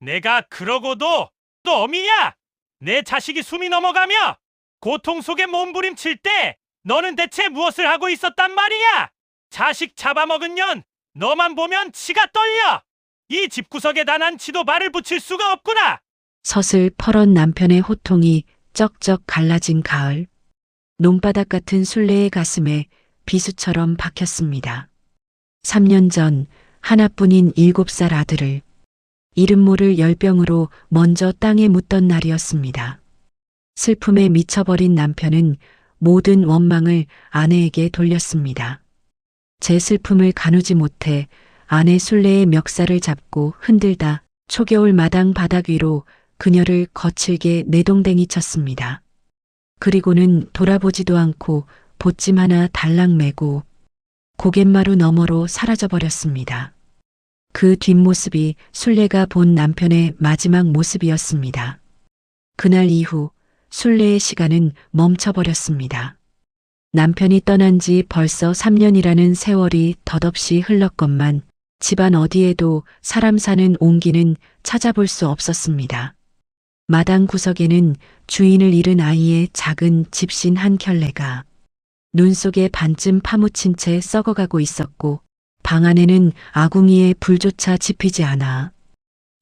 내가 그러고도 또 어미냐? 내 자식이 숨이 넘어가며 고통 속에 몸부림칠 때 너는 대체 무엇을 하고 있었단 말이냐? 자식 잡아먹은 년, 너만 보면 치가 떨려. 이 집구석에 단 한 치도 발을 붙일 수가 없구나. 서슬퍼런 남편의 호통이 쩍쩍 갈라진 가을. 논바닥 같은 순례의 가슴에 비수처럼 박혔습니다. 3년 전 하나뿐인 7살 아들을 이름 모를 열병으로 먼저 땅에 묻던 날이었습니다. 슬픔에 미쳐버린 남편은 모든 원망을 아내에게 돌렸습니다. 제 슬픔을 가누지 못해 아내 순례의 멱살을 잡고 흔들다 초겨울 마당 바닥 위로 그녀를 거칠게 내동댕이 쳤습니다. 그리고는 돌아보지도 않고 보찜 하나 달랑 메고 고갯마루 너머로 사라져버렸습니다. 그 뒷모습이 순례가 본 남편의 마지막 모습이었습니다. 그날 이후 순례의 시간은 멈춰버렸습니다. 남편이 떠난 지 벌써 3년이라는 세월이 덧없이 흘렀건만 집안 어디에도 사람 사는 온기는 찾아볼 수 없었습니다. 마당 구석에는 주인을 잃은 아이의 작은 집신 한 켤레가 눈 속에 반쯤 파묻힌 채 썩어가고 있었고 방 안에는 아궁이에 불조차 지피지 않아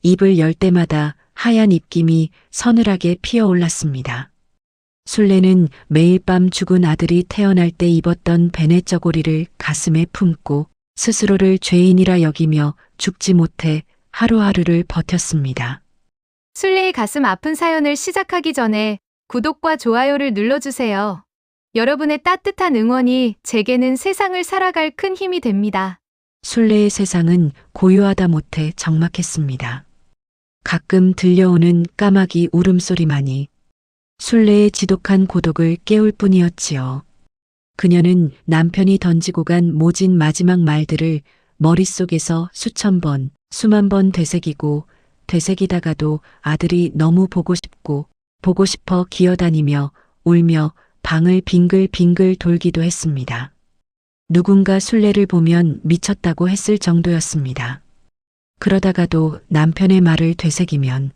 입을 열 때마다 하얀 입김이 서늘하게 피어올랐습니다. 순례는 매일 밤 죽은 아들이 태어날 때 입었던 베네저고리를 가슴에 품고 스스로를 죄인이라 여기며 죽지 못해 하루하루를 버텼습니다. 순례의 가슴 아픈 사연을 시작하기 전에 구독과 좋아요를 눌러주세요. 여러분의 따뜻한 응원이 제게는 세상을 살아갈 큰 힘이 됩니다. 순례의 세상은 고요하다 못해 적막했습니다. 가끔 들려오는 까마귀 울음소리만이 순례의 지독한 고독을 깨울 뿐이었지요. 그녀는 남편이 던지고 간 모진 마지막 말들을 머릿속에서 수천 번, 수만 번 되새기고 되새기다가도 아들이 너무 보고 싶고 보고 싶어 기어다니며 울며 방을 빙글빙글 돌기도 했습니다. 누군가 순례를 보면 미쳤다고 했을 정도였습니다. 그러다가도 남편의 말을 되새기면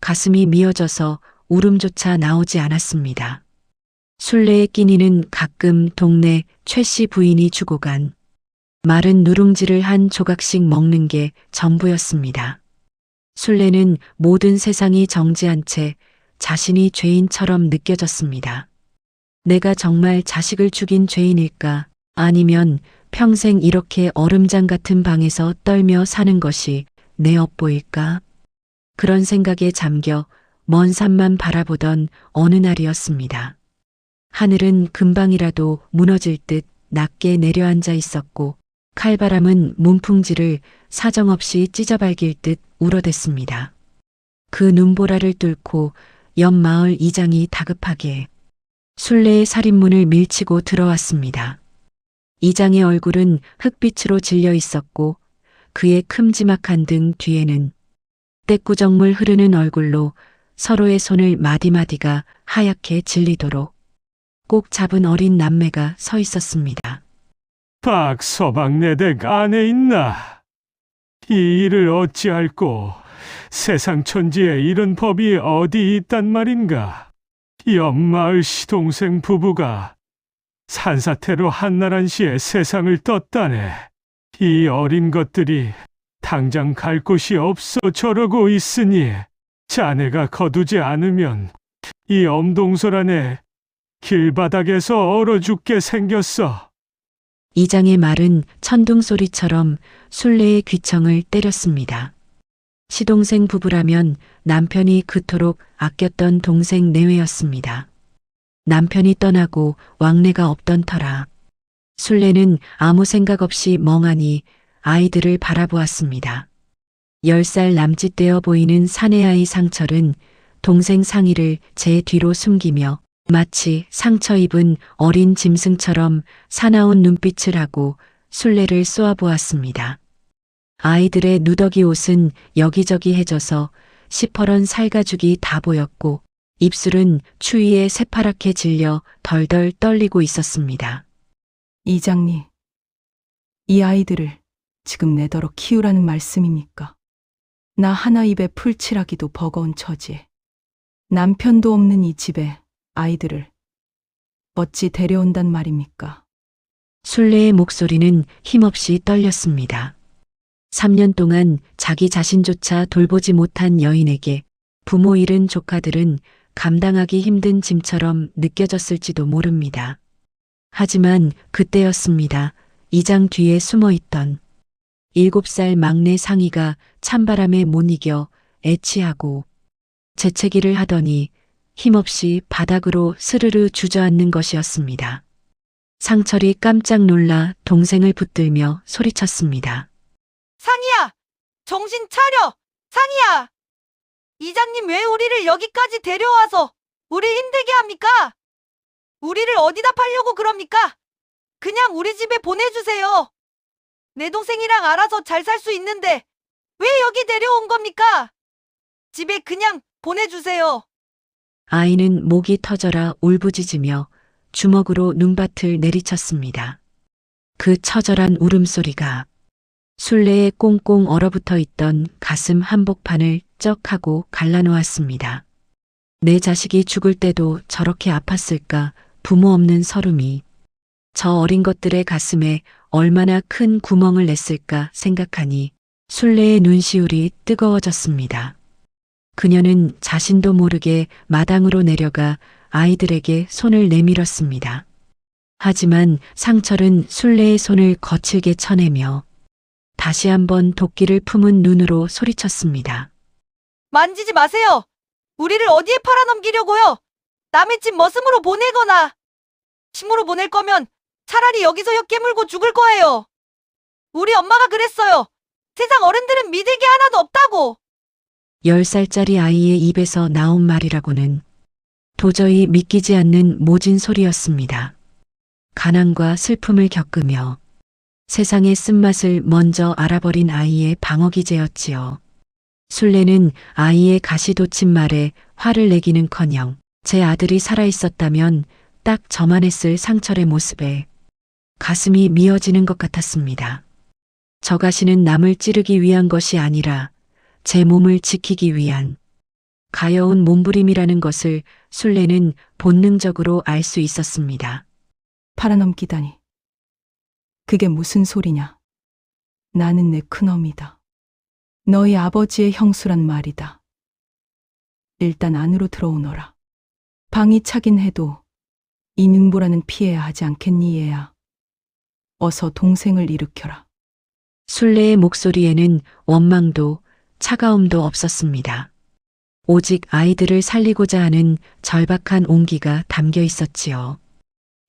가슴이 미어져서 울음조차 나오지 않았습니다. 순례의 끼니는 가끔 동네 최씨 부인이 주고 간 마른 누룽지를 한 조각씩 먹는 게 전부였습니다. 순례는 모든 세상이 정지한 채 자신이 죄인처럼 느껴졌습니다. 내가 정말 자식을 죽인 죄인일까? 아니면 평생 이렇게 얼음장 같은 방에서 떨며 사는 것이 내 업보일까? 그런 생각에 잠겨 먼 산만 바라보던 어느 날이었습니다. 하늘은 금방이라도 무너질 듯 낮게 내려앉아 있었고 칼바람은 문풍지를 사정없이 찢어발길 듯 울어댔습니다. 그 눈보라를 뚫고 옆 마을 이장이 다급하게 순례의 살인문을 밀치고 들어왔습니다. 이장의 얼굴은 흑빛으로 질려 있었고 그의 큼지막한 등 뒤에는 떼꾸정물 흐르는 얼굴로 서로의 손을 마디마디가 하얗게 질리도록 꼭 잡은 어린 남매가 서 있었습니다. 박서방네댁 안에 있나? 이 일을 어찌할꼬? 세상 천지에 이런 법이 어디 있단 말인가? 옆마을 시동생 부부가 산사태로 한나란 시에 세상을 떴다네. 이 어린 것들이 당장 갈 곳이 없어 저러고 있으니 자네가 거두지 않으면 이 엄동설 안에 길바닥에서 얼어 죽게 생겼어. 이장의 말은 천둥소리처럼 순례의 귀청을 때렸습니다. 시동생 부부라면 남편이 그토록 아꼈던 동생 내외였습니다. 남편이 떠나고 왕래가 없던 터라 순례는 아무 생각 없이 멍하니 아이들을 바라보았습니다. 10살 남짓되어 보이는 사내아이 상철은 동생 상의를 제 뒤로 숨기며 마치 상처 입은 어린 짐승처럼 사나운 눈빛을 하고 순례를 쏘아보았습니다. 아이들의 누더기 옷은 여기저기 해져서 시퍼런 살가죽이 다 보였고 입술은 추위에 새파랗게 질려 덜덜 떨리고 있었습니다. 이장님, 이 아이들을 지금 내더러 키우라는 말씀입니까? 나 하나 입에 풀칠하기도 버거운 처지. 남편도 없는 이 집에 아이들을 어찌 데려온단 말입니까? 순례의 목소리는 힘없이 떨렸습니다. 3년 동안 자기 자신조차 돌보지 못한 여인에게 부모 잃은 조카들은 감당하기 힘든 짐처럼 느껴졌을지도 모릅니다. 하지만 그때였습니다. 이장 뒤에 숨어있던 7살 막내 상희가 찬바람에 못 이겨 애취하고 재채기를 하더니 힘없이 바닥으로 스르르 주저앉는 것이었습니다. 상철이 깜짝 놀라 동생을 붙들며 소리쳤습니다. 상희야! 정신 차려! 상희야! 이장님 왜 우리를 여기까지 데려와서 우리 힘들게 합니까? 우리를 어디다 팔려고 그럽니까? 그냥 우리 집에 보내주세요. 내 동생이랑 알아서 잘 살 수 있는데 왜 여기 데려온 겁니까? 집에 그냥 보내주세요. 아이는 목이 터져라 울부짖으며 주먹으로 눈밭을 내리쳤습니다. 그 처절한 울음소리가 순례에 꽁꽁 얼어붙어 있던 가슴 한복판을 쩍 하고 갈라놓았습니다. 내 자식이 죽을 때도 저렇게 아팠을까 부모 없는 서름이 저 어린 것들의 가슴에 얼마나 큰 구멍을 냈을까 생각하니 순례의 눈시울이 뜨거워졌습니다. 그녀는 자신도 모르게 마당으로 내려가 아이들에게 손을 내밀었습니다. 하지만 상철은 순례의 손을 거칠게 쳐내며 다시 한번 도끼를 품은 눈으로 소리쳤습니다. 만지지 마세요. 우리를 어디에 팔아넘기려고요? 남의 집 머슴으로 보내거나 심으로 보낼 거면 차라리 여기서 혀 깨물고 죽을 거예요. 우리 엄마가 그랬어요. 세상 어른들은 믿을 게 하나도 없다고. 10살짜리 아이의 입에서 나온 말이라고는 도저히 믿기지 않는 모진 소리였습니다. 가난과 슬픔을 겪으며 세상의 쓴맛을 먼저 알아버린 아이의 방어기제였지요. 순례는 아이의 가시돋친 말에 화를 내기는커녕 제 아들이 살아있었다면 딱 저만 했을 상철의 모습에 가슴이 미어지는 것 같았습니다. 저 가시는 남을 찌르기 위한 것이 아니라 제 몸을 지키기 위한 가여운 몸부림이라는 것을 순례는 본능적으로 알 수 있었습니다. 팔아넘기다니. 그게 무슨 소리냐? 나는 내 큰어미다. 너희 아버지의 형수란 말이다. 일단 안으로 들어오너라. 방이 차긴 해도 이 능보라는 피해야 하지 않겠니 얘야. 어서 동생을 일으켜라. 순례의 목소리에는 원망도 차가움도 없었습니다. 오직 아이들을 살리고자 하는 절박한 온기가 담겨 있었지요.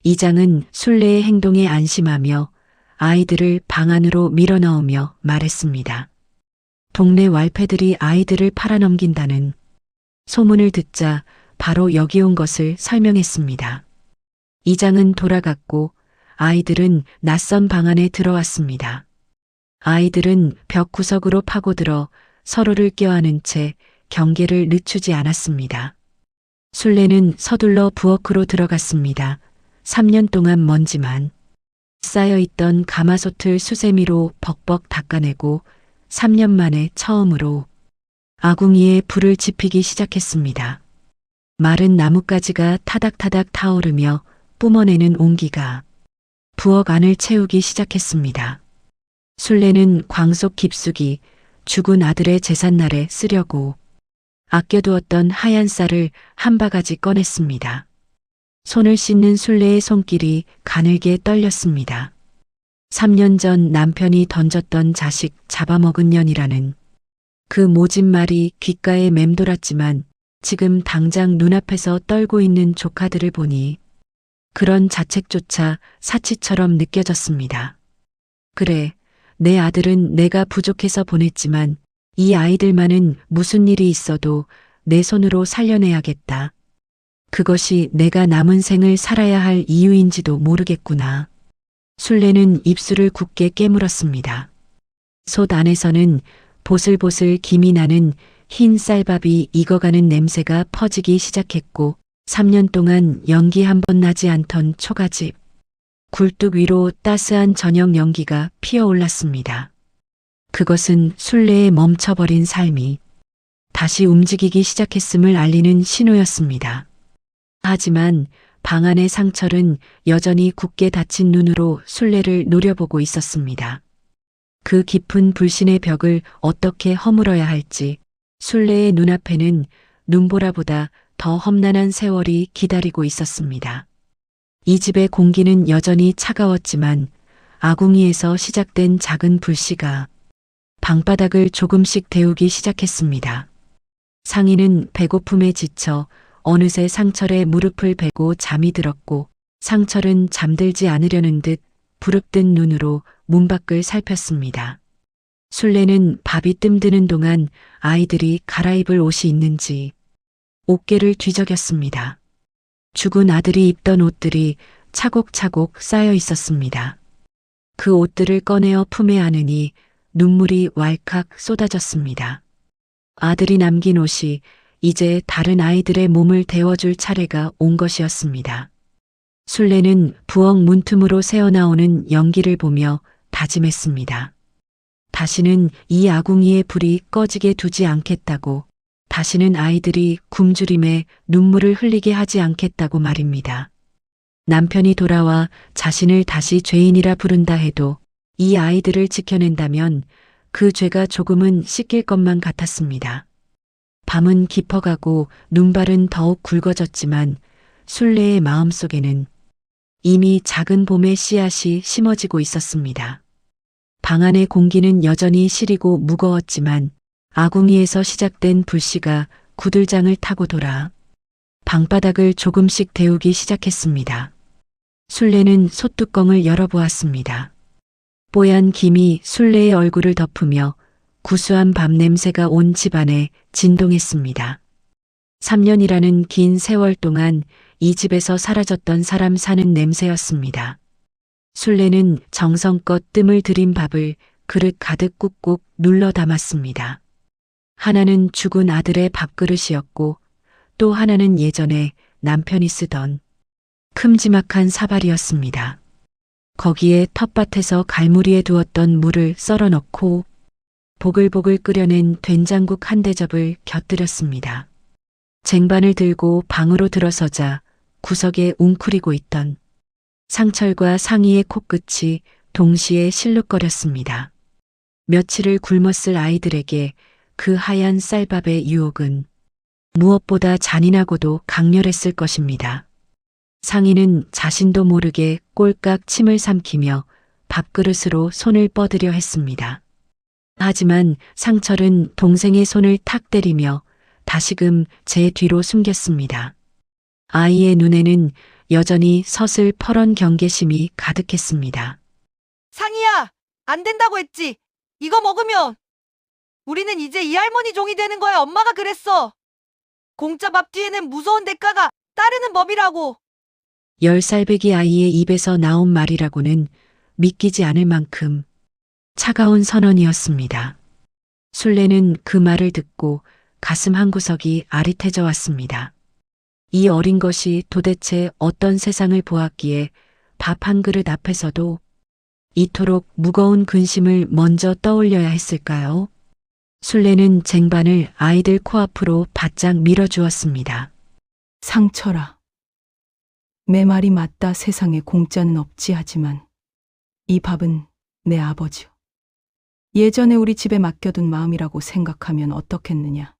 이장은 순례의 행동에 안심하며 아이들을 방 안으로 밀어넣으며 말했습니다. 동네 왈패들이 아이들을 팔아넘긴다는 소문을 듣자 바로 여기 온 것을 설명했습니다. 이장은 돌아갔고 아이들은 낯선 방 안에 들어왔습니다. 아이들은 벽 구석으로 파고들어 서로를 껴안은 채 경계를 늦추지 않았습니다. 순례는 서둘러 부엌으로 들어갔습니다. 3년 동안 먼지만 쌓여있던 가마솥을 수세미로 벅벅 닦아내고 3년 만에 처음으로 아궁이에 불을 지피기 시작했습니다. 마른 나뭇가지가 타닥타닥 타오르며 뿜어내는 온기가 부엌 안을 채우기 시작했습니다. 순례는 광속 깊숙이 죽은 아들의 제삿날에 쓰려고 아껴두었던 하얀 쌀을 한 바가지 꺼냈습니다. 손을 씻는 순례의 손길이 가늘게 떨렸습니다. 3년 전 남편이 던졌던 자식 잡아먹은 년이라는 그 모진 말이 귓가에 맴돌았지만 지금 당장 눈앞에서 떨고 있는 조카들을 보니 그런 자책조차 사치처럼 느껴졌습니다. 그래, 내 아들은 내가 부족해서 보냈지만 이 아이들만은 무슨 일이 있어도 내 손으로 살려내야겠다. 그것이 내가 남은 생을 살아야 할 이유인지도 모르겠구나. 순례는 입술을 굳게 깨물었습니다. 솥 안에서는 보슬보슬 김이 나는 흰 쌀밥이 익어가는 냄새가 퍼지기 시작했고 3년 동안 연기 한 번 나지 않던 초가집. 굴뚝 위로 따스한 저녁 연기가 피어올랐습니다. 그것은 순례에 멈춰버린 삶이 다시 움직이기 시작했음을 알리는 신호였습니다. 하지만 방 안의 상철은 여전히 굳게 닫힌 눈으로 순례를 노려보고 있었습니다. 그 깊은 불신의 벽을 어떻게 허물어야 할지 순례의 눈앞에는 눈보라보다 더 험난한 세월이 기다리고 있었습니다. 이 집의 공기는 여전히 차가웠지만 아궁이에서 시작된 작은 불씨가 방바닥을 조금씩 데우기 시작했습니다. 상인은 배고픔에 지쳐 어느새 상철의 무릎을 베고 잠이 들었고 상철은 잠들지 않으려는 듯 부릅뜬 눈으로 문밖을 살폈습니다. 순례는 밥이 뜸드는 동안 아이들이 갈아입을 옷이 있는지 옷개를 뒤적였습니다. 죽은 아들이 입던 옷들이 차곡차곡 쌓여 있었습니다. 그 옷들을 꺼내어 품에 안으니 눈물이 왈칵 쏟아졌습니다. 아들이 남긴 옷이 이제 다른 아이들의 몸을 데워줄 차례가 온 것이었습니다. 순례는 부엌 문틈으로 새어나오는 연기를 보며 다짐했습니다. 다시는 이 아궁이의 불이 꺼지게 두지 않겠다고, 다시는 아이들이 굶주림에 눈물을 흘리게 하지 않겠다고 말입니다. 남편이 돌아와 자신을 다시 죄인이라 부른다 해도 이 아이들을 지켜낸다면 그 죄가 조금은 씻길 것만 같았습니다. 밤은 깊어가고 눈발은 더욱 굵어졌지만 순례의 마음속에는 이미 작은 봄의 씨앗이 심어지고 있었습니다. 방 안의 공기는 여전히 시리고 무거웠지만 아궁이에서 시작된 불씨가 구들장을 타고 돌아 방바닥을 조금씩 데우기 시작했습니다. 순례는 솥뚜껑을 열어보았습니다. 뽀얀 김이 순례의 얼굴을 덮으며 구수한 밥 냄새가 온 집안에 진동했습니다. 3년이라는 긴 세월 동안 이 집에서 사라졌던 사람 사는 냄새였습니다. 순례는 정성껏 뜸을 들인 밥을 그릇 가득 꾹꾹 눌러 담았습니다. 하나는 죽은 아들의 밥그릇이었고 또 하나는 예전에 남편이 쓰던 큼지막한 사발이었습니다. 거기에 텃밭에서 갈무리에 두었던 물을 썰어 넣고 보글보글 끓여낸 된장국 한 대접을 곁들였습니다. 쟁반을 들고 방으로 들어서자 구석에 웅크리고 있던 상철과 상희의 코끝이 동시에 실룩거렸습니다. 며칠을 굶었을 아이들에게 그 하얀 쌀밥의 유혹은 무엇보다 잔인하고도 강렬했을 것입니다. 상희는 자신도 모르게 꼴깍 침을 삼키며 밥그릇으로 손을 뻗으려 했습니다. 하지만 상철은 동생의 손을 탁 때리며 다시금 제 뒤로 숨겼습니다. 아이의 눈에는 여전히 서슬퍼런 경계심이 가득했습니다. 상희야, 안 된다고 했지. 이거 먹으면 우리는 이제 이 할머니 종이 되는 거야. 엄마가 그랬어. 공짜 밥 뒤에는 무서운 대가가 따르는 법이라고. 10살배기 아이의 입에서 나온 말이라고는 믿기지 않을 만큼 차가운 선언이었습니다. 순례는 그 말을 듣고 가슴 한구석이 아릿해져 왔습니다. 이 어린 것이 도대체 어떤 세상을 보았기에 밥 한 그릇 앞에서도 이토록 무거운 근심을 먼저 떠올려야 했을까요? 순례는 쟁반을 아이들 코앞으로 바짝 밀어주었습니다. 상철아. 내 말이 맞다. 세상에 공짜는 없지. 하지만 이 밥은 내 아버지요. 예전에 우리 집에 맡겨둔 마음이라고 생각하면 어떻겠느냐.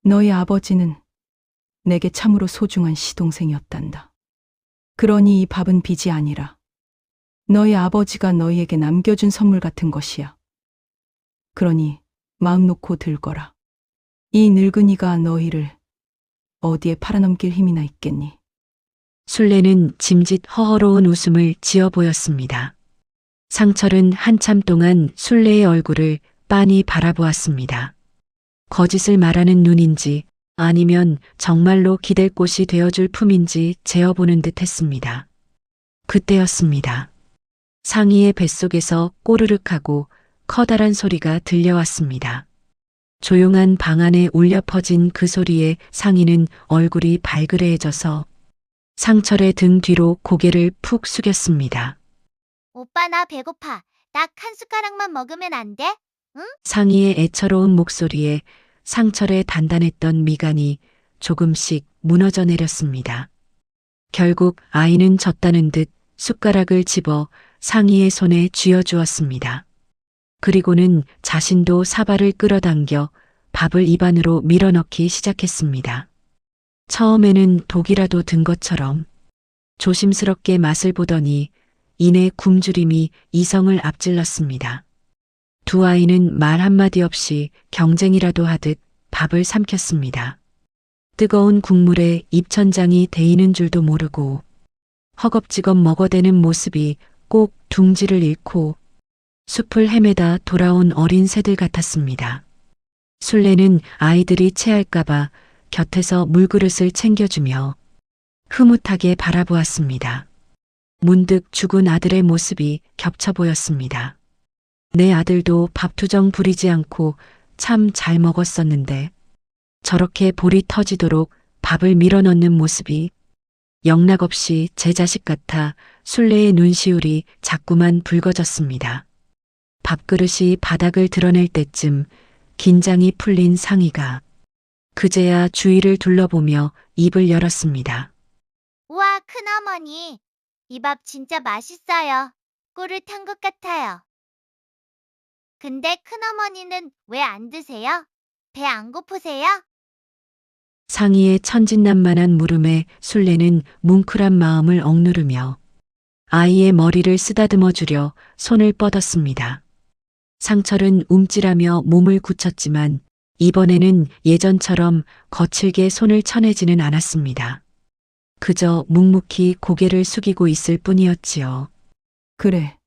너희 아버지는 내게 참으로 소중한 시동생이었단다. 그러니 이 밥은 빚이 아니라 너희 아버지가 너희에게 남겨준 선물 같은 것이야. 그러니 마음 놓고 들거라. 이 늙은이가 너희를 어디에 팔아넘길 힘이나 있겠니? 순례는 짐짓 허허로운 웃음을 지어 보였습니다. 상철은 한참 동안 순례의 얼굴을 빤히 바라보았습니다. 거짓을 말하는 눈인지 아니면 정말로 기댈 곳이 되어줄 품인지 재어보는 듯 했습니다. 그때였습니다. 상희의 뱃속에서 꼬르륵하고 커다란 소리가 들려왔습니다. 조용한 방 안에 울려 퍼진 그 소리에 상희는 얼굴이 발그레해져서 상철의 등 뒤로 고개를 푹 숙였습니다. 오빠 나 배고파. 딱 한 숟가락만 먹으면 안 돼? 상희의 애처로운 목소리에 상철의 단단했던 미간이 조금씩 무너져 내렸습니다. 결국 아이는 졌다는 듯 숟가락을 집어 상희의 손에 쥐어주었습니다. 그리고는 자신도 사발을 끌어당겨 밥을 입안으로 밀어넣기 시작했습니다. 처음에는 독이라도 든 것처럼 조심스럽게 맛을 보더니 이내 굶주림이 이성을 앞질렀습니다. 두 아이는 말 한마디 없이 경쟁이라도 하듯 밥을 삼켰습니다. 뜨거운 국물에 입천장이 데이는 줄도 모르고 허겁지겁 먹어대는 모습이 꼭 둥지를 잃고 숲을 헤매다 돌아온 어린 새들 같았습니다. 술래는 아이들이 체할까봐 곁에서 물그릇을 챙겨주며 흐뭇하게 바라보았습니다. 문득 죽은 아들의 모습이 겹쳐 보였습니다. 내 아들도 밥투정 부리지 않고 참 잘 먹었었는데 저렇게 볼이 터지도록 밥을 밀어넣는 모습이 영락없이 제 자식 같아 술래의 눈시울이 자꾸만 붉어졌습니다. 밥그릇이 바닥을 드러낼 때쯤 긴장이 풀린 상희가 그제야 주위를 둘러보며 입을 열었습니다. 우와, 큰어머니. 이 밥 진짜 맛있어요. 꿀을 탄 것 같아요. 근데 큰어머니는 왜 안 드세요? 배 안 고프세요? 상희의 천진난만한 물음에 술래는 뭉클한 마음을 억누르며 아이의 머리를 쓰다듬어 주려 손을 뻗었습니다. 상철은 움찔하며 몸을 굳혔지만 이번에는 예전처럼 거칠게 손을 쳐내지는 않았습니다. 그저 묵묵히 고개를 숙이고 있을 뿐이었지요. 그래.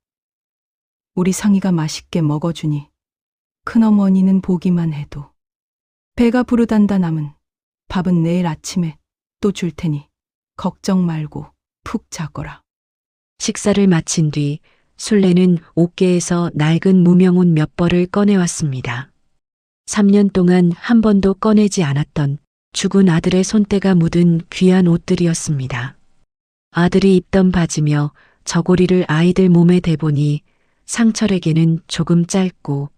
우리 상희가 맛있게 먹어주니 큰어머니는 보기만 해도 배가 부르단다. 남은 밥은 내일 아침에 또 줄 테니 걱정 말고 푹 자거라. 식사를 마친 뒤 술래는 옥계에서 낡은 무명옷 몇 벌을 꺼내왔습니다. 3년 동안 한 번도 꺼내지 않았던 죽은 아들의 손때가 묻은 귀한 옷들이었습니다. 아들이 입던 바지며 저고리를 아이들 몸에 대보니 상철에게는 조금 짧고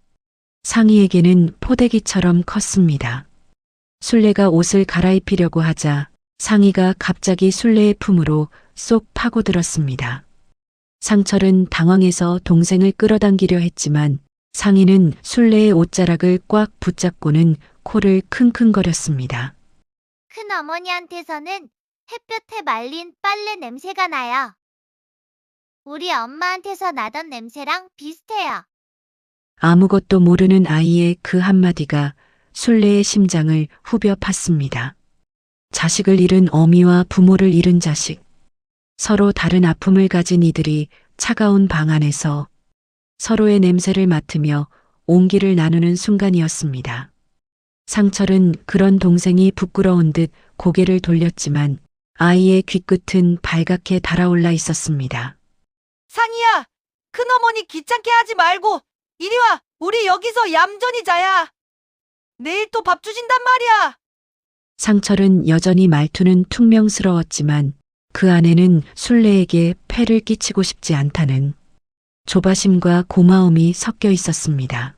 상희에게는 포대기처럼 컸습니다. 술래가 옷을 갈아입히려고 하자 상희가 갑자기 술래의 품으로 쏙 파고들었습니다. 상철은 당황해서 동생을 끌어당기려 했지만 상희는 술래의 옷자락을 꽉 붙잡고는 코를 킁킁거렸습니다. 큰어머니한테서는 햇볕에 말린 빨래 냄새가 나요. 우리 엄마한테서 나던 냄새랑 비슷해요. 아무것도 모르는 아이의 그 한마디가 술래의 심장을 후벼 팠습니다. 자식을 잃은 어미와 부모를 잃은 자식, 서로 다른 아픔을 가진 이들이 차가운 방 안에서 서로의 냄새를 맡으며 온기를 나누는 순간이었습니다. 상철은 그런 동생이 부끄러운 듯 고개를 돌렸지만 아이의 귓끝은 발갛게 달아올라 있었습니다. 상희야, 큰어머니 귀찮게 하지 말고 이리 와. 우리 여기서 얌전히 자야. 내일 또 밥 주신단 말이야. 상철은 여전히 말투는 퉁명스러웠지만 그 안에는 술래에게 폐를 끼치고 싶지 않다는 조바심과 고마움이 섞여 있었습니다.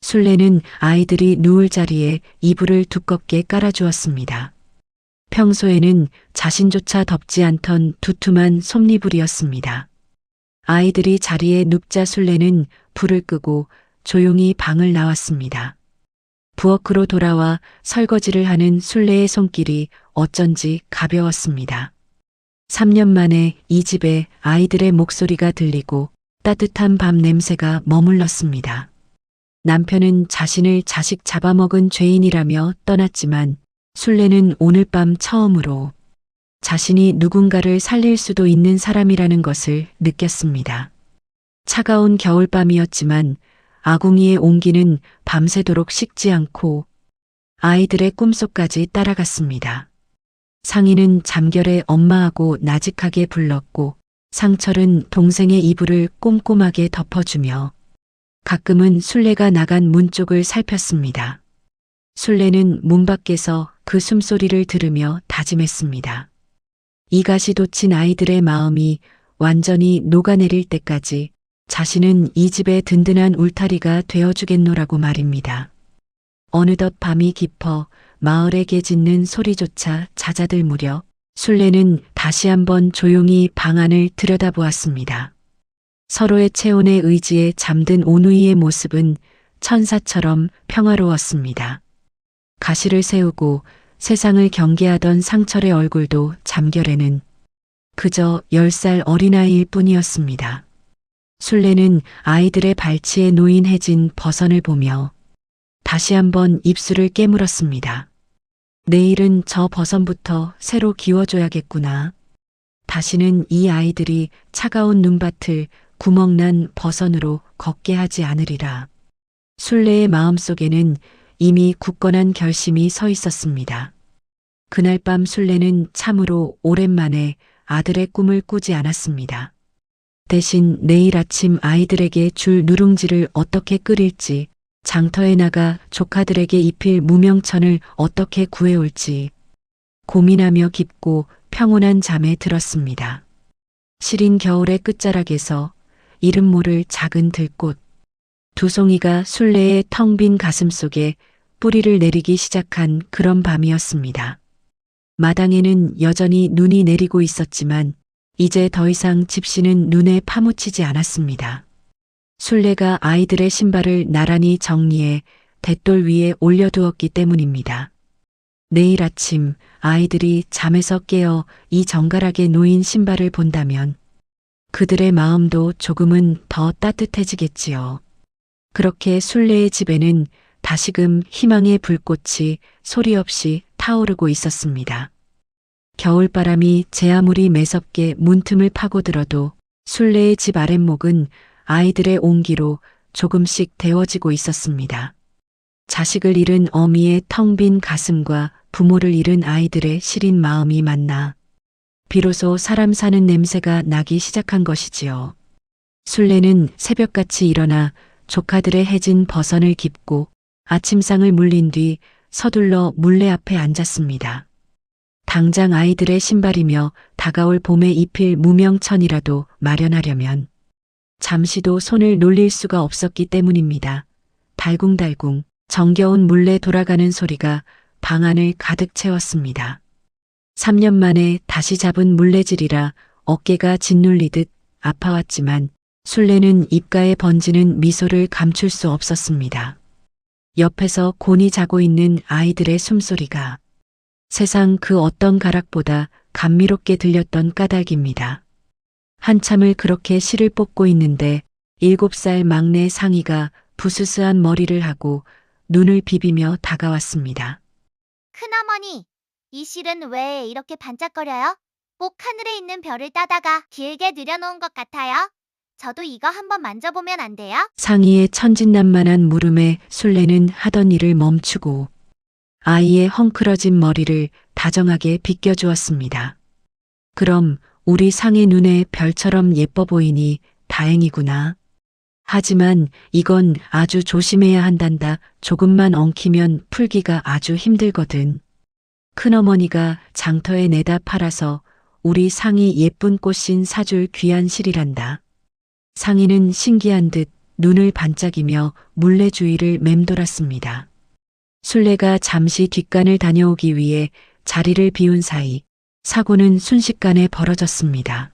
술래는 아이들이 누울 자리에 이불을 두껍게 깔아주었습니다. 평소에는 자신조차 덮지 않던 두툼한 솜니불이었습니다. 아이들이 자리에 눕자 술래는 불을 끄고 조용히 방을 나왔습니다. 부엌으로 돌아와 설거지를 하는 술래의 손길이 어쩐지 가벼웠습니다. 3년 만에 이 집에 아이들의 목소리가 들리고 따뜻한 밥 냄새가 머물렀습니다. 남편은 자신을 자식 잡아먹은 죄인이라며 떠났지만 술래는 오늘 밤 처음으로 자신이 누군가를 살릴 수도 있는 사람이라는 것을 느꼈습니다. 차가운 겨울밤이었지만 아궁이의 온기는 밤새도록 식지 않고 아이들의 꿈속까지 따라갔습니다. 상희는 잠결에 엄마하고 나직하게 불렀고 상철은 동생의 이불을 꼼꼼하게 덮어주며 가끔은 술래가 나간 문 쪽을 살폈습니다. 술래는 문 밖에서 그 숨소리를 들으며 다짐했습니다. 이가시 돋친 아이들의 마음이 완전히 녹아내릴 때까지 자신은 이 집의 든든한 울타리가 되어주겠노라고 말입니다. 어느덧 밤이 깊어 마을에 개 짖는 소리조차 잦아들 무렵 순례는 다시 한번 조용히 방 안을 들여다보았습니다. 서로의 체온에 의지에 잠든 오누이의 모습은 천사처럼 평화로웠습니다. 가시를 세우고 세상을 경계하던 상철의 얼굴도 잠결에는 그저 10살 어린아이일 뿐이었습니다. 순례는 아이들의 발치에 놓인 해진 버선을 보며 다시 한번 입술을 깨물었습니다. 내일은 저 버선부터 새로 기워줘야겠구나. 다시는 이 아이들이 차가운 눈밭을 구멍난 버선으로 걷게 하지 않으리라. 순례의 마음속에는 이미 굳건한 결심이 서 있었습니다. 그날 밤 순례는 참으로 오랜만에 아들의 꿈을 꾸지 않았습니다. 대신 내일 아침 아이들에게 줄 누룽지를 어떻게 끓일지, 장터에 나가 조카들에게 입힐 무명천을 어떻게 구해올지 고민하며 깊고 평온한 잠에 들었습니다. 시린 겨울의 끝자락에서 이름 모를 작은 들꽃, 두 송이가 순례의 텅 빈 가슴 속에 뿌리를 내리기 시작한 그런 밤이었습니다. 마당에는 여전히 눈이 내리고 있었지만 이제 더 이상 집시는 눈에 파묻히지 않았습니다. 순례가 아이들의 신발을 나란히 정리해 돛돌 위에 올려두었기 때문입니다. 내일 아침 아이들이 잠에서 깨어 이 정갈하게 놓인 신발을 본다면 그들의 마음도 조금은 더 따뜻해지겠지요. 그렇게 순례의 집에는 다시금 희망의 불꽃이 소리 없이 타오르고 있었습니다. 겨울바람이 제 아무리 매섭게 문틈을 파고들어도 순례의 집 아랫목은 아이들의 온기로 조금씩 데워지고 있었습니다. 자식을 잃은 어미의 텅 빈 가슴과 부모를 잃은 아이들의 시린 마음이 만나 비로소 사람 사는 냄새가 나기 시작한 것이지요. 순례는 새벽같이 일어나 조카들의 해진 버선을 깁고 아침상을 물린 뒤 서둘러 물레 앞에 앉았습니다. 당장 아이들의 신발이며 다가올 봄에 입힐 무명천이라도 마련하려면 잠시도 손을 놀릴 수가 없었기 때문입니다. 달궁달궁 정겨운 물레 돌아가는 소리가 방 안을 가득 채웠습니다. 3년 만에 다시 잡은 물레질이라 어깨가 짓눌리듯 아파왔지만 순례는 입가에 번지는 미소를 감출 수 없었습니다. 옆에서 곤히 자고 있는 아이들의 숨소리가 세상 그 어떤 가락보다 감미롭게 들렸던 까닭입니다. 한참을 그렇게 실을 뽑고 있는데 7살 막내 상이가 부스스한 머리를 하고 눈을 비비며 다가왔습니다. 큰어머니, 이 실은 왜 이렇게 반짝거려요? 꼭 하늘에 있는 별을 따다가 길게 늘여놓은 것 같아요. 저도 이거 한번 만져보면 안 돼요? 상이의 천진난만한 물음에 순례는 하던 일을 멈추고 아이의 헝클어진 머리를 다정하게 빗겨주었습니다. 그럼 우리 상의 눈에 별처럼 예뻐 보이니 다행이구나. 하지만 이건 아주 조심해야 한단다. 조금만 엉키면 풀기가 아주 힘들거든. 큰어머니가 장터에 내다 팔아서 우리 상이 예쁜 꽃신 사줄 귀한 실이란다. 상이는 신기한 듯 눈을 반짝이며 물레 주위를 맴돌았습니다. 순례가 잠시 뒷간을 다녀오기 위해 자리를 비운 사이 사고는 순식간에 벌어졌습니다.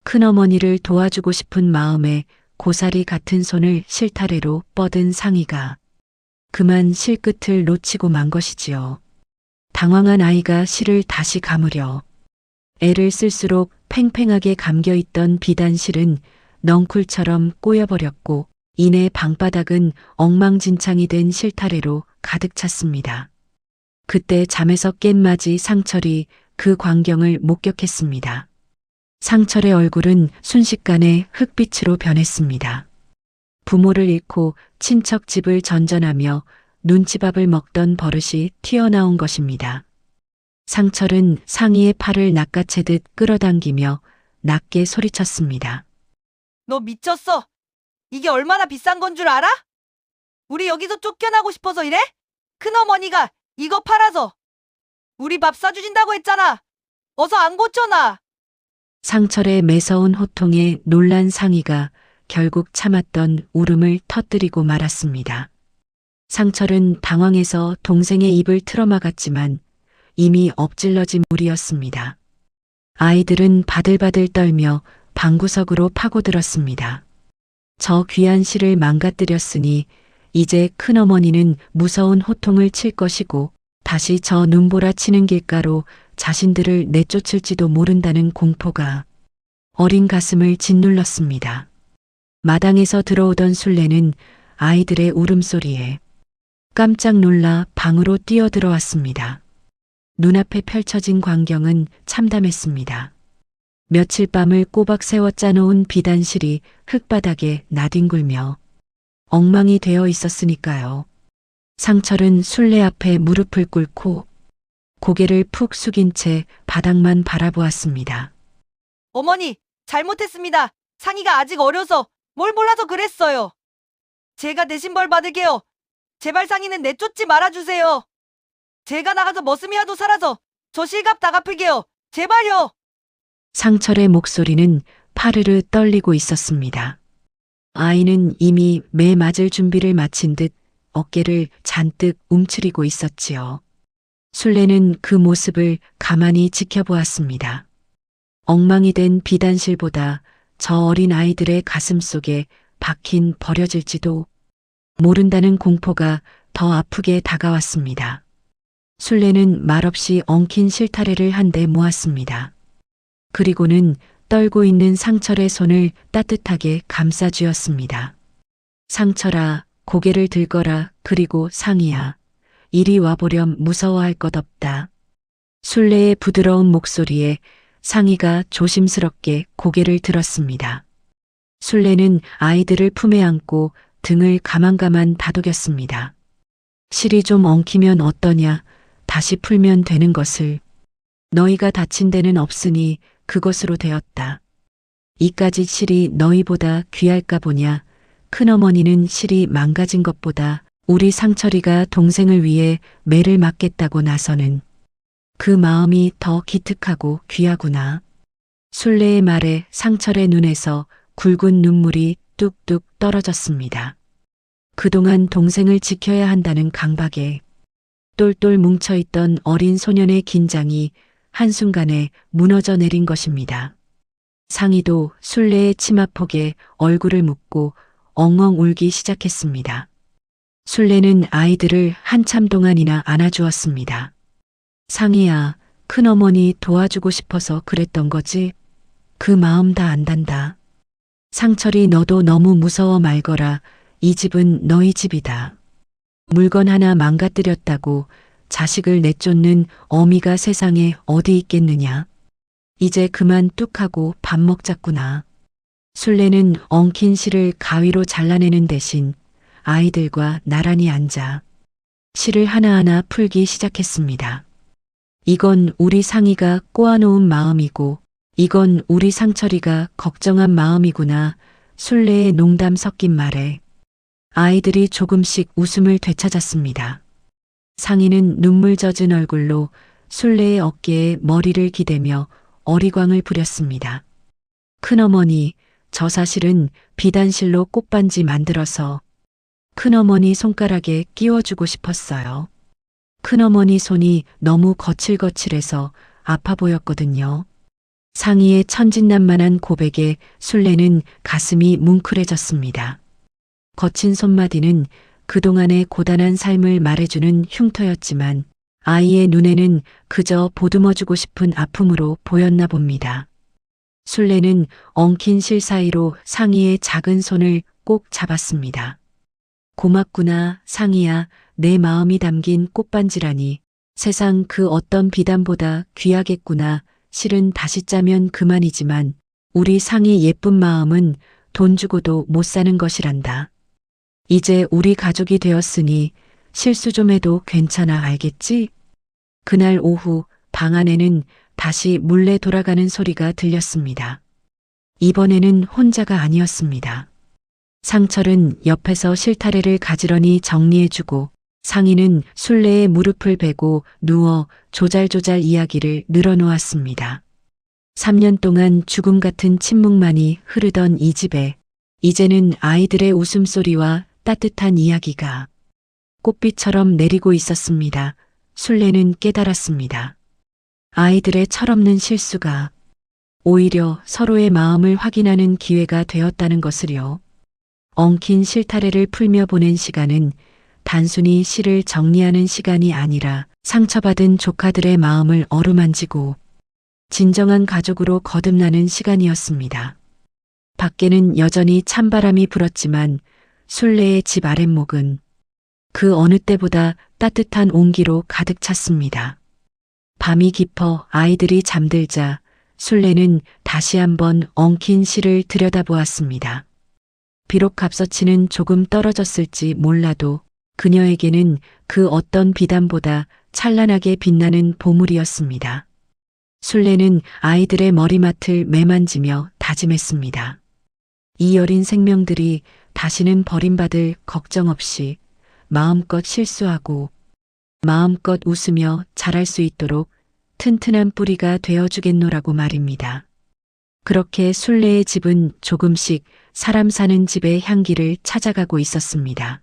큰어머니를 도와주고 싶은 마음에 고사리 같은 손을 실타래로 뻗은 상이가 그만 실끝을 놓치고 만 것이지요. 당황한 아이가 실을 다시 감으려 애를 쓸수록 팽팽하게 감겨있던 비단실은 넝쿨처럼 꼬여버렸고 이내 방바닥은 엉망진창이 된 실타래로 가득 찼습니다. 그때 잠에서 깬 맞이 상철이 그 광경을 목격했습니다. 상철의 얼굴은 순식간에 흙빛으로 변했습니다. 부모를 잃고 친척 집을 전전하며 눈치밥을 먹던 버릇이 튀어나온 것입니다. 상철은 상이의 팔을 낚아채듯 끌어당기며 낮게 소리쳤습니다. 너 미쳤어? 이게 얼마나 비싼 건 줄 알아? 우리 여기서 쫓겨나고 싶어서 이래? 큰어머니가 이거 팔아서 우리 밥 사주신다고 했잖아. 어서 안 고쳐놔. 상철의 매서운 호통에 놀란 상이가 결국 참았던 울음을 터뜨리고 말았습니다. 상철은 당황해서 동생의 입을 틀어막았지만 이미 엎질러진 물이었습니다. 아이들은 바들바들 떨며 방구석으로 파고들었습니다. 저 귀한 시를 망가뜨렸으니 이제 큰어머니는 무서운 호통을 칠 것이고 다시 저 눈보라 치는 길가로 자신들을 내쫓을지도 모른다는 공포가 어린 가슴을 짓눌렀습니다. 마당에서 들어오던 술래는 아이들의 울음소리에 깜짝 놀라 방으로 뛰어들어왔습니다. 눈앞에 펼쳐진 광경은 참담했습니다. 며칠 밤을 꼬박 세워 짜놓은 비단실이 흙바닥에 나뒹굴며 엉망이 되어 있었으니까요. 상철은 술래 앞에 무릎을 꿇고 고개를 푹 숙인 채 바닥만 바라보았습니다. 어머니, 잘못했습니다. 상희가 아직 어려서 뭘 몰라서 그랬어요. 제가 대신 벌 받을게요. 제발 상희는 내쫓지 말아주세요. 제가 나가서 머슴이라도 살아서 저 실값 다 갚을게요. 제발요. 상철의 목소리는 파르르 떨리고 있었습니다. 아이는 이미 매 맞을 준비를 마친 듯 어깨를 잔뜩 움츠리고 있었지요. 술래는 그 모습을 가만히 지켜보았습니다. 엉망이 된 비단실보다 저 어린 아이들의 가슴 속에 박힌 버려질지도 모른다는 공포가 더 아프게 다가왔습니다. 술래는 말없이 엉킨 실타래를 한 대 모았습니다. 그리고는 떨고 있는 상철의 손을 따뜻하게 감싸쥐었습니다. 상철아, 고개를 들거라. 그리고 상희야, 이리 와보렴. 무서워할 것 없다. 술래의 부드러운 목소리에 상희가 조심스럽게 고개를 들었습니다. 술래는 아이들을 품에 안고 등을 가만가만 다독였습니다. 실이 좀 엉키면 어떠냐? 다시 풀면 되는 것을. 너희가 다친 데는 없으니 그것으로 되었다. 이까지 실이 너희보다 귀할까 보냐? 큰어머니는 실이 망가진 것보다 우리 상철이가 동생을 위해 매를 맞겠다고 나서는 그 마음이 더 기특하고 귀하구나. 술래의 말에 상철의 눈에서 굵은 눈물이 뚝뚝 떨어졌습니다. 그동안 동생을 지켜야 한다는 강박에 똘똘 뭉쳐있던 어린 소년의 긴장이 한순간에 무너져 내린 것입니다. 상희도 술래의 치마폭에 얼굴을 묻고 엉엉 울기 시작했습니다. 술래는 아이들을 한참 동안이나 안아주었습니다. 상희야, 큰어머니 도와주고 싶어서 그랬던 거지? 그 마음 다 안단다. 상철이 너도 너무 무서워 말거라. 이 집은 너희 집이다. 물건 하나 망가뜨렸다고 자식을 내쫓는 어미가 세상에 어디 있겠느냐. 이제 그만 뚝 하고 밥 먹자꾸나. 술래는 엉킨 실을 가위로 잘라내는 대신 아이들과 나란히 앉아 실을 하나하나 풀기 시작했습니다. 이건 우리 상희가 꼬아놓은 마음이고 이건 우리 상철이가 걱정한 마음이구나. 술래의 농담 섞인 말에 아이들이 조금씩 웃음을 되찾았습니다. 상희는 눈물 젖은 얼굴로 술래의 어깨에 머리를 기대며 어리광을 부렸습니다. 큰어머니, 저 사실은 비단실로 꽃반지 만들어서 큰어머니 손가락에 끼워주고 싶었어요. 큰어머니 손이 너무 거칠거칠해서 아파 보였거든요. 상희의 천진난만한 고백에 술래는 가슴이 뭉클해졌습니다. 거친 손마디는 그동안의 고단한 삶을 말해주는 흉터였지만 아이의 눈에는 그저 보듬어주고 싶은 아픔으로 보였나 봅니다. 술래는 엉킨 실 사이로 상희의 작은 손을 꼭 잡았습니다. 고맙구나, 상희야. 내 마음이 담긴 꽃반지라니 세상 그 어떤 비단보다 귀하겠구나. 실은 다시 짜면 그만이지만 우리 상희 예쁜 마음은 돈 주고도 못 사는 것이란다. 이제 우리 가족이 되었으니 실수 좀 해도 괜찮아, 알겠지? 그날 오후 방 안에는 다시 몰래 돌아가는 소리가 들렸습니다. 이번에는 혼자가 아니었습니다. 상철은 옆에서 실타래를 가지런히 정리해주고 상희는 술래의 무릎을 베고 누워 조잘조잘 이야기를 늘어놓았습니다. 3년 동안 죽음 같은 침묵만이 흐르던 이 집에 이제는 아이들의 웃음소리와 따뜻한 이야기가 꽃비처럼 내리고 있었습니다. 순례는 깨달았습니다. 아이들의 철없는 실수가 오히려 서로의 마음을 확인하는 기회가 되었다는 것을요. 엉킨 실타래를 풀며 보낸 시간은 단순히 시를 정리하는 시간이 아니라 상처받은 조카들의 마음을 어루만지고 진정한 가족으로 거듭나는 시간이었습니다. 밖에는 여전히 찬바람이 불었지만 순례의 집 아랫목은 그 어느 때보다 따뜻한 온기로 가득 찼습니다. 밤이 깊어 아이들이 잠들자 순례는 다시 한번 엉킨 시를 들여다보았습니다. 비록 값어치는 조금 떨어졌을지 몰라도 그녀에게는 그 어떤 비단보다 찬란하게 빛나는 보물이었습니다. 순례는 아이들의 머리맡을 매만지며 다짐했습니다. 이 어린 생명들이 다시는 버림받을 걱정 없이 마음껏 실수하고 마음껏 웃으며 자랄 수 있도록 튼튼한 뿌리가 되어주겠노라고 말입니다. 그렇게 순례의 집은 조금씩 사람 사는 집의 향기를 찾아가고 있었습니다.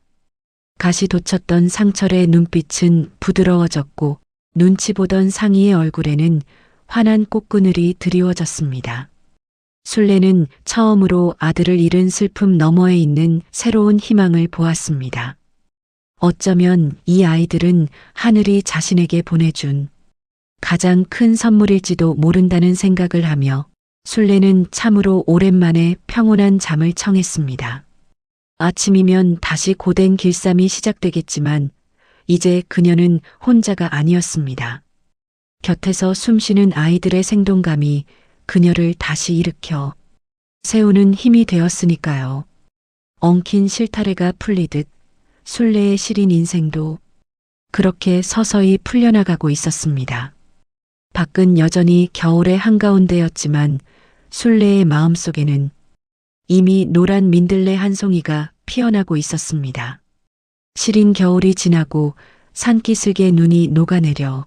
가시 돋쳤던 상철의 눈빛은 부드러워졌고 눈치 보던 상희의 얼굴에는 환한 꽃그늘이 드리워졌습니다. 순례는 처음으로 아들을 잃은 슬픔 너머에 있는 새로운 희망을 보았습니다. 어쩌면 이 아이들은 하늘이 자신에게 보내준 가장 큰 선물일지도 모른다는 생각을 하며 순례는 참으로 오랜만에 평온한 잠을 청했습니다. 아침이면 다시 고된 길쌈이 시작되겠지만 이제 그녀는 혼자가 아니었습니다. 곁에서 숨쉬는 아이들의 생동감이 그녀를 다시 일으켜 세우는 힘이 되었으니까요. 엉킨 실타래가 풀리듯 순례의 시린 인생도 그렇게 서서히 풀려나가고 있었습니다. 밖은 여전히 겨울의 한가운데였지만 순례의 마음속에는 이미 노란 민들레 한 송이가 피어나고 있었습니다. 시린 겨울이 지나고 산기슭에 눈이 녹아내려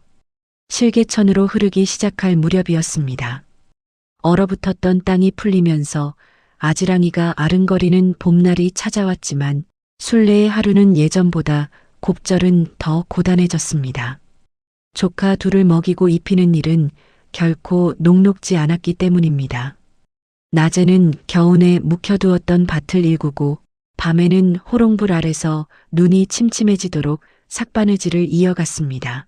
실개천으로 흐르기 시작할 무렵이었습니다. 얼어붙었던 땅이 풀리면서 아지랑이가 아른거리는 봄날이 찾아왔지만 순례의 하루는 예전보다 곱절은 더 고단해졌습니다. 조카 둘을 먹이고 입히는 일은 결코 녹록지 않았기 때문입니다. 낮에는 겨우내 묵혀두었던 밭을 일구고 밤에는 호롱불 아래서 눈이 침침해지도록 삭바느질을 이어갔습니다.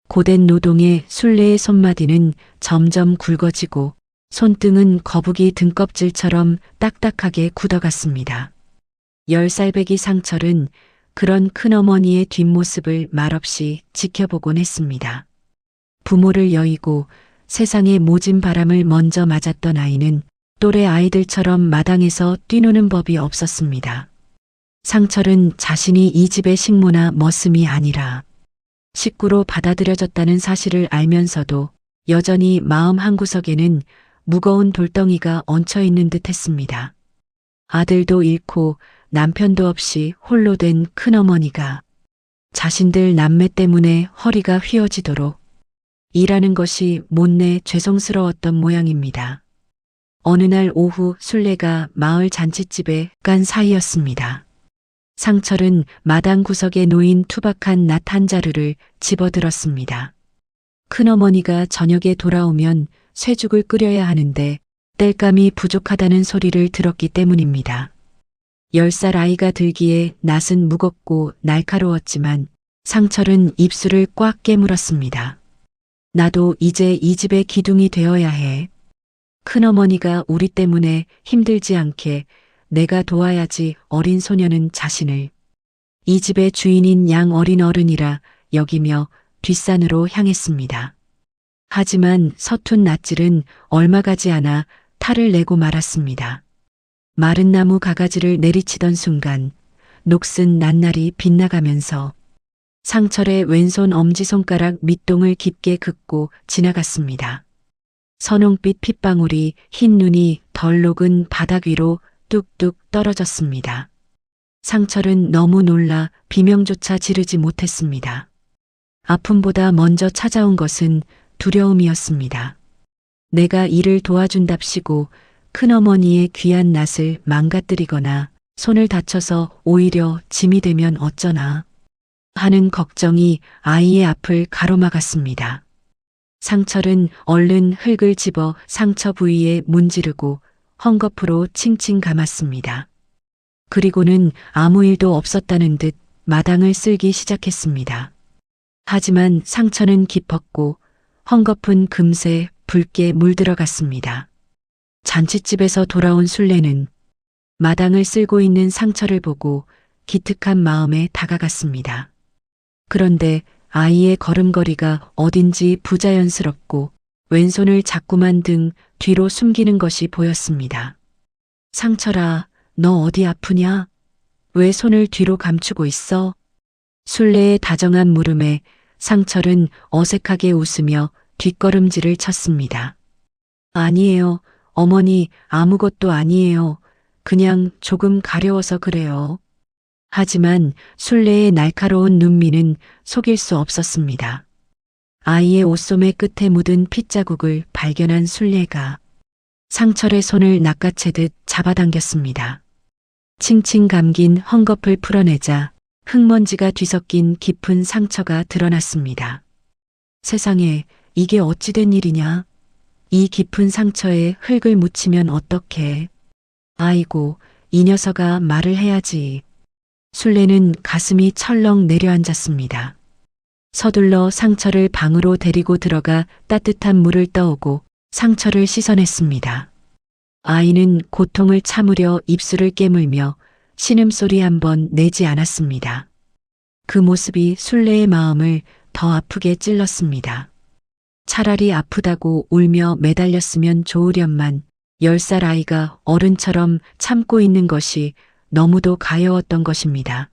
고된 노동에 순례의 손마디는 점점 굵어지고 손등은 거북이 등껍질처럼 딱딱하게 굳어갔습니다. 10살배기 상철은 그런 큰어머니의 뒷모습을 말없이 지켜보곤 했습니다. 부모를 여의고 세상의 모진 바람을 먼저 맞았던 아이는 또래 아이들처럼 마당에서 뛰노는 법이 없었습니다. 상철은 자신이 이 집의 식모나 머슴이 아니라 식구로 받아들여졌다는 사실을 알면서도 여전히 마음 한구석에는 무거운 돌덩이가 얹혀있는 듯 했습니다. 아들도 잃고 남편도 없이 홀로 된 큰어머니가 자신들 남매 때문에 허리가 휘어지도록 일하는 것이 못내 죄송스러웠던 모양입니다. 어느 날 오후 순례가 마을 잔칫집에 간 사이였습니다. 상철은 마당 구석에 놓인 투박한 낫 한 자루를 집어들었습니다. 큰어머니가 저녁에 돌아오면 쇠죽을 끓여야 하는데 땔감이 부족하다는 소리를 들었기 때문입니다. 10살 아이가 들기에 낫은 무겁고 날카로웠지만 상철은 입술을 꽉 깨물었습니다. 나도 이제 이 집의 기둥이 되어야 해. 큰어머니가 우리 때문에 힘들지 않게 내가 도와야지. 어린 소녀는 자신을 이 집의 주인인 양 어린 어른이라 여기며 뒷산으로 향했습니다. 하지만 서툰 낫질은 얼마 가지 않아 탈을 내고 말았습니다. 마른 나무 가가지를 내리치던 순간 녹슨 낱날이 빗나가면서 상철의 왼손 엄지손가락 밑동을 깊게 긋고 지나갔습니다. 선홍빛 핏방울이 흰 눈이 덜 녹은 바닥 위로 뚝뚝 떨어졌습니다. 상철은 너무 놀라 비명조차 지르지 못했습니다. 아픔보다 먼저 찾아온 것은 두려움이었습니다. 내가 일을 도와준답시고 큰어머니의 귀한 낫을 망가뜨리거나 손을 다쳐서 오히려 짐이 되면 어쩌나 하는 걱정이 아이의 앞을 가로막았습니다. 상철은 얼른 흙을 집어 상처 부위에 문지르고 헝겊으로 칭칭 감았습니다. 그리고는 아무 일도 없었다는 듯 마당을 쓸기 시작했습니다. 하지만 상처는 깊었고 헝겊은 금세 붉게 물들어갔습니다. 잔칫집에서 돌아온 순례는 마당을 쓸고 있는 상처를 보고 기특한 마음에 다가갔습니다. 그런데 아이의 걸음걸이가 어딘지 부자연스럽고 왼손을 자꾸만 등 뒤로 숨기는 것이 보였습니다. 상철아, 너 어디 아프냐? 왜 손을 뒤로 감추고 있어? 순례의 다정한 물음에 상철은 어색하게 웃으며 뒷걸음질을 쳤습니다. 아니에요. 어머니, 아무것도 아니에요. 그냥 조금 가려워서 그래요. 하지만 순례의 날카로운 눈미는 속일 수 없었습니다. 아이의 옷소매 끝에 묻은 핏자국을 발견한 순례가 상철의 손을 낚아채듯 잡아당겼습니다. 칭칭 감긴 헝겊을 풀어내자 흙먼지가 뒤섞인 깊은 상처가 드러났습니다. 세상에, 이게 어찌된 일이냐? 이 깊은 상처에 흙을 묻히면 어떡해? 아이고, 이 녀석아 말을 해야지. 순례는 가슴이 철렁 내려앉았습니다. 서둘러 상처를 방으로 데리고 들어가 따뜻한 물을 떠오고 상처를 씻어냈습니다. 아이는 고통을 참으려 입술을 깨물며 신음소리 한 번 내지 않았습니다. 그 모습이 순례의 마음을 더 아프게 찔렀습니다. 차라리 아프다고 울며 매달렸으면 좋으련만 10살 아이가 어른처럼 참고 있는 것이 너무도 가여웠던 것입니다.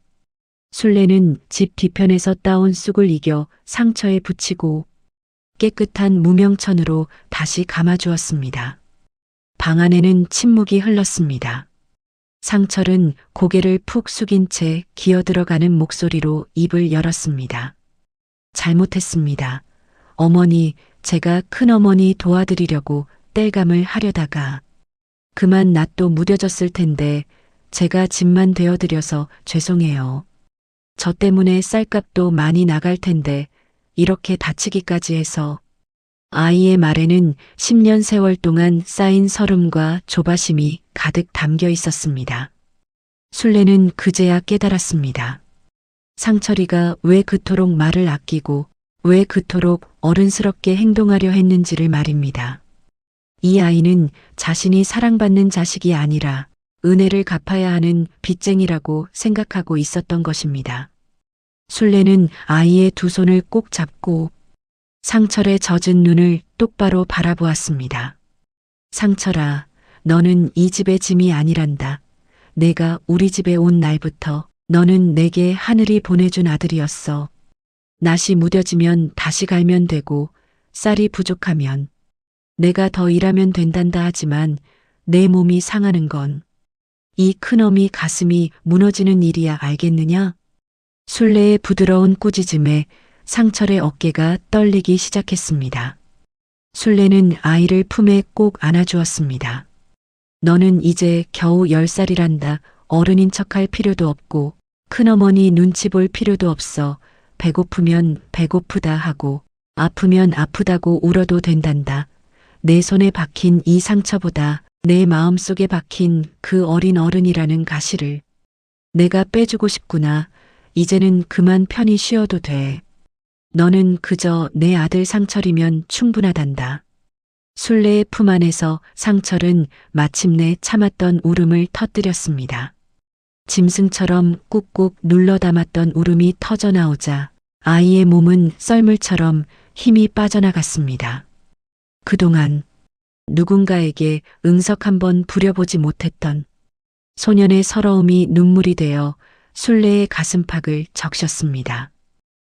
순례는 집 뒤편에서 따온 쑥을 이겨 상처에 붙이고 깨끗한 무명천으로 다시 감아주었습니다. 방 안에는 침묵이 흘렀습니다. 상철은 고개를 푹 숙인 채 기어들어가는 목소리로 입을 열었습니다. 잘못했습니다. 어머니, 제가 큰어머니 도와드리려고 땔감을 하려다가 그만 낫도 무뎌졌을 텐데 제가 짐만 되어드려서 죄송해요. 저 때문에 쌀값도 많이 나갈 텐데 이렇게 다치기까지 해서. 아이의 말에는 10년 세월 동안 쌓인 서름과 조바심이 가득 담겨 있었습니다. 순례는 그제야 깨달았습니다. 상철이가 왜 그토록 말을 아끼고 왜 그토록 어른스럽게 행동하려 했는지를 말입니다. 이 아이는 자신이 사랑받는 자식이 아니라 은혜를 갚아야 하는 빚쟁이라고 생각하고 있었던 것입니다. 순례는 아이의 두 손을 꼭 잡고 상철의 젖은 눈을 똑바로 바라보았습니다. 상철아, 너는 이 집의 짐이 아니란다. 내가 우리 집에 온 날부터 너는 내게 하늘이 보내준 아들이었어. 낫이 무뎌지면 다시 갈면 되고 쌀이 부족하면 내가 더 일하면 된단다 하지만 내 몸이 상하는 건 이 큰어미 가슴이 무너지는 일이야 알겠느냐? 순례의 부드러운 꾸짖음에 상철의 어깨가 떨리기 시작했습니다. 순례는 아이를 품에 꼭 안아주었습니다. 너는 이제 겨우 10살이란다. 어른인 척할 필요도 없고 큰어머니 눈치 볼 필요도 없어. 배고프면 배고프다 하고 아프면 아프다고 울어도 된단다. 내 손에 박힌 이 상처보다 내 마음속에 박힌 그 어린 어른이라는 가시를 내가 빼주고 싶구나. 이제는 그만 편히 쉬어도 돼. 너는 그저 내 아들 상철이면 충분하단다. 순례의 품 안에서 상철은 마침내 참았던 울음을 터뜨렸습니다. 짐승처럼 꾹꾹 눌러 담았던 울음이 터져나오자 아이의 몸은 썰물처럼 힘이 빠져나갔습니다. 그동안 누군가에게 응석 한번 부려보지 못했던 소년의 서러움이 눈물이 되어 순례의 가슴팍을 적셨습니다.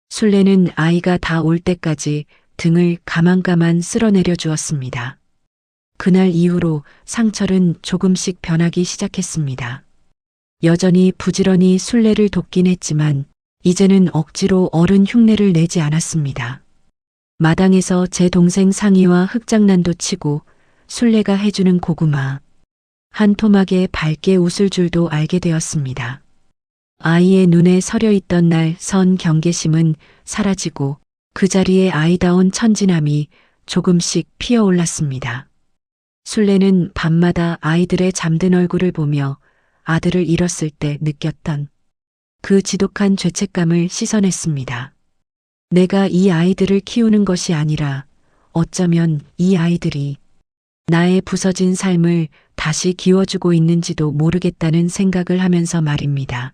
순례는 아이가 다 올 때까지 등을 가만가만 쓸어내려 주었습니다. 그날 이후로 상철은 조금씩 변하기 시작했습니다. 여전히 부지런히 순례를 돕긴 했지만 이제는 억지로 어른 흉내를 내지 않았습니다. 마당에서 제 동생 상이와 흙장난도 치고 순례가 해주는 고구마, 한 토막에 밝게 웃을 줄도 알게 되었습니다. 아이의 눈에 서려 있던 날 선 경계심은 사라지고 그 자리에 아이다운 천진함이 조금씩 피어올랐습니다. 순례는 밤마다 아이들의 잠든 얼굴을 보며 아들을 잃었을 때 느꼈던 그 지독한 죄책감을 씻어냈습니다. 내가 이 아이들을 키우는 것이 아니라 어쩌면 이 아이들이 나의 부서진 삶을 다시 기워주고 있는지도 모르겠다는 생각을 하면서 말입니다.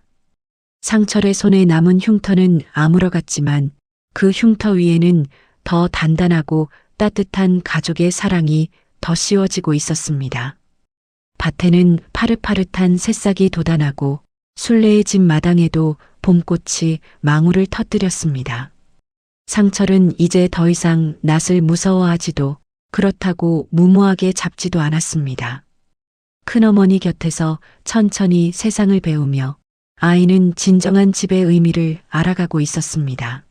상철의 손에 남은 흉터는 아물어 갔지만 그 흉터 위에는 더 단단하고 따뜻한 가족의 사랑이 더 씌워지고 있었습니다. 밭에는 파릇파릇한 새싹이 돋아나고 순례의 집 마당에도 봄꽃이 망울을 터뜨렸습니다. 상철은 이제 더 이상 낯을 무서워하지도 그렇다고 무모하게 잡지도 않았습니다. 큰어머니 곁에서 천천히 세상을 배우며 아이는 진정한 집의 의미를 알아가고 있었습니다.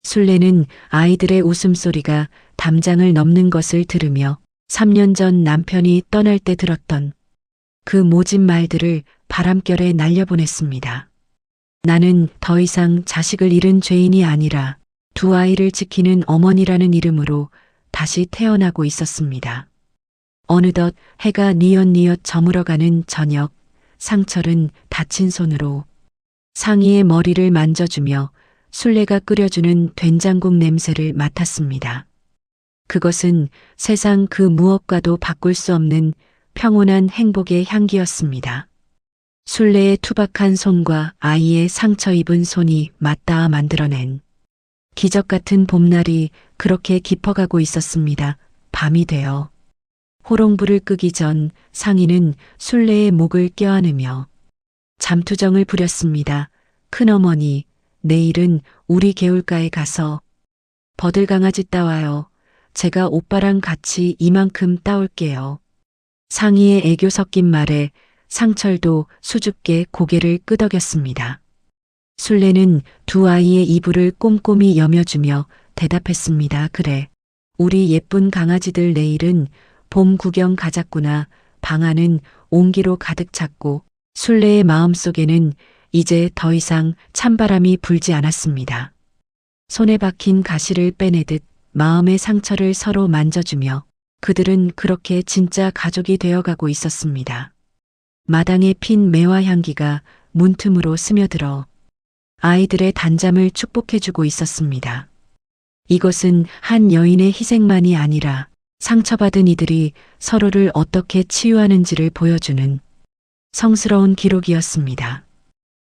순례는 아이들의 웃음소리가 담장을 넘는 것을 들으며 3년 전 남편이 떠날 때 들었던 그 모진 말들을 바람결에 날려보냈습니다. 나는 더 이상 자식을 잃은 죄인이 아니라 두 아이를 지키는 어머니라는 이름으로 다시 태어나고 있었습니다. 어느덧 해가 뉘엿뉘엿 저물어가는 저녁, 상철은 다친 손으로 상희의 머리를 만져주며 순례가 끓여주는 된장국 냄새를 맡았습니다. 그것은 세상 그 무엇과도 바꿀 수 없는 평온한 행복의 향기였습니다. 순례의 투박한 손과 아이의 상처 입은 손이 맞닿아 만들어낸 기적 같은 봄날이 그렇게 깊어가고 있었습니다. 밤이 되어 호롱불을 끄기 전 상희는 순례의 목을 껴안으며 잠투정을 부렸습니다. 큰어머니, 내일은 우리 개울가에 가서 버들강아지 따와요. 제가 오빠랑 같이 이만큼 따올게요. 상희의 애교 섞인 말에 상철도 수줍게 고개를 끄덕였습니다. 순례는 두 아이의 이불을 꼼꼼히 여며주며 대답했습니다. 그래, 우리 예쁜 강아지들 내일은 봄 구경 가자꾸나. 방 안은 온기로 가득 찼고 순례의 마음속에는 이제 더 이상 찬바람이 불지 않았습니다. 손에 박힌 가시를 빼내듯 마음의 상처를 서로 만져주며 그들은 그렇게 진짜 가족이 되어가고 있었습니다. 마당에 핀 매화 향기가 문틈으로 스며들어 아이들의 단잠을 축복해주고 있었습니다. 이것은 한 여인의 희생만이 아니라 상처받은 이들이 서로를 어떻게 치유하는지를 보여주는 성스러운 기록이었습니다.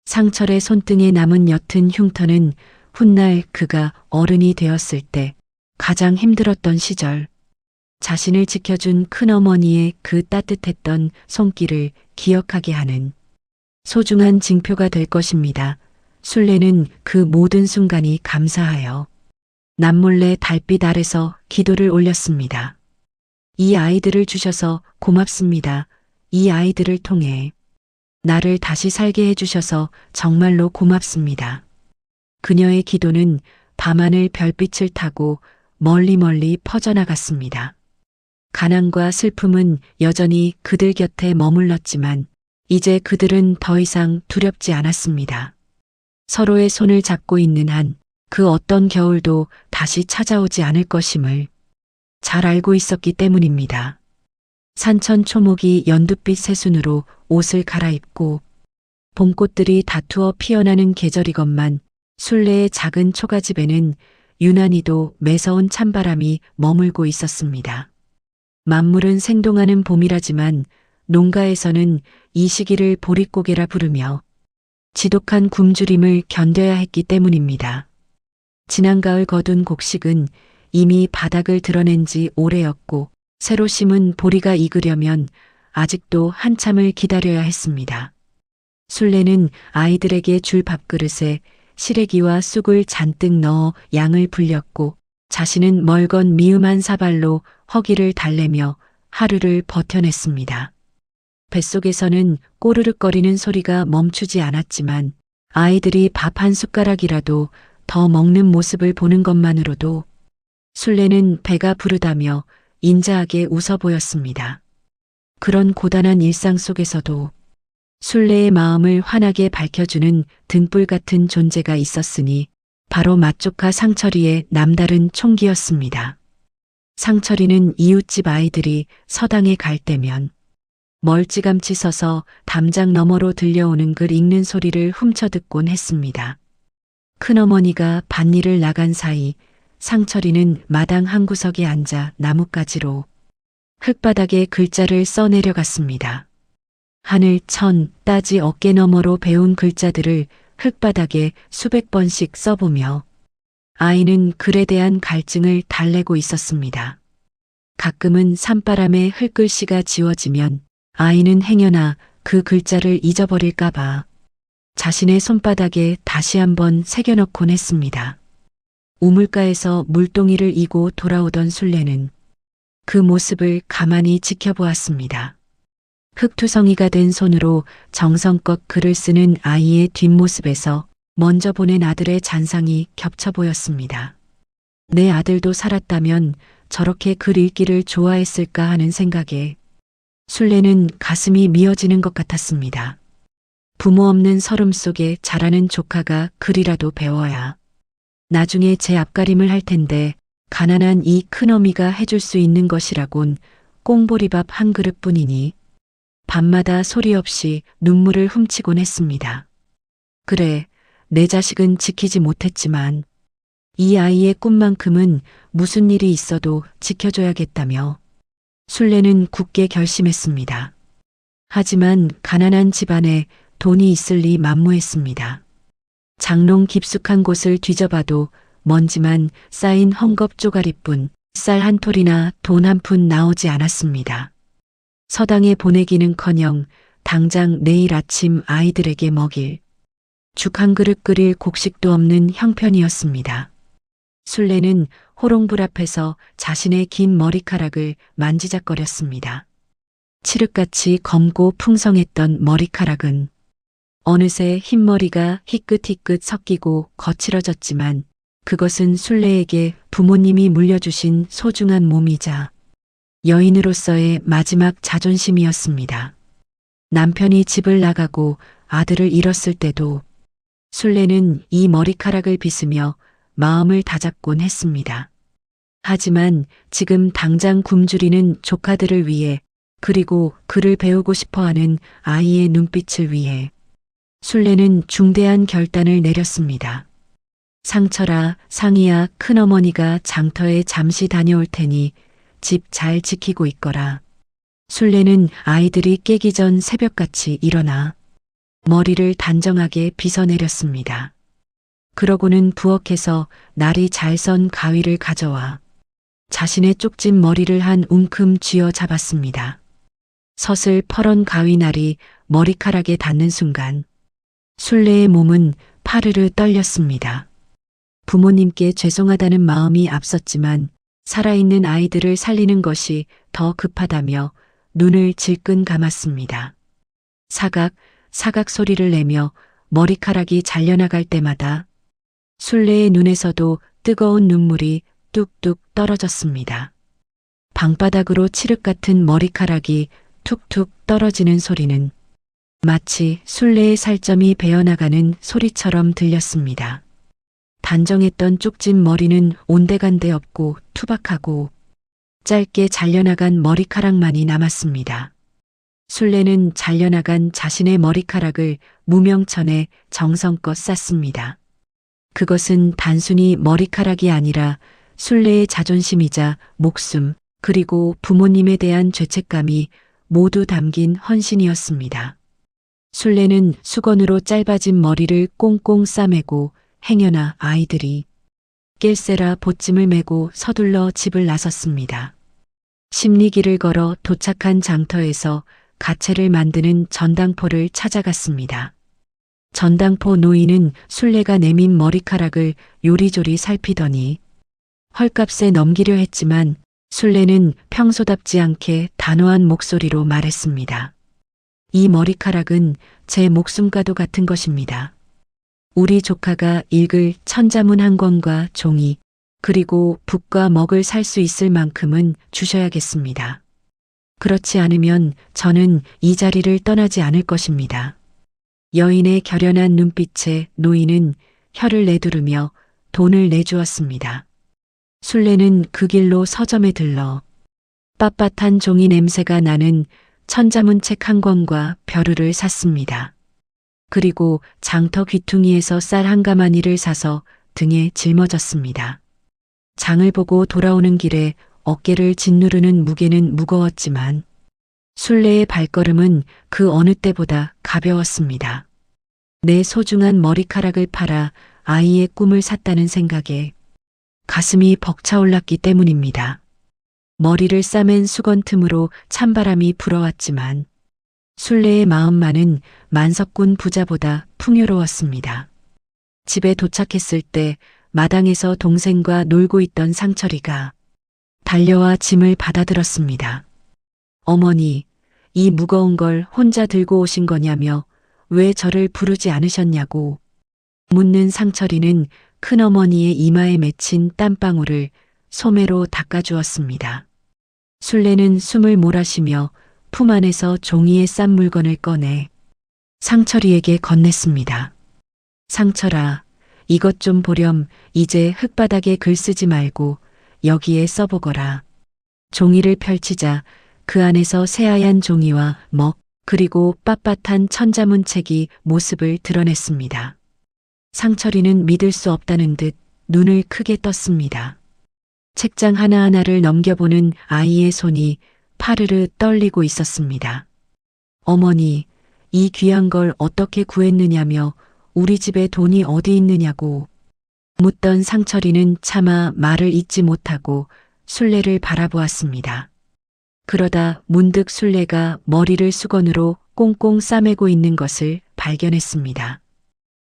상철의 손등에 남은 옅은 흉터는 훗날 그가 어른이 되었을 때 가장 힘들었던 시절, 자신을 지켜준 큰어머니의 그 따뜻했던 손길을 기억하게 하는 소중한 징표가 될 것입니다. 순례는 그 모든 순간이 감사하여 남몰래 달빛 아래서 기도를 올렸습니다. 이 아이들을 주셔서 고맙습니다. 이 아이들을 통해 나를 다시 살게 해주셔서 정말로 고맙습니다. 그녀의 기도는 밤하늘 별빛을 타고 멀리 퍼져나갔습니다. 가난과 슬픔은 여전히 그들 곁에 머물렀지만 이제 그들은 더 이상 두렵지 않았습니다. 서로의 손을 잡고 있는 한 그 어떤 겨울도 다시 찾아오지 않을 것임을 잘 알고 있었기 때문입니다. 산천 초목이 연두빛 새순으로 옷을 갈아입고 봄꽃들이 다투어 피어나는 계절이건만 순례의 작은 초가집에는 유난히도 매서운 찬바람이 머물고 있었습니다. 만물은 생동하는 봄이라지만 농가에서는 이 시기를 보릿고개라 부르며 지독한 굶주림을 견뎌야 했기 때문입니다. 지난 가을 거둔 곡식은 이미 바닥을 드러낸 지 오래였고 새로 심은 보리가 익으려면 아직도 한참을 기다려야 했습니다. 순례는 아이들에게 줄 밥그릇에 시래기와 쑥을 잔뜩 넣어 양을 불렸고 자신은 멀건 미음한 사발로 허기를 달래며 하루를 버텨냈습니다. 뱃속에서는 꼬르륵거리는 소리가 멈추지 않았지만 아이들이 밥 한 숟가락이라도 더 먹는 모습을 보는 것만으로도 순례는 배가 부르다며 인자하게 웃어 보였습니다. 그런 고단한 일상 속에서도 순례의 마음을 환하게 밝혀주는 등불 같은 존재가 있었으니 바로 맏조카 상철이의 남다른 총기였습니다. 상철이는 이웃집 아이들이 서당에 갈 때면 멀찌감치 서서 담장 너머로 들려오는 글 읽는 소리를 훔쳐 듣곤 했습니다. 큰어머니가 밭일을 나간 사이 상철이는 마당 한 구석에 앉아 나뭇가지로 흙바닥에 글자를 써내려갔습니다. 하늘, 천, 따지 어깨 너머로 배운 글자들을 흙바닥에 수백 번씩 써보며 아이는 글에 대한 갈증을 달래고 있었습니다. 가끔은 산바람에 흙글씨가 지워지면 아이는 행여나 그 글자를 잊어버릴까봐 자신의 손바닥에 다시 한번 새겨넣곤 했습니다. 우물가에서 물동이를 이고 돌아오던 순례는 그 모습을 가만히 지켜보았습니다. 흙투성이가 된 손으로 정성껏 글을 쓰는 아이의 뒷모습에서 먼저 보낸 아들의 잔상이 겹쳐 보였습니다. 내 아들도 살았다면 저렇게 글 읽기를 좋아했을까 하는 생각에 순례는 가슴이 미어지는 것 같았습니다. 부모 없는 서름 속에 자라는 조카가 글이라도 배워야 나중에 제 앞가림을 할 텐데 가난한 이 큰어미가 해줄 수 있는 것이라곤 꽁보리밥 한 그릇뿐이니 밤마다 소리 없이 눈물을 훔치곤 했습니다. 그래, 내 자식은 지키지 못했지만 이 아이의 꿈만큼은 무슨 일이 있어도 지켜줘야겠다며 순례는 굳게 결심했습니다. 하지만 가난한 집안에 돈이 있을 리 만무했습니다. 장롱 깊숙한 곳을 뒤져봐도 먼지만 쌓인 헝겊 쪼가리뿐 쌀 한 톨이나 돈 한 푼 나오지 않았습니다. 서당에 보내기는커녕 당장 내일 아침 아이들에게 먹일 죽 한 그릇 끓일 곡식도 없는 형편이었습니다. 순례는 호롱불 앞에서 자신의 긴 머리카락을 만지작거렸습니다. 칠흑같이 검고 풍성했던 머리카락은 어느새 흰머리가 희끗희끗 섞이고 거칠어졌지만 그것은 순례에게 부모님이 물려주신 소중한 몸이자 여인으로서의 마지막 자존심이었습니다. 남편이 집을 나가고 아들을 잃었을 때도 순례는 이 머리카락을 빗으며 마음을 다잡곤 했습니다. 하지만 지금 당장 굶주리는 조카들을 위해 그리고 글을 배우고 싶어하는 아이의 눈빛을 위해 순례는 중대한 결단을 내렸습니다. 상철아, 상이야, 큰어머니가 장터에 잠시 다녀올 테니 집 잘 지키고 있거라. 순례는 아이들이 깨기 전 새벽같이 일어나 머리를 단정하게 빗어내렸습니다. 그러고는 부엌에서 날이 잘 선 가위를 가져와 자신의 쪽진 머리를 한 움큼 쥐어 잡았습니다. 서슬 퍼런 가위날이 머리카락에 닿는 순간 순례의 몸은 파르르 떨렸습니다. 부모님께 죄송하다는 마음이 앞섰지만 살아있는 아이들을 살리는 것이 더 급하다며 눈을 질끈 감았습니다. 사각, 사각 소리를 내며 머리카락이 잘려나갈 때마다 순례의 눈에서도 뜨거운 눈물이 뚝뚝 떨어졌습니다. 방바닥으로 칠흑 같은 머리카락이 툭툭 떨어지는 소리는 마치 순례의 살점이 베어나가는 소리처럼 들렸습니다. 단정했던 쪽진 머리는 온데간데 없고 투박하고 짧게 잘려나간 머리카락만이 남았습니다. 순례는 잘려나간 자신의 머리카락을 무명천에 정성껏 쌌습니다. 그것은 단순히 머리카락이 아니라 순례의 자존심이자 목숨 그리고 부모님에 대한 죄책감이 모두 담긴 헌신이었습니다. 순례는 수건으로 짧아진 머리를 꽁꽁 싸매고 행여나 아이들이 낄새라 보찜을 메고 서둘러 집을 나섰습니다. 십리길을 걸어 도착한 장터에서 가채를 만드는 전당포를 찾아갔습니다. 전당포 노인은 순례가 내민 머리카락을 요리조리 살피더니 헐값에 넘기려 했지만 순례는 평소답지 않게 단호한 목소리로 말했습니다. 이 머리카락은 제 목숨과도 같은 것입니다. 우리 조카가 읽을 천자문 한 권과 종이 그리고 붓과 먹을 살 수 있을 만큼은 주셔야겠습니다. 그렇지 않으면 저는 이 자리를 떠나지 않을 것입니다. 여인의 결연한 눈빛에 노인은 혀를 내두르며 돈을 내주었습니다. 순례는 그 길로 서점에 들러 빳빳한 종이 냄새가 나는 천자문책 한 권과 벼루를 샀습니다. 그리고 장터 귀퉁이에서 쌀 한 가마니를 사서 등에 짊어졌습니다. 장을 보고 돌아오는 길에 어깨를 짓누르는 무게는 무거웠지만 순례의 발걸음은 그 어느 때보다 가벼웠습니다. 내 소중한 머리카락을 팔아 아이의 꿈을 샀다는 생각에 가슴이 벅차올랐기 때문입니다. 머리를 싸맨 수건 틈으로 찬바람이 불어왔지만 순례의 마음만은 만석군 부자보다 풍요로웠습니다. 집에 도착했을 때 마당에서 동생과 놀고 있던 상철이가 달려와 짐을 받아들었습니다. 어머니, 이 무거운 걸 혼자 들고 오신 거냐며 왜 저를 부르지 않으셨냐고 묻는 상철이는 큰어머니의 이마에 맺힌 땀방울을 소매로 닦아주었습니다. 순례는 숨을 몰아쉬며 품 안에서 종이에 싼 물건을 꺼내 상철이에게 건넸습니다. 상철아, 이것 좀 보렴. 이제 흙바닥에 글 쓰지 말고 여기에 써보거라. 종이를 펼치자 그 안에서 새하얀 종이와 먹 그리고 빳빳한 천자문책이 모습을 드러냈습니다. 상철이는 믿을 수 없다는 듯 눈을 크게 떴습니다. 책장 하나하나를 넘겨보는 아이의 손이 파르르 떨리고 있었습니다. 어머니, 이 귀한 걸 어떻게 구했느냐며 우리 집에 돈이 어디 있느냐고 묻던 상철이는 차마 말을 잇지 못하고 순례를 바라보았습니다. 그러다 문득 순례가 머리를 수건으로 꽁꽁 싸매고 있는 것을 발견했습니다.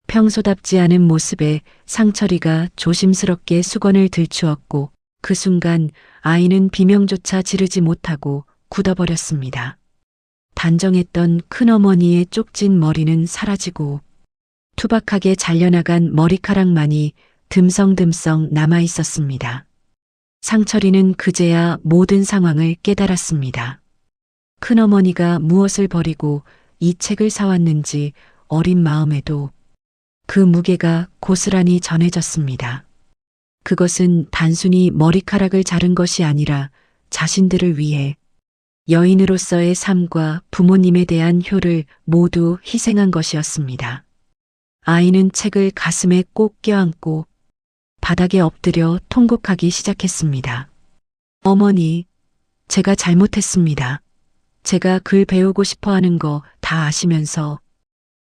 평소답지 않은 모습에 상철이가 조심스럽게 수건을 들추었고 그 순간 아이는 비명조차 지르지 못하고 굳어버렸습니다. 단정했던 큰어머니의 쪽진 머리는 사라지고 투박하게 잘려나간 머리카락만이 듬성듬성 남아 있었습니다. 상철이는 그제야 모든 상황을 깨달았습니다. 큰어머니가 무엇을 버리고 이 책을 사왔는지 어린 마음에도 그 무게가 고스란히 전해졌습니다. 그것은 단순히 머리카락을 자른 것이 아니라 자신들을 위해 여인으로서의 삶과 부모님에 대한 효를 모두 희생한 것이었습니다. 아이는 책을 가슴에 꼭 껴안고 바닥에 엎드려 통곡하기 시작했습니다. 어머니, 제가 잘못했습니다. 제가 글 배우고 싶어 하는 거 다 아시면서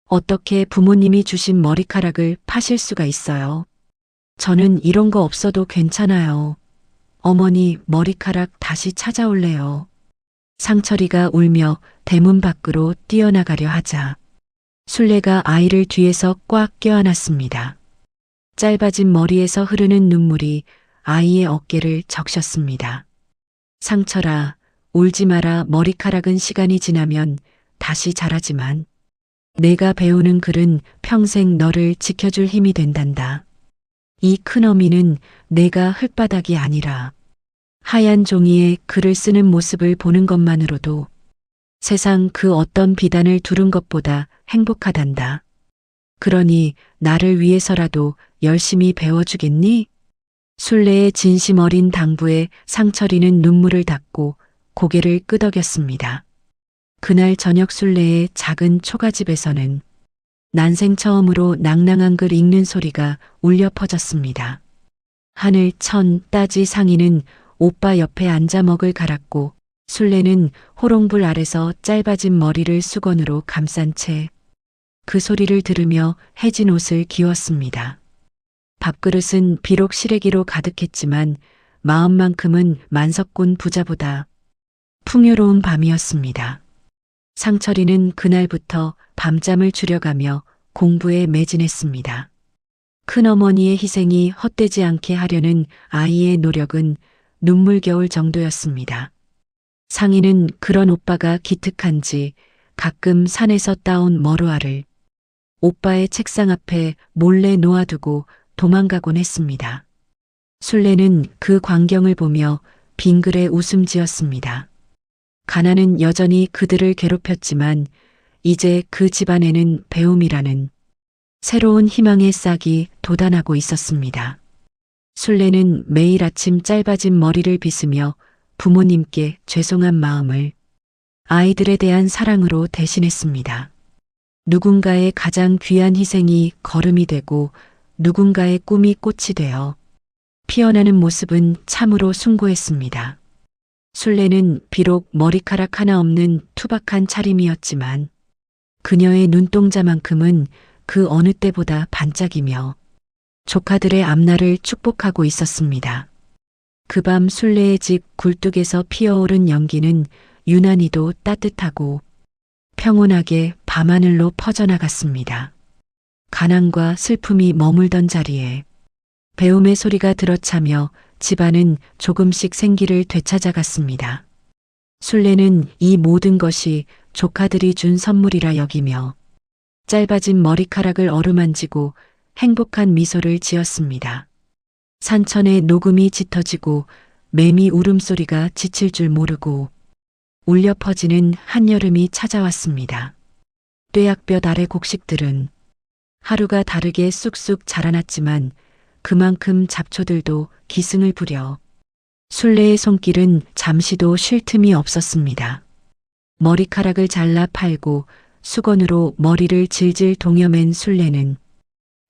어떻게 부모님이 주신 머리카락을 파실 수가 있어요? 저는 이런 거 없어도 괜찮아요. 어머니, 머리카락 다시 찾아올래요. 상철이가 울며 대문 밖으로 뛰어나가려 하자 순례가 아이를 뒤에서 꽉 껴안았습니다. 짧아진 머리에서 흐르는 눈물이 아이의 어깨를 적셨습니다. 상철아, 울지 마라. 머리카락은 시간이 지나면 다시 자라지만 내가 배우는 글은 평생 너를 지켜줄 힘이 된단다. 이 큰어미는 내가 흙바닥이 아니라 하얀 종이에 글을 쓰는 모습을 보는 것만으로도 세상 그 어떤 비단을 두른 것보다 행복하단다. 그러니 나를 위해서라도 열심히 배워주겠니? 순례의 진심 어린 당부에 상철이는 눈물을 닦고 고개를 끄덕였습니다. 그날 저녁 순례의 작은 초가집에서는 난생 처음으로 낭낭한 글 읽는 소리가 울려 퍼졌습니다. 하늘 천 따지 상이는 오빠 옆에 앉아 먹을 갈았고 순례는 호롱불 아래서 짧아진 머리를 수건으로 감싼 채 그 소리를 들으며 해진 옷을 기웠습니다. 밥그릇은 비록 시래기로 가득했지만 마음만큼은 만석군 부자보다 풍요로운 밤이었습니다. 상철이는 그날부터 밤잠을 줄여가며 공부에 매진했습니다. 큰어머니의 희생이 헛되지 않게 하려는 아이의 노력은 눈물겨울 정도였습니다. 상희는 그런 오빠가 기특한지 가끔 산에서 따온 머루알을 오빠의 책상 앞에 몰래 놓아두고 도망가곤 했습니다. 순례는 그 광경을 보며 빙그레 웃음 지었습니다. 가난은 여전히 그들을 괴롭혔지만 이제 그 집안에는 배움이라는 새로운 희망의 싹이 돋아나고 있었습니다. 순례는 매일 아침 짧아진 머리를 빗으며 부모님께 죄송한 마음을 아이들에 대한 사랑으로 대신했습니다. 누군가의 가장 귀한 희생이 걸음이 되고 누군가의 꿈이 꽃이 되어 피어나는 모습은 참으로 숭고했습니다. 순례는 비록 머리카락 하나 없는 투박한 차림이었지만 그녀의 눈동자만큼은 그 어느 때보다 반짝이며 조카들의 앞날을 축복하고 있었습니다. 그 밤 순례의 집 굴뚝에서 피어오른 연기는 유난히도 따뜻하고 평온하게 밤하늘로 퍼져나갔습니다. 가난과 슬픔이 머물던 자리에 배움의 소리가 들어차며 집안은 조금씩 생기를 되찾아갔습니다. 순례는 이 모든 것이 조카들이 준 선물이라 여기며 짧아진 머리카락을 어루만지고 행복한 미소를 지었습니다. 산천의 녹음이 짙어지고 매미 울음소리가 지칠 줄 모르고 울려 퍼지는 한여름이 찾아왔습니다. 뙤약볕 아래 곡식들은 하루가 다르게 쑥쑥 자라났지만 그만큼 잡초들도 기승을 부려 순례의 손길은 잠시도 쉴 틈이 없었습니다. 머리카락을 잘라 팔고 수건으로 머리를 질질 동여맨 순례는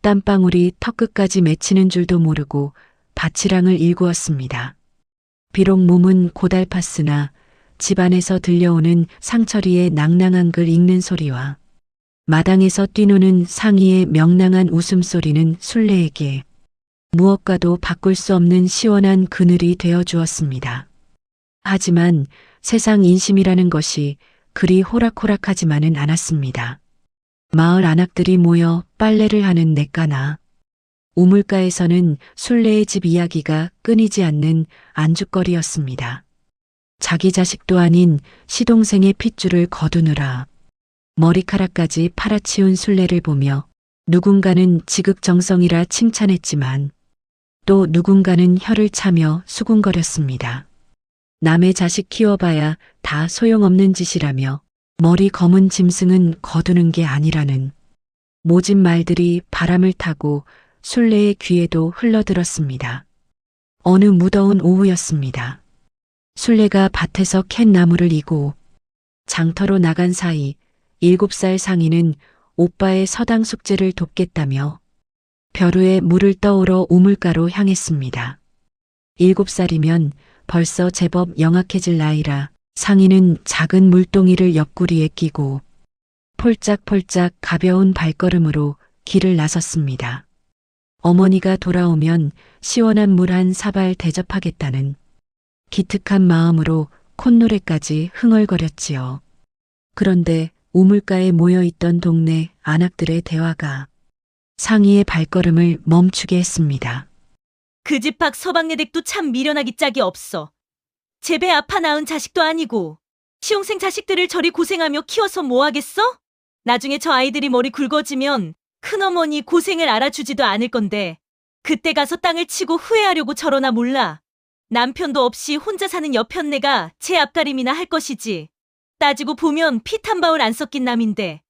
땀방울이 턱끝까지 맺히는 줄도 모르고 밭이랑을 일구었습니다. 비록 몸은 고달팠으나 집안에서 들려오는 상철이의 낭낭한 글 읽는 소리와 마당에서 뛰노는 상이의 명랑한 웃음소리는 순례에게 무엇과도 바꿀 수 없는 시원한 그늘이 되어 주었습니다. 하지만 세상 인심이라는 것이 그리 호락호락하지만은 않았습니다. 마을 안악들이 모여 빨래를 하는 냇가나 우물가에서는 순례의 집 이야기가 끊이지 않는 안주거리였습니다. 자기 자식도 아닌 시동생의 핏줄을 거두느라 머리카락까지 팔아치운 순례를 보며 누군가는 지극정성이라 칭찬했지만 또 누군가는 혀를 차며 수군거렸습니다. 남의 자식 키워봐야 다 소용없는 짓이라며 머리 검은 짐승은 거두는 게 아니라는 모진 말들이 바람을 타고 순례의 귀에도 흘러들었습니다. 어느 무더운 오후였습니다. 순례가 밭에서 캔 나무를 이고 장터로 나간 사이 7살 상이는 오빠의 서당 숙제를 돕겠다며 벼루에 물을 떠오러 우물가로 향했습니다. 7살이면 벌써 제법 영악해질 나이라 상이는 작은 물동이를 옆구리에 끼고 폴짝폴짝 가벼운 발걸음으로 길을 나섰습니다. 어머니가 돌아오면 시원한 물 한 사발 대접하겠다는 기특한 마음으로 콧노래까지 흥얼거렸지요. 그런데 우물가에 모여있던 동네 안악들의 대화가 상이의 발걸음을 멈추게 했습니다. 그 집 밖 서방네댁도 참 미련하기 짝이 없어. 제 배 아파 낳은 자식도 아니고 시용생 자식들을 저리 고생하며 키워서 뭐하겠어? 나중에 저 아이들이 머리 굵어지면 큰어머니 고생을 알아주지도 않을 건데 그때 가서 땅을 치고 후회하려고 저러나 몰라. 남편도 없이 혼자 사는 여편네가 제 앞가림이나 할 것이지. 따지고 보면 피 한 바울 안 섞인 남인데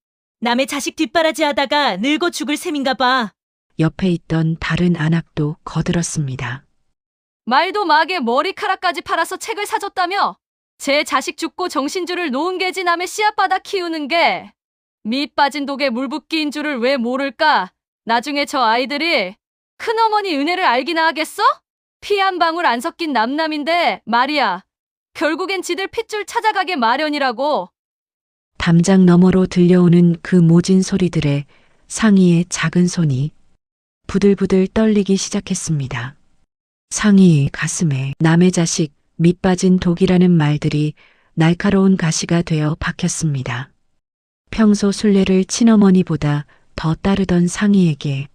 남의 자식 뒷바라지 하다가 늙어 죽을 셈인가 봐. 옆에 있던 다른 안악도 거들었습니다. 말도 막에 머리카락까지 팔아서 책을 사줬다며? 제 자식 죽고 정신줄을 놓은 개지 남의 씨앗받아 키우는 게 밑 빠진 독에 물 붓기인 줄을 왜 모를까? 나중에 저 아이들이 큰어머니 은혜를 알기나 하겠어? 피 한 방울 안 섞인 남남인데 말이야. 결국엔 지들 핏줄 찾아가게 마련이라고. 담장 너머로 들려오는 그 모진 소리들에 상희의 작은 손이 부들부들 떨리기 시작했습니다. 상희의 가슴에 남의 자식, 밑빠진 독이라는 말들이 날카로운 가시가 되어 박혔습니다. 평소 순례를 친어머니보다 더 따르던 상희에게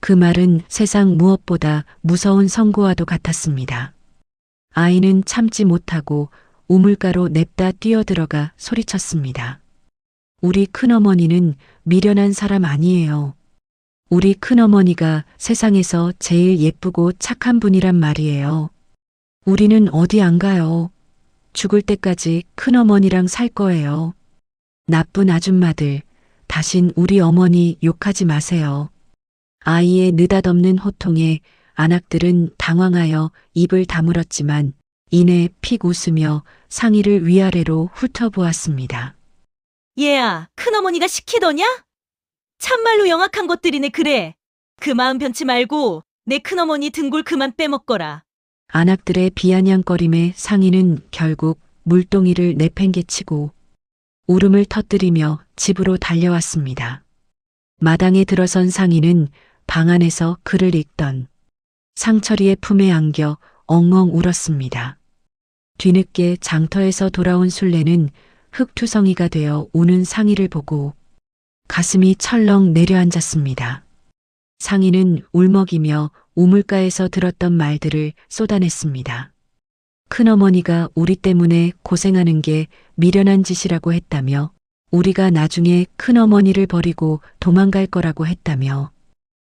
그 말은 세상 무엇보다 무서운 선고와도 같았습니다. 아이는 참지 못하고 우물가로 냅다 뛰어들어가 소리쳤습니다. 우리 큰어머니는 미련한 사람 아니에요. 우리 큰어머니가 세상에서 제일 예쁘고 착한 분이란 말이에요. 우리는 어디 안 가요. 죽을 때까지 큰어머니랑 살 거예요. 나쁜 아줌마들, 다신 우리 어머니 욕하지 마세요. 아이의 느닷없는 호통에 안악들은 당황하여 입을 다물었지만 이내 픽 웃으며 상의를 위아래로 훑어보았습니다. 얘야, 큰어머니가 시키더냐? 참말로 영악한 것들이네 그래. 그 마음 변치 말고 내 큰어머니 등골 그만 빼먹거라. 안악들의 비아냥거림에 상의는 결국 물동이를 내팽개치고 울음을 터뜨리며 집으로 달려왔습니다. 마당에 들어선 상의는 방 안에서 글을 읽던 상철이의 품에 안겨 엉엉 울었습니다. 뒤늦게 장터에서 돌아온 술래는 흙투성이가 되어 우는 상의를 보고 가슴이 철렁 내려앉았습니다. 상의는 울먹이며 우물가에서 들었던 말들을 쏟아냈습니다. 큰어머니가 우리 때문에 고생하는 게 미련한 짓이라고 했다며, 우리가 나중에 큰어머니를 버리고 도망갈 거라고 했다며,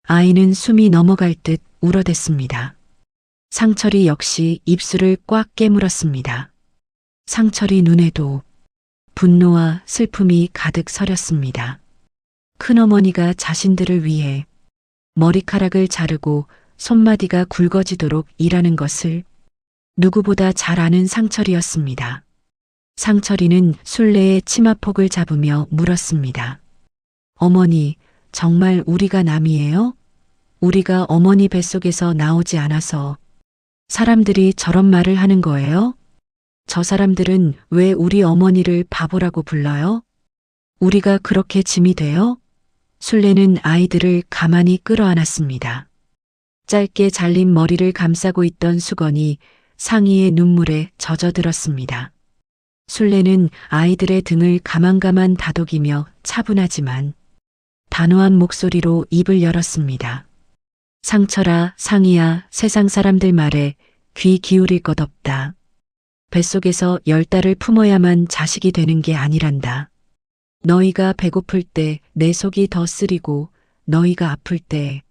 아이는 숨이 넘어갈 듯 울어댔습니다. 상철이 역시 입술을 꽉 깨물었습니다. 상철이 눈에도 분노와 슬픔이 가득 서렸습니다. 큰어머니가 자신들을 위해 머리카락을 자르고 손마디가 굵어지도록 일하는 것을 누구보다 잘 아는 상철이었습니다. 상철이는 술래의 치마폭을 잡으며 물었습니다. 어머니, 정말 우리가 남이에요? 우리가 어머니 뱃속에서 나오지 않아서 사람들이 저런 말을 하는 거예요? 저 사람들은 왜 우리 어머니를 바보라고 불러요? 우리가 그렇게 짐이 돼요? 술래는 아이들을 가만히 끌어안았습니다. 짧게 잘린 머리를 감싸고 있던 수건이 상의의 눈물에 젖어들었습니다. 술래는 아이들의 등을 가만가만 다독이며 차분하지만 단호한 목소리로 입을 열었습니다. 상철아, 상의야, 세상 사람들 말에 귀 기울일 것 없다. 뱃속에서 10달을 품어야만 자식이 되는 게 아니란다. 너희가 배고플 때 내 속이 더 쓰리고 너희가 아플 때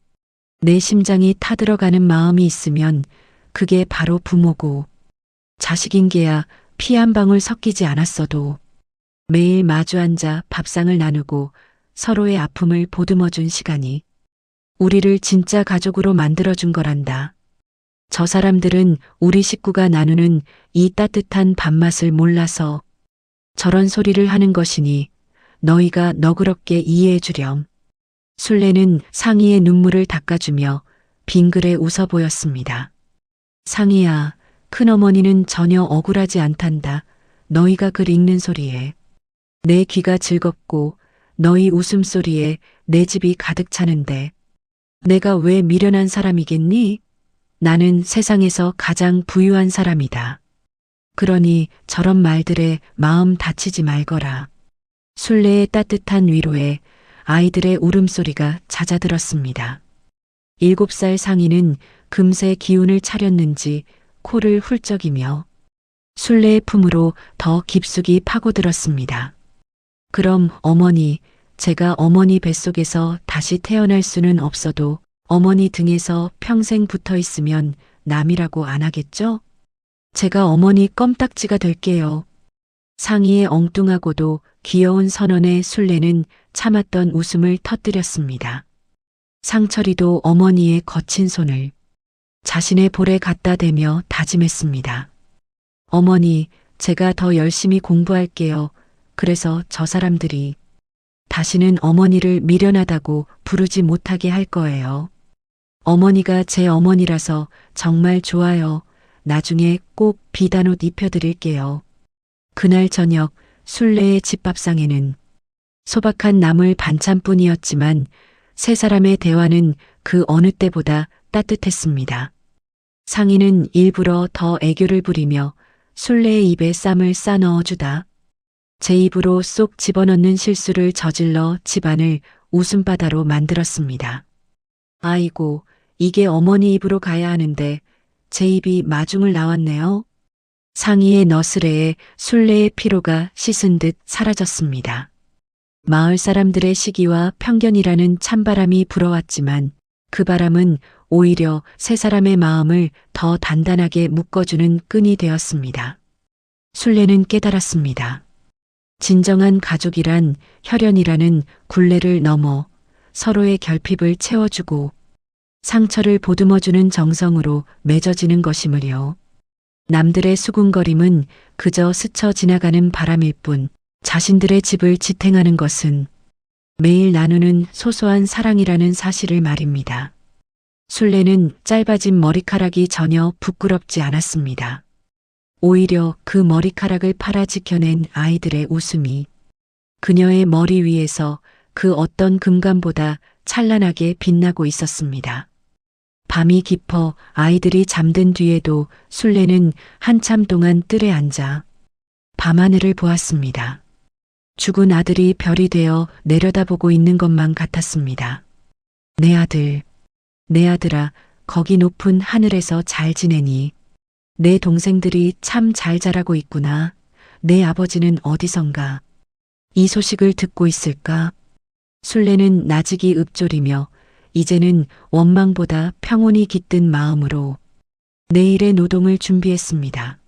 내 심장이 타들어가는 마음이 있으면 그게 바로 부모고, 자식인 게야 피 한 방울 섞이지 않았어도 매일 마주 앉아 밥상을 나누고 서로의 아픔을 보듬어준 시간이 우리를 진짜 가족으로 만들어준 거란다. 저 사람들은 우리 식구가 나누는 이 따뜻한 밥맛을 몰라서 저런 소리를 하는 것이니 너희가 너그럽게 이해해 주렴. 술래는 상의의 눈물을 닦아주며 빙그레 웃어 보였습니다. 상의야, 큰어머니는 전혀 억울하지 않단다. 너희가 글 읽는 소리에 내 귀가 즐겁고 너희 웃음소리에 내 집이 가득 차는데 내가 왜 미련한 사람이겠니? 나는 세상에서 가장 부유한 사람이다. 그러니 저런 말들에 마음 다치지 말거라. 술래의 따뜻한 위로에 아이들의 울음소리가 잦아들었습니다. 7살 상의는 금세 기운을 차렸는지 코를 훌쩍이며 술래의 품으로 더 깊숙이 파고들었습니다. 그럼 어머니, 제가 어머니 뱃속에서 다시 태어날 수는 없어도 어머니 등에서 평생 붙어 있으면 남이라고 안 하겠죠? 제가 어머니 껌딱지가 될게요. 상의의 엉뚱하고도 귀여운 선언에 술래는 참았던 웃음을 터뜨렸습니다. 상철이도 어머니의 거친 손을 자신의 볼에 갖다 대며 다짐했습니다. 어머니, 제가 더 열심히 공부할게요. 그래서 저 사람들이 다시는 어머니를 미련하다고 부르지 못하게 할 거예요. 어머니가 제 어머니라서 정말 좋아요. 나중에 꼭 비단옷 입혀드릴게요. 그날 저녁 술래의 집밥상에는 소박한 나물 반찬뿐이었지만 세 사람의 대화는 그 어느 때보다 따뜻했습니다. 상의는 일부러 더 애교를 부리며 술래의 입에 쌈을 싸 넣어주다 제 입으로 쏙 집어넣는 실수를 저질러 집안을 웃음바다로 만들었습니다. 아이고, 이게 어머니 입으로 가야 하는데 제 입이 마중을 나왔네요. 상의의 너스레에 술래의 피로가 씻은 듯 사라졌습니다. 마을 사람들의 시기와 편견이라는 찬바람이 불어왔지만 그 바람은 오히려 세 사람의 마음을 더 단단하게 묶어주는 끈이 되었습니다. 술래는 깨달았습니다. 진정한 가족이란 혈연이라는 굴레를 넘어 서로의 결핍을 채워주고 상처를 보듬어주는 정성으로 맺어지는 것임을요. 남들의 수군거림은 그저 스쳐 지나가는 바람일 뿐 자신들의 집을 지탱하는 것은 매일 나누는 소소한 사랑이라는 사실을 말입니다. 술래는 짧아진 머리카락이 전혀 부끄럽지 않았습니다. 오히려 그 머리카락을 팔아 지켜낸 아이들의 웃음이 그녀의 머리 위에서 그 어떤 금관보다 찬란하게 빛나고 있었습니다. 밤이 깊어 아이들이 잠든 뒤에도 술래는 한참 동안 뜰에 앉아 밤하늘을 보았습니다. 죽은 아들이 별이 되어 내려다보고 있는 것만 같았습니다. 내 아들, 내 아들아, 거기 높은 하늘에서 잘 지내니? 내 동생들이 참 잘 자라고 있구나. 내 아버지는 어디선가? 이 소식을 듣고 있을까? 술래는 나직이 읊조리며 이제는 원망보다 평온이 깃든 마음으로 내일의 노동을 준비했습니다.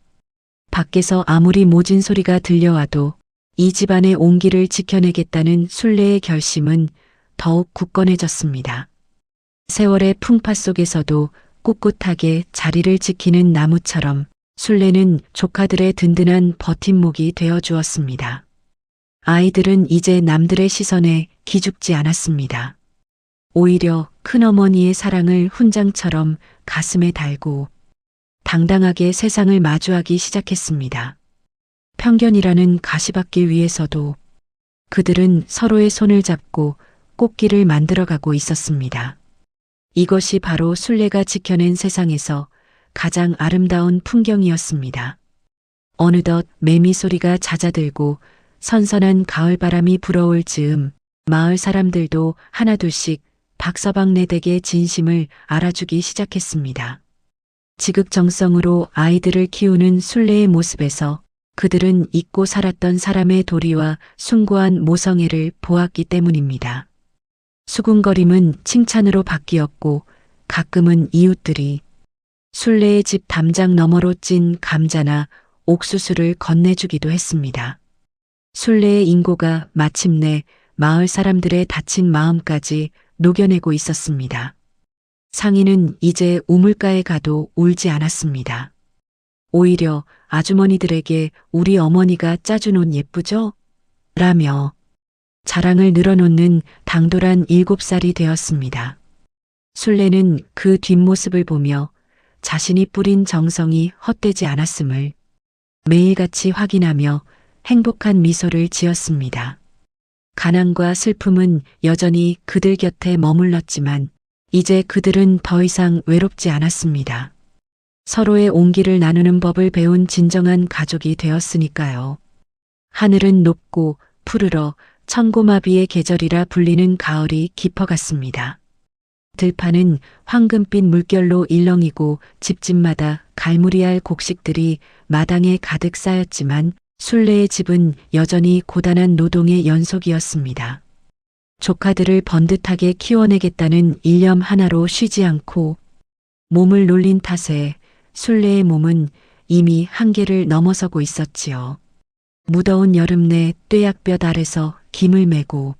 밖에서 아무리 모진 소리가 들려와도 이 집안의 온기를 지켜내겠다는 술래의 결심은 더욱 굳건해졌습니다. 세월의 풍파 속에서도 꿋꿋하게 자리를 지키는 나무처럼 술래는 조카들의 든든한 버팀목이 되어 주었습니다. 아이들은 이제 남들의 시선에 기죽지 않았습니다. 오히려 큰어머니의 사랑을 훈장처럼 가슴에 달고 당당하게 세상을 마주하기 시작했습니다. 편견이라는 가시밭길 위에서도 그들은 서로의 손을 잡고 꽃길을 만들어가고 있었습니다. 이것이 바로 술래가 지켜낸 세상에서 가장 아름다운 풍경이었습니다. 어느덧 매미 소리가 잦아들고 선선한 가을바람이 불어올 즈음 마을 사람들도 하나둘씩 박서방 내댁의 진심을 알아주기 시작했습니다. 지극정성으로 아이들을 키우는 술래의 모습에서 그들은 잊고 살았던 사람의 도리와 숭고한 모성애를 보았기 때문입니다. 수군거림은 칭찬으로 바뀌었고 가끔은 이웃들이 술래의 집 담장 너머로 찐 감자나 옥수수를 건네주기도 했습니다. 술래의 인고가 마침내 마을 사람들의 다친 마음까지 녹여내고 있었습니다. 상인은 이제 우물가에 가도 울지 않았습니다. 오히려 아주머니들에게 우리 어머니가 짜준 옷 예쁘죠? 라며 자랑을 늘어놓는 당돌한 7살이 되었습니다. 술래는 그 뒷모습을 보며 자신이 뿌린 정성이 헛되지 않았음을 매일같이 확인하며 행복한 미소를 지었습니다. 가난과 슬픔은 여전히 그들 곁에 머물렀지만 이제 그들은 더 이상 외롭지 않았습니다. 서로의 온기를 나누는 법을 배운 진정한 가족이 되었으니까요. 하늘은 높고 푸르러 천고마비의 계절이라 불리는 가을이 깊어갔습니다. 들판은 황금빛 물결로 일렁이고 집집마다 갈무리할 곡식들이 마당에 가득 쌓였지만 술래의 집은 여전히 고단한 노동의 연속이었습니다. 조카들을 번듯하게 키워내겠다는 일념 하나로 쉬지 않고 몸을 놀린 탓에 술래의 몸은 이미 한계를 넘어서고 있었지요. 무더운 여름 내 뙤약볕 아래서 김을 메고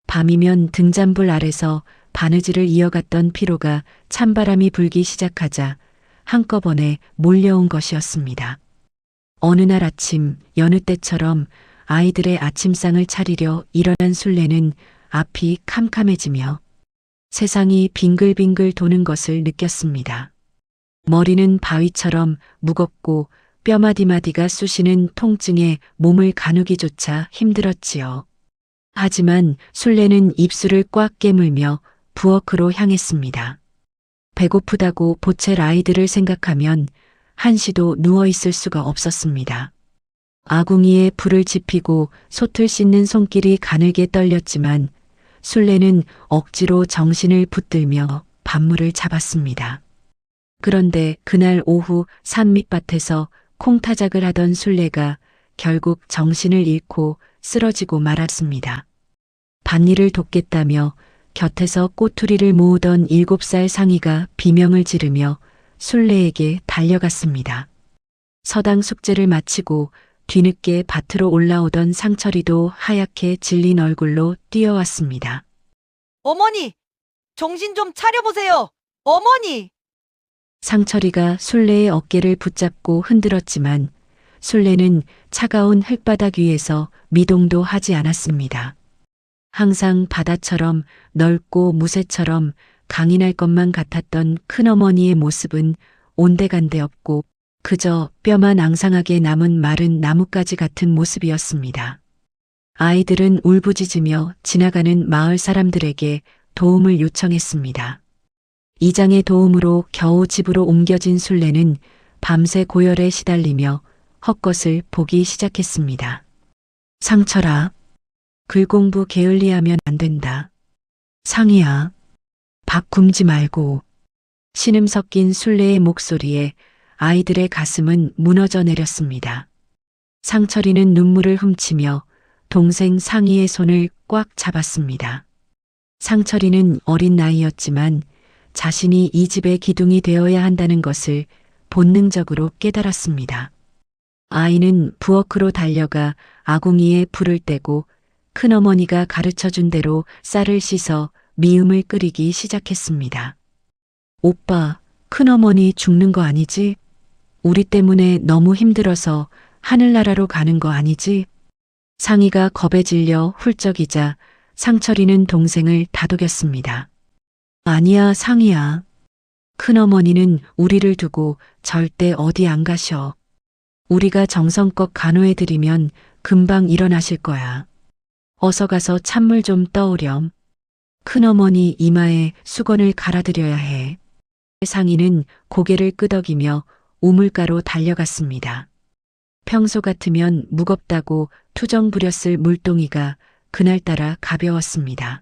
밤이면 등잔불 아래서 바느질을 이어갔던 피로가 찬바람이 불기 시작하자 한꺼번에 몰려온 것이었습니다. 어느 날 아침 여느 때처럼 아이들의 아침상을 차리려 일어난 술래는 앞이 캄캄해지며 세상이 빙글빙글 도는 것을 느꼈습니다. 머리는 바위처럼 무겁고 뼈마디마디가 쑤시는 통증에 몸을 가누기조차 힘들었지요. 하지만 술래는 입술을 꽉 깨물며 부엌으로 향했습니다. 배고프다고 보챌 아이들을 생각하면 한시도 누워있을 수가 없었습니다. 아궁이에 불을 지피고 솥을 씻는 손길이 가늘게 떨렸지만 술래는 억지로 정신을 붙들며 밥물을 잡았습니다. 그런데 그날 오후 산밑밭에서 콩타작을 하던 술래가 결국 정신을 잃고 쓰러지고 말았습니다. 밭일을 돕겠다며 곁에서 꼬투리를 모으던 7살 상이가 비명을 지르며 술래에게 달려갔습니다. 서당 숙제를 마치고 뒤늦게 밭으로 올라오던 상철이도 하얗게 질린 얼굴로 뛰어왔습니다. 어머니, 정신 좀 차려보세요. 어머니! 상철이가 술래의 어깨를 붙잡고 흔들었지만 술래는 차가운 흙바닥 위에서 미동도 하지 않았습니다. 항상 바다처럼 넓고 무쇠처럼 강인할 것만 같았던 큰어머니의 모습은 온데간데 없고 그저 뼈만 앙상하게 남은 마른 나뭇가지 같은 모습이었습니다. 아이들은 울부짖으며 지나가는 마을 사람들에게 도움을 요청했습니다. 이장의 도움으로 겨우 집으로 옮겨진 술래는 밤새 고열에 시달리며 헛것을 보기 시작했습니다. 상철아, 글 공부 게을리하면 안 된다. 상이야, 밥 굶지 말고. 신음 섞인 술래의 목소리에 아이들의 가슴은 무너져 내렸습니다. 상철이는 눈물을 훔치며 동생 상희의 손을 꽉 잡았습니다. 상철이는 어린 나이였지만 자신이 이 집의 기둥이 되어야 한다는 것을 본능적으로 깨달았습니다. 아이는 부엌으로 달려가 아궁이에 불을 떼고 큰어머니가 가르쳐준 대로 쌀을 씻어 미음을 끓이기 시작했습니다. 오빠, 큰어머니 죽는 거 아니지? 우리 때문에 너무 힘들어서 하늘나라로 가는 거 아니지? 상희가 겁에 질려 훌쩍이자 상철이는 동생을 다독였습니다. 아니야, 상희야. 큰어머니는 우리를 두고 절대 어디 안 가셔. 우리가 정성껏 간호해드리면 금방 일어나실 거야. 어서 가서 찬물 좀 떠오렴. 큰어머니 이마에 수건을 갈아드려야 해. 상희는 고개를 끄덕이며 우물가로 달려갔습니다. 평소 같으면 무겁다고 투정 부렸을 물동이가 그날따라 가벼웠습니다.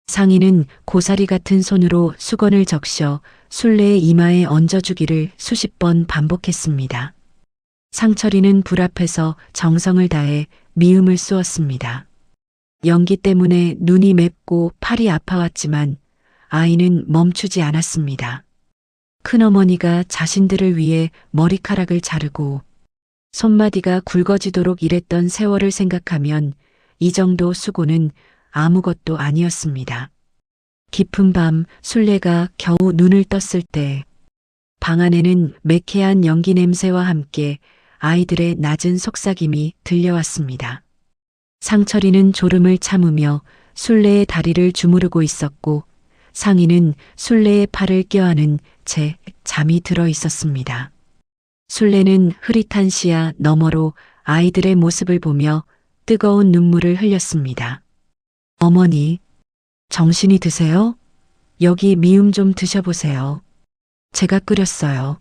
상희는 고사리 같은 손으로 수건을 적셔 술래의 이마에 얹어주기를 수십 번 반복했습니다. 상철이는 불 앞에서 정성을 다해 미음을 쏘았습니다. 연기 때문에 눈이 맵고 팔이 아파왔지만 아이는 멈추지 않았습니다. 큰어머니가 자신들을 위해 머리카락을 자르고 손마디가 굵어지도록 일했던 세월을 생각하면 이 정도 수고는 아무것도 아니었습니다. 깊은 밤 술래가 겨우 눈을 떴을 때 방 안에는 매캐한 연기 냄새와 함께 아이들의 낮은 속삭임이 들려왔습니다. 상철이는 졸음을 참으며 술래의 다리를 주무르고 있었고 상희는 술래의 팔을 껴안은 채 잠이 들어 있었습니다. 술래는 흐릿한 시야 너머로 아이들의 모습을 보며 뜨거운 눈물을 흘렸습니다. 어머니, 정신이 드세요? 여기 미음 좀 드셔보세요. 제가 끓였어요.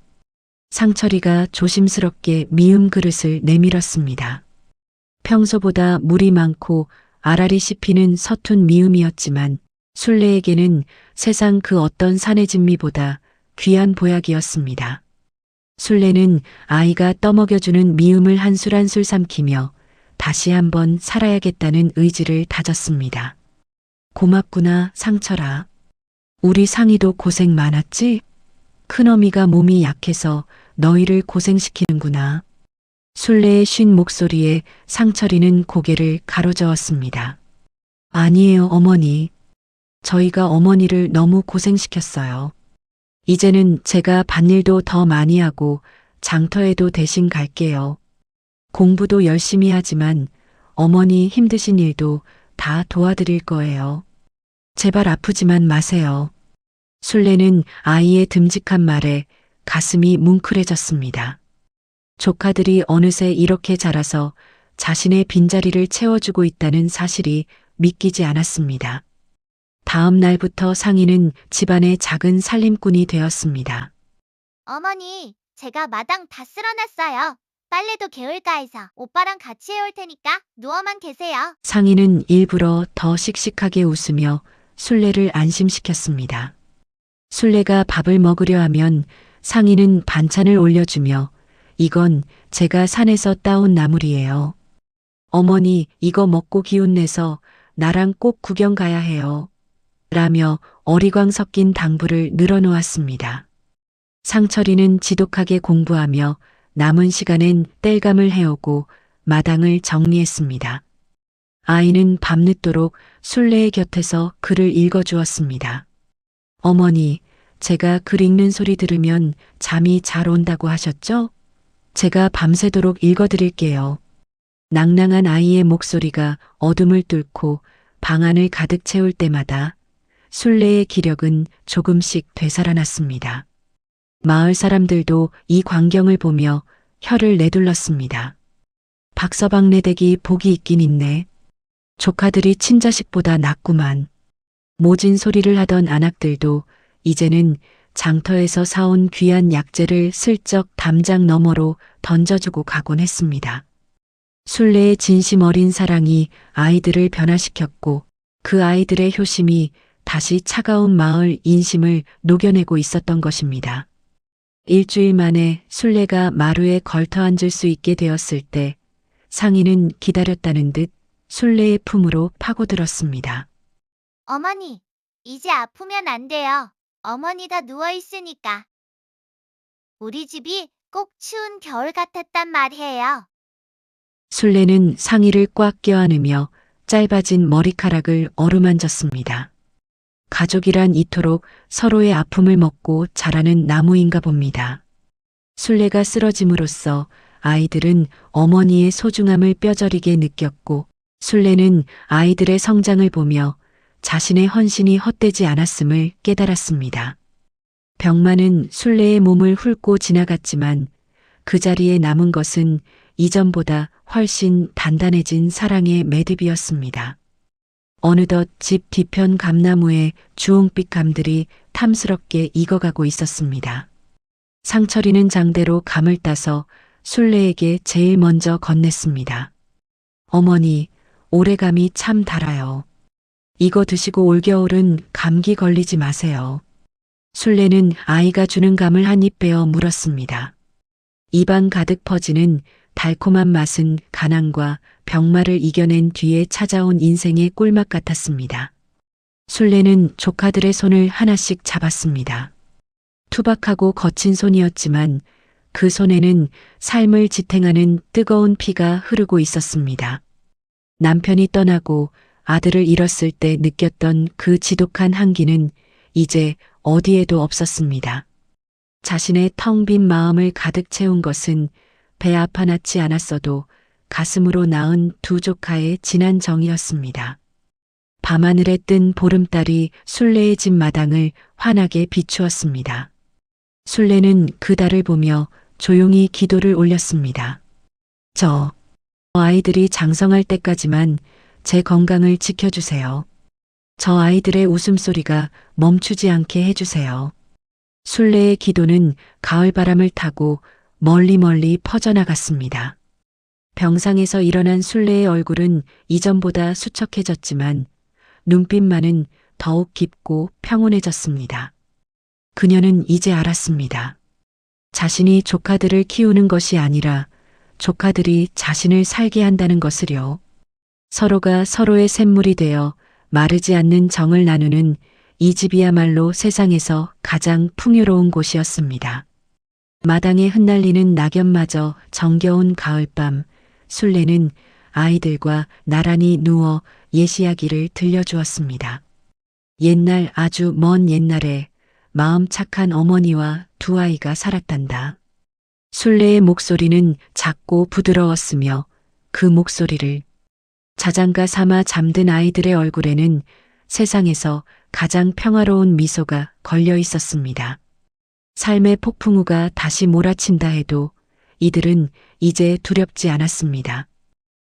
상철이가 조심스럽게 미음 그릇을 내밀었습니다. 평소보다 물이 많고 알알이 씹히는 서툰 미음이었지만 술래에게는 세상 그 어떤 산의 진미보다 귀한 보약이었습니다. 술래는 아이가 떠먹여주는 미음을 한 술 한 술 삼키며 다시 한번 살아야겠다는 의지를 다졌습니다. 고맙구나, 상철아. 우리 상희도 고생 많았지? 큰어미가 몸이 약해서 너희를 고생시키는구나. 술래의 쉰 목소리에 상철이는 고개를 가로저었습니다. 아니에요, 어머니. 저희가 어머니를 너무 고생시켰어요. 이제는 제가 밭일도 더 많이 하고 장터에도 대신 갈게요. 공부도 열심히 하지만 어머니 힘드신 일도 다 도와드릴 거예요. 제발 아프지만 마세요. 술래는 아이의 듬직한 말에 가슴이 뭉클해졌습니다. 조카들이 어느새 이렇게 자라서 자신의 빈자리를 채워주고 있다는 사실이 믿기지 않았습니다. 다음 날부터 상희는 집안의 작은 살림꾼이 되었습니다. 어머니, 제가 마당 다 쓸어놨어요. 빨래도 개울가에서 오빠랑 같이 해올 테니까 누워만 계세요. 상희는 일부러 더 씩씩하게 웃으며 술래를 안심시켰습니다. 술래가 밥을 먹으려 하면 상희는 반찬을 올려주며 이건 제가 산에서 따온 나물이에요. 어머니, 이거 먹고 기운내서 나랑 꼭 구경 가야 해요. 라며 어리광 섞인 당부를 늘어놓았습니다. 상철이는 지독하게 공부하며 남은 시간엔 땔감을 해오고 마당을 정리했습니다. 아이는 밤늦도록 순례의 곁에서 글을 읽어주었습니다. 어머니, 제가 글 읽는 소리 들으면 잠이 잘 온다고 하셨죠? 제가 밤새도록 읽어드릴게요. 낭낭한 아이의 목소리가 어둠을 뚫고 방 안을 가득 채울 때마다 순례의 기력은 조금씩 되살아났습니다. 마을 사람들도 이 광경을 보며 혀를 내둘렀습니다. 박서방 내댁이 복이 있긴 있네. 조카들이 친자식보다 낫구만. 모진 소리를 하던 안악들도 이제는 장터에서 사온 귀한 약재를 슬쩍 담장 너머로 던져주고 가곤 했습니다. 순례의 진심 어린 사랑이 아이들을 변화시켰고 그 아이들의 효심이 다시 차가운 마을 인심을 녹여내고 있었던 것입니다. 일주일 만에 순례가 마루에 걸터 앉을 수 있게 되었을 때 상인은 기다렸다는 듯 순례의 품으로 파고들었습니다. 어머니, 이제 아프면 안 돼요. 어머니 다 누워있으니까. 우리 집이 꼭 추운 겨울 같았단 말이에요. 순례는 상의를 꽉 껴안으며 짧아진 머리카락을 어루만졌습니다. 가족이란 이토록 서로의 아픔을 먹고 자라는 나무인가 봅니다. 순례가 쓰러짐으로써 아이들은 어머니의 소중함을 뼈저리게 느꼈고 순례는 아이들의 성장을 보며 자신의 헌신이 헛되지 않았음을 깨달았습니다. 병만은 순례의 몸을 훑고 지나갔지만 그 자리에 남은 것은 이전보다 훨씬 단단해진 사랑의 매듭이었습니다. 어느덧 집 뒤편 감나무에 주홍빛 감들이 탐스럽게 익어가고 있었습니다. 상철이는 장대로 감을 따서 순례에게 제일 먼저 건넸습니다. 어머니, 올해감이 참 달아요. 이거 드시고 올겨울은 감기 걸리지 마세요. 순례는 아이가 주는 감을 한 입 베어 물었습니다. 입안 가득 퍼지는 달콤한 맛은 가난과 병마를 이겨낸 뒤에 찾아온 인생의 꿀맛 같았습니다. 순례는 조카들의 손을 하나씩 잡았습니다. 투박하고 거친 손이었지만 그 손에는 삶을 지탱하는 뜨거운 피가 흐르고 있었습니다. 남편이 떠나고 아들을 잃었을 때 느꼈던 그 지독한 한기는 이제 어디에도 없었습니다. 자신의 텅 빈 마음을 가득 채운 것은 배 아파 낳지 않았어도 가슴으로 낳은 두 조카의 진한 정이었습니다. 밤하늘에 뜬 보름달이 순례의 집 마당을 환하게 비추었습니다. 순례는 그 달을 보며 조용히 기도를 올렸습니다. 저 아이들이 장성할 때까지만 제 건강을 지켜주세요. 저 아이들의 웃음소리가 멈추지 않게 해주세요. 순례의 기도는 가을바람을 타고 멀리 퍼져나갔습니다. 병상에서 일어난 순례의 얼굴은 이전보다 수척해졌지만 눈빛만은 더욱 깊고 평온해졌습니다. 그녀는 이제 알았습니다. 자신이 조카들을 키우는 것이 아니라 조카들이 자신을 살게 한다는 것을요. 서로가 서로의 샘물이 되어 마르지 않는 정을 나누는 이 집이야말로 세상에서 가장 풍요로운 곳이었습니다. 마당에 흩날리는 낙엽마저 정겨운 가을밤, 순례는 아이들과 나란히 누워 옛 이야기를 들려주었습니다. 옛날 아주 먼 옛날에 마음 착한 어머니와 두 아이가 살았단다. 순례의 목소리는 작고 부드러웠으며 그 목소리를 자장가 삼아 잠든 아이들의 얼굴에는 세상에서 가장 평화로운 미소가 걸려 있었습니다. 삶의 폭풍우가 다시 몰아친다 해도 이들은 이제 두렵지 않았습니다.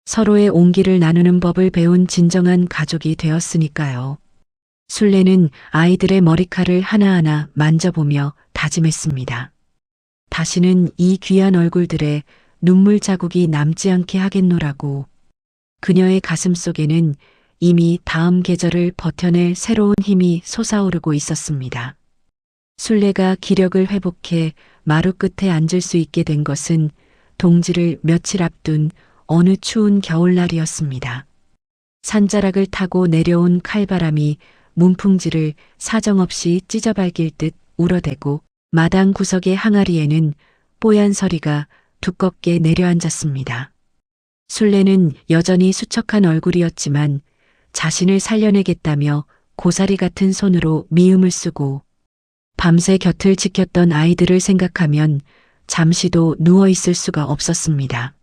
서로의 온기를 나누는 법을 배운 진정한 가족이 되었으니까요. 순례는 아이들의 머리칼을 하나하나 만져보며 다짐했습니다. 다시는 이 귀한 얼굴들에 눈물 자국이 남지 않게 하겠노라고. 그녀의 가슴 속에는 이미 다음 계절을 버텨낼 새로운 힘이 솟아오르고 있었습니다. 순례가 기력을 회복해 마루 끝에 앉을 수 있게 된 것은 동지를 며칠 앞둔 어느 추운 겨울날이었습니다. 산자락을 타고 내려온 칼바람이 문풍지를 사정없이 찢어발길 듯 울어대고 마당 구석의 항아리에는 뽀얀 서리가 두껍게 내려앉았습니다. 술래는 여전히 수척한 얼굴이었지만 자신을 살려내겠다며 고사리 같은 손으로 미음을 쓰고 밤새 곁을 지켰던 아이들을 생각하면 잠시도 누워 있을 수가 없었습니다.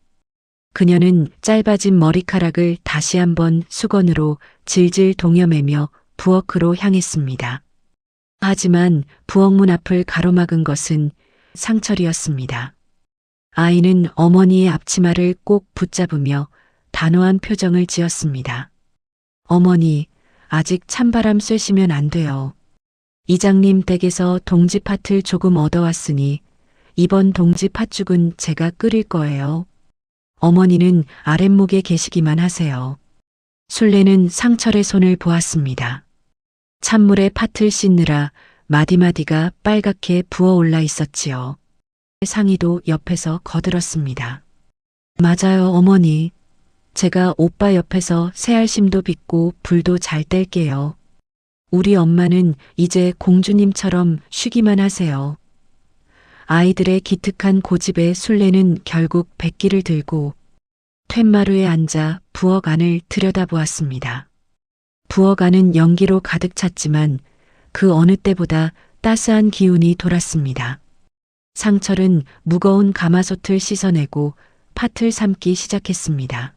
그녀는 짧아진 머리카락을 다시 한번 수건으로 질질 동여매며 부엌으로 향했습니다. 하지만 부엌 문 앞을 가로막은 것은 상철이었습니다. 아이는 어머니의 앞치마를 꼭 붙잡으며 단호한 표정을 지었습니다. 어머니, 아직 찬바람 쐬시면 안 돼요. 이장님 댁에서 동지 팥을 조금 얻어왔으니 이번 동지 팥죽은 제가 끓일 거예요. 어머니는 아랫목에 계시기만 하세요. 술래는 상철의 손을 보았습니다. 찬물에 팥을 씻느라 마디마디가 빨갛게 부어올라 있었지요. 상희도 옆에서 거들었습니다. 맞아요, 어머니. 제가 오빠 옆에서 새알심도 빚고 불도 잘 뗄게요. 우리 엄마는 이제 공주님처럼 쉬기만 하세요. 아이들의 기특한 고집에 술래는 결국 백기를 들고 툇마루에 앉아 부엌 안을 들여다보았습니다. 부엌 안은 연기로 가득 찼지만 그 어느 때보다 따스한 기운이 돌았습니다. 상철은 무거운 가마솥을 씻어내고 팥을 삶기 시작했습니다.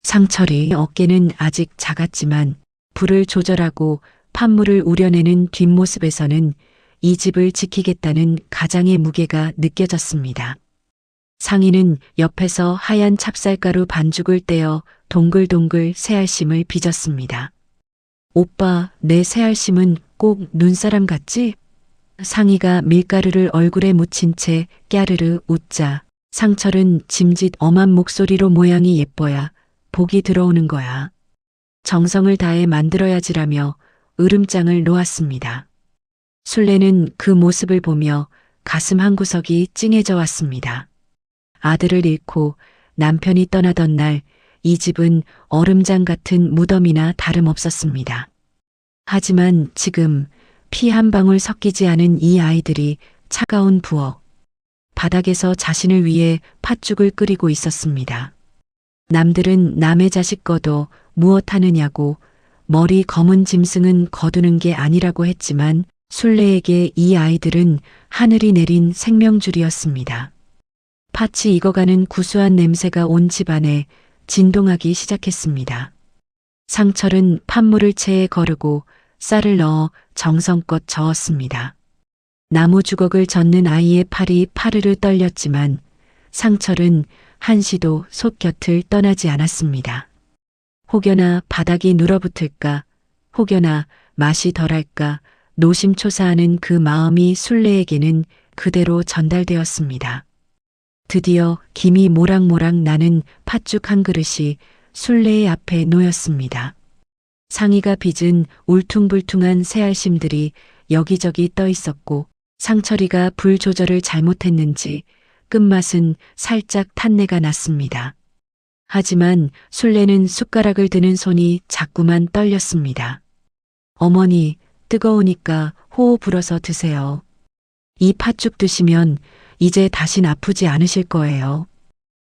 상철이 어깨는 아직 작았지만 불을 조절하고 팥물을 우려내는 뒷모습에서는 이 집을 지키겠다는 가장의 무게가 느껴졌습니다. 상희는 옆에서 하얀 찹쌀가루 반죽을 떼어 동글동글 새알심을 빚었습니다. 오빠, 내 새알심은 꼭 눈사람 같지? 상희가 밀가루를 얼굴에 묻힌 채 깨르르 웃자 상철은 짐짓 엄한 목소리로 모양이 예뻐야 복이 들어오는 거야. 정성을 다해 만들어야지라며 으름장을 놓았습니다. 술래는 그 모습을 보며 가슴 한구석이 찡해져 왔습니다. 아들을 잃고 남편이 떠나던 날 이 집은 얼음장 같은 무덤이나 다름없었습니다. 하지만 지금 피 한 방울 섞이지 않은 이 아이들이 차가운 부엌, 바닥에서 자신을 위해 팥죽을 끓이고 있었습니다. 남들은 남의 자식 거둬 무엇 하느냐고 머리 검은 짐승은 거두는 게 아니라고 했지만 술래에게 이 아이들은 하늘이 내린 생명줄이었습니다. 팥이 익어가는 구수한 냄새가 온 집안에 진동하기 시작했습니다. 상철은 팥물을 체에 거르고 쌀을 넣어 정성껏 저었습니다. 나무 주걱을 젓는 아이의 팔이 파르르 떨렸지만 상철은 한시도 솥 곁을 떠나지 않았습니다. 혹여나 바닥이 눌어붙을까, 혹여나 맛이 덜할까 노심초사하는 그 마음이 술래에게는 그대로 전달되었습니다. 드디어 김이 모락모락 나는 팥죽 한 그릇이 술래의 앞에 놓였습니다. 상희가 빚은 울퉁불퉁한 새알심들이 여기저기 떠 있었고 상철이가 불 조절을 잘못했는지 끝맛은 살짝 탄내가 났습니다. 하지만 술래는 숟가락을 드는 손이 자꾸만 떨렸습니다. 어머니, 뜨거우니까 호호 불어서 드세요. 이 팥죽 드시면 이제 다신 아프지 않으실 거예요.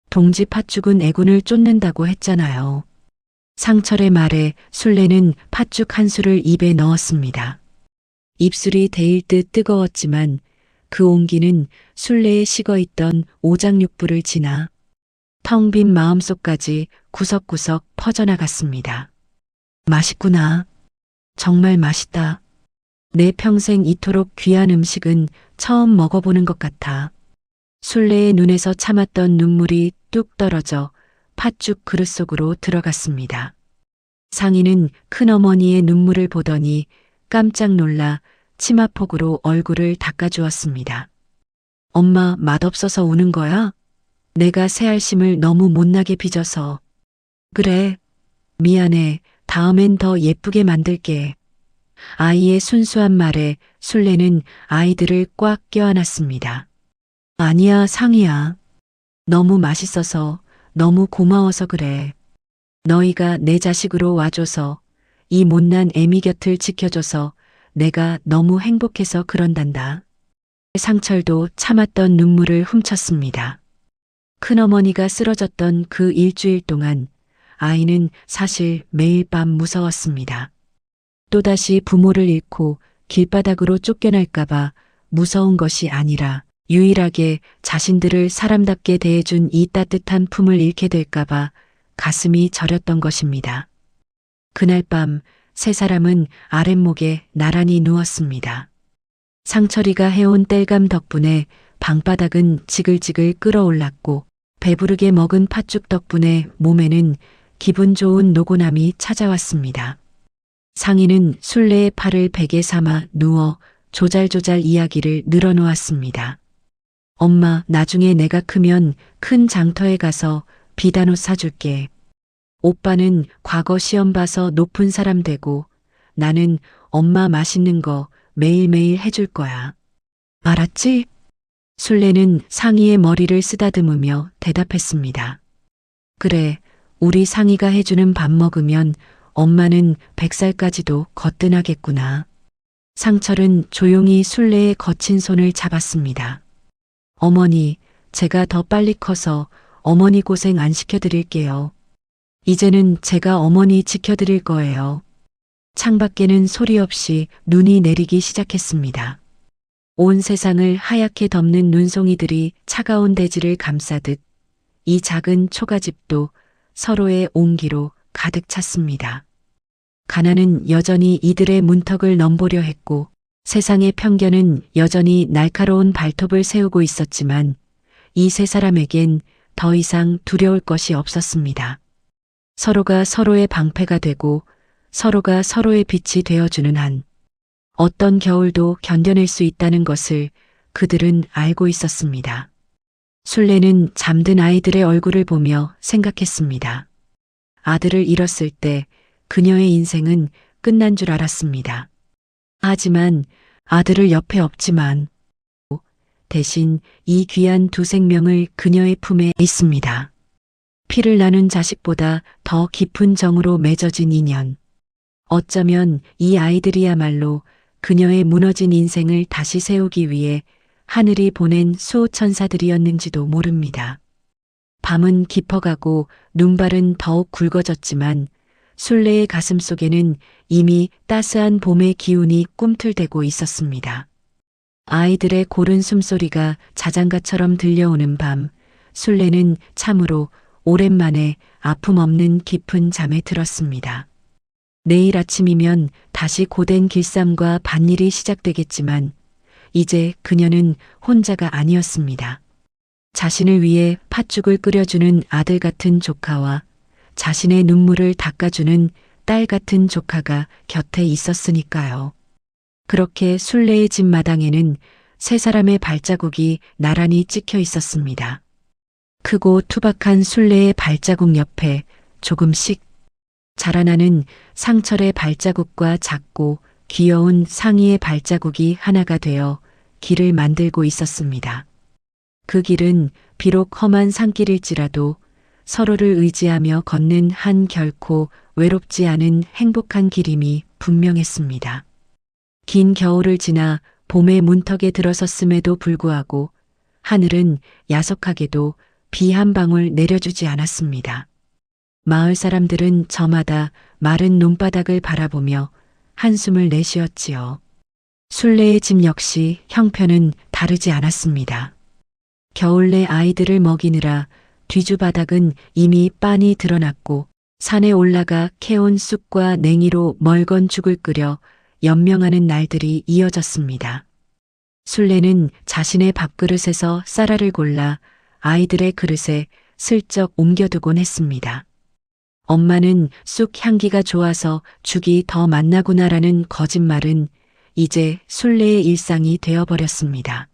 동지 팥죽은 애군을 쫓는다고 했잖아요. 상철의 말에 술래는 팥죽 한 술을 입에 넣었습니다. 입술이 데일 듯 뜨거웠지만 그 온기는 술래에 식어있던 오장육부를 지나 텅 빈 마음속까지 구석구석 퍼져나갔습니다. 맛있구나. 정말 맛있다. 내 평생 이토록 귀한 음식은 처음 먹어보는 것 같아. 술래의 눈에서 참았던 눈물이 뚝 떨어져 팥죽 그릇 속으로 들어갔습니다. 상희는 큰어머니의 눈물을 보더니 깜짝 놀라 치마폭으로 얼굴을 닦아주었습니다. 엄마, 맛없어서 우는 거야? 내가 새알심을 너무 못나게 빚어서. 그래. 미안해. 다음엔 더 예쁘게 만들게. 아이의 순수한 말에 술래는 아이들을 꽉 껴안았습니다. 아니야, 상희야. 너무 맛있어서, 너무 고마워서 그래. 너희가 내 자식으로 와줘서, 이 못난 애미 곁을 지켜줘서 내가 너무 행복해서 그런단다. 상철도 참았던 눈물을 훔쳤습니다. 큰어머니가 쓰러졌던 그 일주일 동안 아이는 사실 매일 밤 무서웠습니다. 또다시 부모를 잃고 길바닥으로 쫓겨날까봐 무서운 것이 아니라 유일하게 자신들을 사람답게 대해준 이 따뜻한 품을 잃게 될까봐 가슴이 저렸던 것입니다. 그날 밤 세 사람은 아랫목에 나란히 누웠습니다. 상철이가 해온 땔감 덕분에 방바닥은 지글지글 끓어올랐고 배부르게 먹은 팥죽 덕분에 몸에는 기분 좋은 노곤함이 찾아왔습니다. 상희는 술래의 팔을 베개 삼아 누워 조잘조잘 이야기를 늘어놓았습니다. 엄마, 나중에 내가 크면 큰 장터에 가서 비단옷 사줄게. 오빠는 과거 시험 봐서 높은 사람 되고 나는 엄마 맛있는 거 매일매일 해줄 거야. 알았지? 술래는 상희의 머리를 쓰다듬으며 대답했습니다. 그래, 우리 상희가 해주는 밥 먹으면 엄마는 100살까지도 거뜬하겠구나. 상철은 조용히 술래의 거친 손을 잡았습니다. 어머니, 제가 더 빨리 커서 어머니 고생 안 시켜드릴게요. 이제는 제가 어머니 지켜드릴 거예요. 창밖에는 소리 없이 눈이 내리기 시작했습니다. 온 세상을 하얗게 덮는 눈송이들이 차가운 대지를 감싸듯 이 작은 초가집도 서로의 온기로 가득 찼습니다. 가난은 여전히 이들의 문턱을 넘보려 했고 세상의 편견은 여전히 날카로운 발톱을 세우고 있었지만 이 세 사람에겐 더 이상 두려울 것이 없었습니다. 서로가 서로의 방패가 되고 서로가 서로의 빛이 되어주는 한 어떤 겨울도 견뎌낼 수 있다는 것을 그들은 알고 있었습니다. 술래는 잠든 아이들의 얼굴을 보며 생각했습니다. 아들을 잃었을 때 그녀의 인생은 끝난 줄 알았습니다. 하지만 아들을 옆에 없지만 대신 이 귀한 두 생명을 그녀의 품에 있습니다. 피를 나눈 자식보다 더 깊은 정으로 맺어진 인연. 어쩌면 이 아이들이야말로 그녀의 무너진 인생을 다시 세우기 위해 하늘이 보낸 수호천사들이었는지도 모릅니다. 밤은 깊어가고 눈발은 더욱 굵어졌지만 술래의 가슴 속에는 이미 따스한 봄의 기운이 꿈틀대고 있었습니다. 아이들의 고른 숨소리가 자장가처럼 들려오는 밤, 술래는 참으로 오랜만에 아픔 없는 깊은 잠에 들었습니다. 내일 아침이면 다시 고된 길쌈과 밭일이 시작되겠지만 이제 그녀는 혼자가 아니었습니다. 자신을 위해 팥죽을 끓여주는 아들 같은 조카와 자신의 눈물을 닦아주는 딸 같은 조카가 곁에 있었으니까요. 그렇게 술래의 집 마당에는 세 사람의 발자국이 나란히 찍혀 있었습니다. 크고 투박한 술래의 발자국 옆에 조금씩 자라나는 상철의 발자국과 작고 귀여운 상희의 발자국이 하나가 되어 길을 만들고 있었습니다. 그 길은 비록 험한 산길일지라도 서로를 의지하며 걷는 한 결코 외롭지 않은 행복한 길임이 분명했습니다. 긴 겨울을 지나 봄의 문턱에 들어섰음에도 불구하고 하늘은 야속하게도 비 한 방울 내려주지 않았습니다. 마을 사람들은 저마다 마른 논바닥을 바라보며 한숨을 내쉬었지요. 술래의 집 역시 형편은 다르지 않았습니다. 겨울 내 아이들을 먹이느라 뒤주바닥은 이미 빤히 드러났고 산에 올라가 캐온 쑥과 냉이로 멀건 죽을 끓여 연명하는 날들이 이어졌습니다. 술래는 자신의 밥그릇에서 쌀알을 골라 아이들의 그릇에 슬쩍 옮겨두곤 했습니다. 엄마는 쑥 향기가 좋아서 죽이 더 맛나구나라는 거짓말은 이제 술래의 일상이 되어버렸습니다.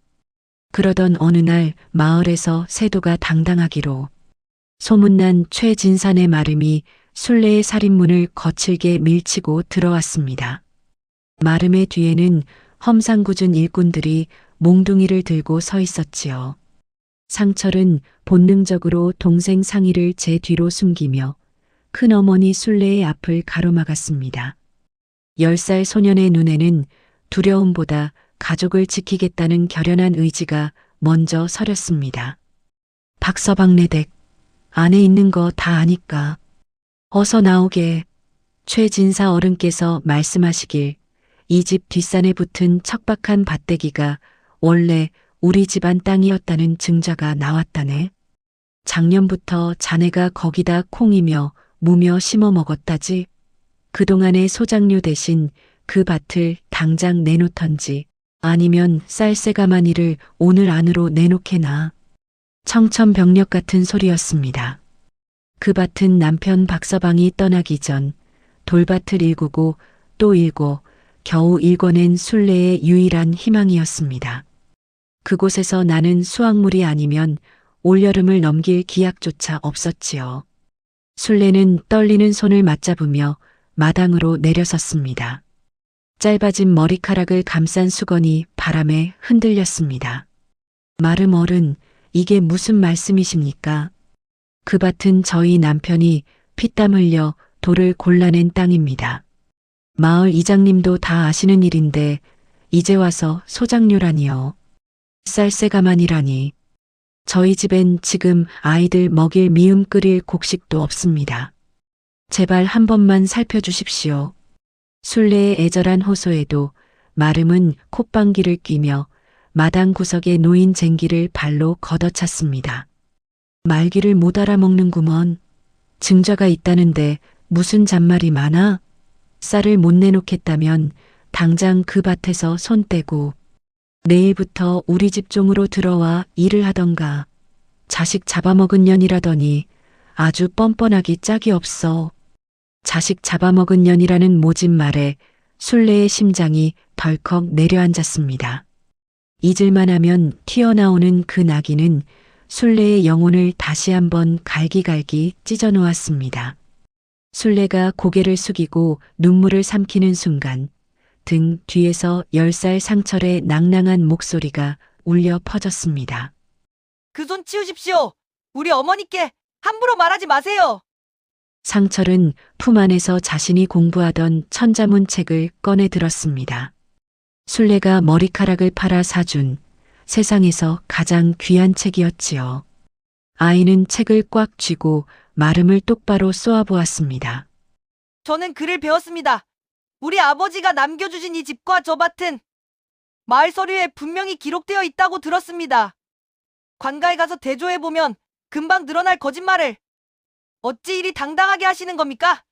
그러던 어느 날 마을에서 세도가 당당하기로 소문난 최진산의 마름이 술래의 살인문을 거칠게 밀치고 들어왔습니다. 마름의 뒤에는 험상궂은 일꾼들이 몽둥이를 들고 서 있었지요. 상철은 본능적으로 동생 상희를 제 뒤로 숨기며 큰어머니 술래의 앞을 가로막았습니다. 10살 소년의 눈에는 두려움보다 가족을 지키겠다는 결연한 의지가 먼저 서렸습니다. 박서방네댁 안에 있는 거 다 아니까 어서 나오게. 최진사 어른께서 말씀하시길 이 집 뒷산에 붙은 척박한 밭대기가 원래 우리 집안 땅이었다는 증자가 나왔다네. 작년부터 자네가 거기다 콩이며 무며 심어 먹었다지. 그동안의 소장료 대신 그 밭을 당장 내놓던지 아니면 쌀새가마니를 오늘 안으로 내놓게나. 청천벽력 같은 소리였습니다. 그 밭은 남편 박서방이 떠나기 전 돌밭을 일구고 또 일고 겨우 일궈낸 순례의 유일한 희망이었습니다. 그곳에서 나는 수확물이 아니면 올여름을 넘길 기약조차 없었지요. 순례는 떨리는 손을 맞잡으며 마당으로 내려섰습니다. 짧아진 머리카락을 감싼 수건이 바람에 흔들렸습니다. 마름 어른, 이게 무슨 말씀이십니까? 그 밭은 저희 남편이 피땀 흘려 돌을 골라낸 땅입니다. 마을 이장님도 다 아시는 일인데 이제 와서 소장료라니요. 쌀새가마니라니. 저희 집엔 지금 아이들 먹일 미음 끓일 곡식도 없습니다. 제발 한 번만 살펴주십시오. 순례의 애절한 호소에도 마름은 콧방귀를 뀌며 마당 구석에 놓인 쟁기를 발로 걷어찼습니다. 말귀를 못 알아먹는구먼. 증자가 있다는데 무슨 잔말이 많아? 쌀을 못 내놓겠다면 당장 그 밭에서 손 떼고 내일부터 우리 집 종으로 들어와 일을 하던가. 자식 잡아먹은 년이라더니 아주 뻔뻔하기 짝이 없어. 자식 잡아먹은 년이라는 모진 말에 순례의 심장이 덜컥 내려앉았습니다. 잊을만 하면 튀어나오는 그 나귀는 순례의 영혼을 다시 한번 갈기갈기 찢어놓았습니다. 순례가 고개를 숙이고 눈물을 삼키는 순간 등 뒤에서 10살 상철의 낭낭한 목소리가 울려 퍼졌습니다. 그 손 치우십시오. 우리 어머니께 함부로 말하지 마세요. 상철은 품 안에서 자신이 공부하던 천자문 책을 꺼내 들었습니다. 순례가 머리카락을 팔아 사준 세상에서 가장 귀한 책이었지요. 아이는 책을 꽉 쥐고 마름을 똑바로 쏘아보았습니다. 저는 글을 배웠습니다. 우리 아버지가 남겨주신 이 집과 저 밭은 마을 서류에 분명히 기록되어 있다고 들었습니다. 관가에 가서 대조해보면 금방 늘어날 거짓말을 어찌 이리 당당하게 하시는 겁니까?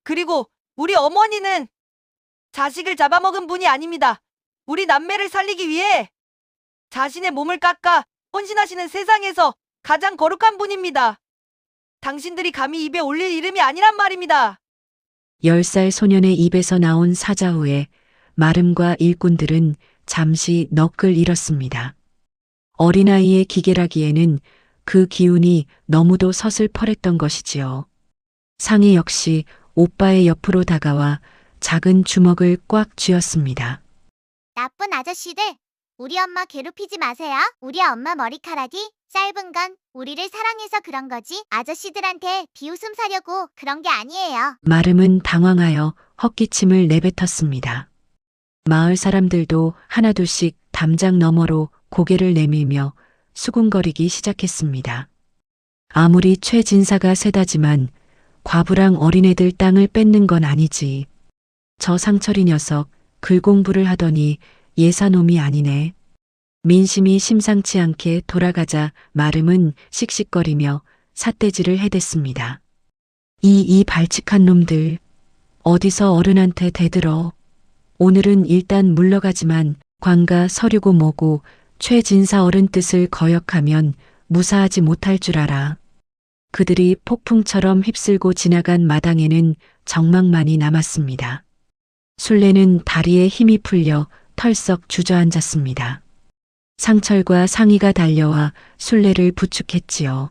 그리고 우리 어머니는 자식을 잡아먹은 분이 아닙니다. 우리 남매를 살리기 위해 자신의 몸을 깎아 헌신하시는 세상에서 가장 거룩한 분입니다. 당신들이 감히 입에 올릴 이름이 아니란 말입니다. 10살 소년의 입에서 나온 사자 후에 마름과 일꾼들은 잠시 넋을 잃었습니다. 어린아이의 기계라기에는 그 기운이 너무도 서슬퍼랬던 것이지요. 상희 역시 오빠의 옆으로 다가와 작은 주먹을 꽉 쥐었습니다. 나쁜 아저씨들, 우리 엄마 괴롭히지 마세요. 우리 엄마 머리카락이 짧은 건 우리를 사랑해서 그런 거지. 아저씨들한테 비웃음 사려고 그런 게 아니에요. 마름은 당황하여 헛기침을 내뱉었습니다. 마을 사람들도 하나둘씩 담장 너머로 고개를 내밀며 수군거리기 시작했습니다. 아무리 최진사가 세다지만 과부랑 어린애들 땅을 뺏는 건 아니지. 저 상철이 녀석 글 공부를 하더니 예사놈이 아니네. 민심이 심상치 않게 돌아가자 마름은 씩씩거리며 삿대질을 해댔습니다. 이 발칙한 놈들 어디서 어른한테 대들어. 오늘은 일단 물러가지만 관가 서류고 뭐고 최진사 어른 뜻을 거역하면 무사하지 못할 줄 알아. 그들이 폭풍처럼 휩쓸고 지나간 마당에는 정막만이 남았습니다. 순례는 다리에 힘이 풀려 털썩 주저앉았습니다. 상철과 상희가 달려와 순례를 부축했지요.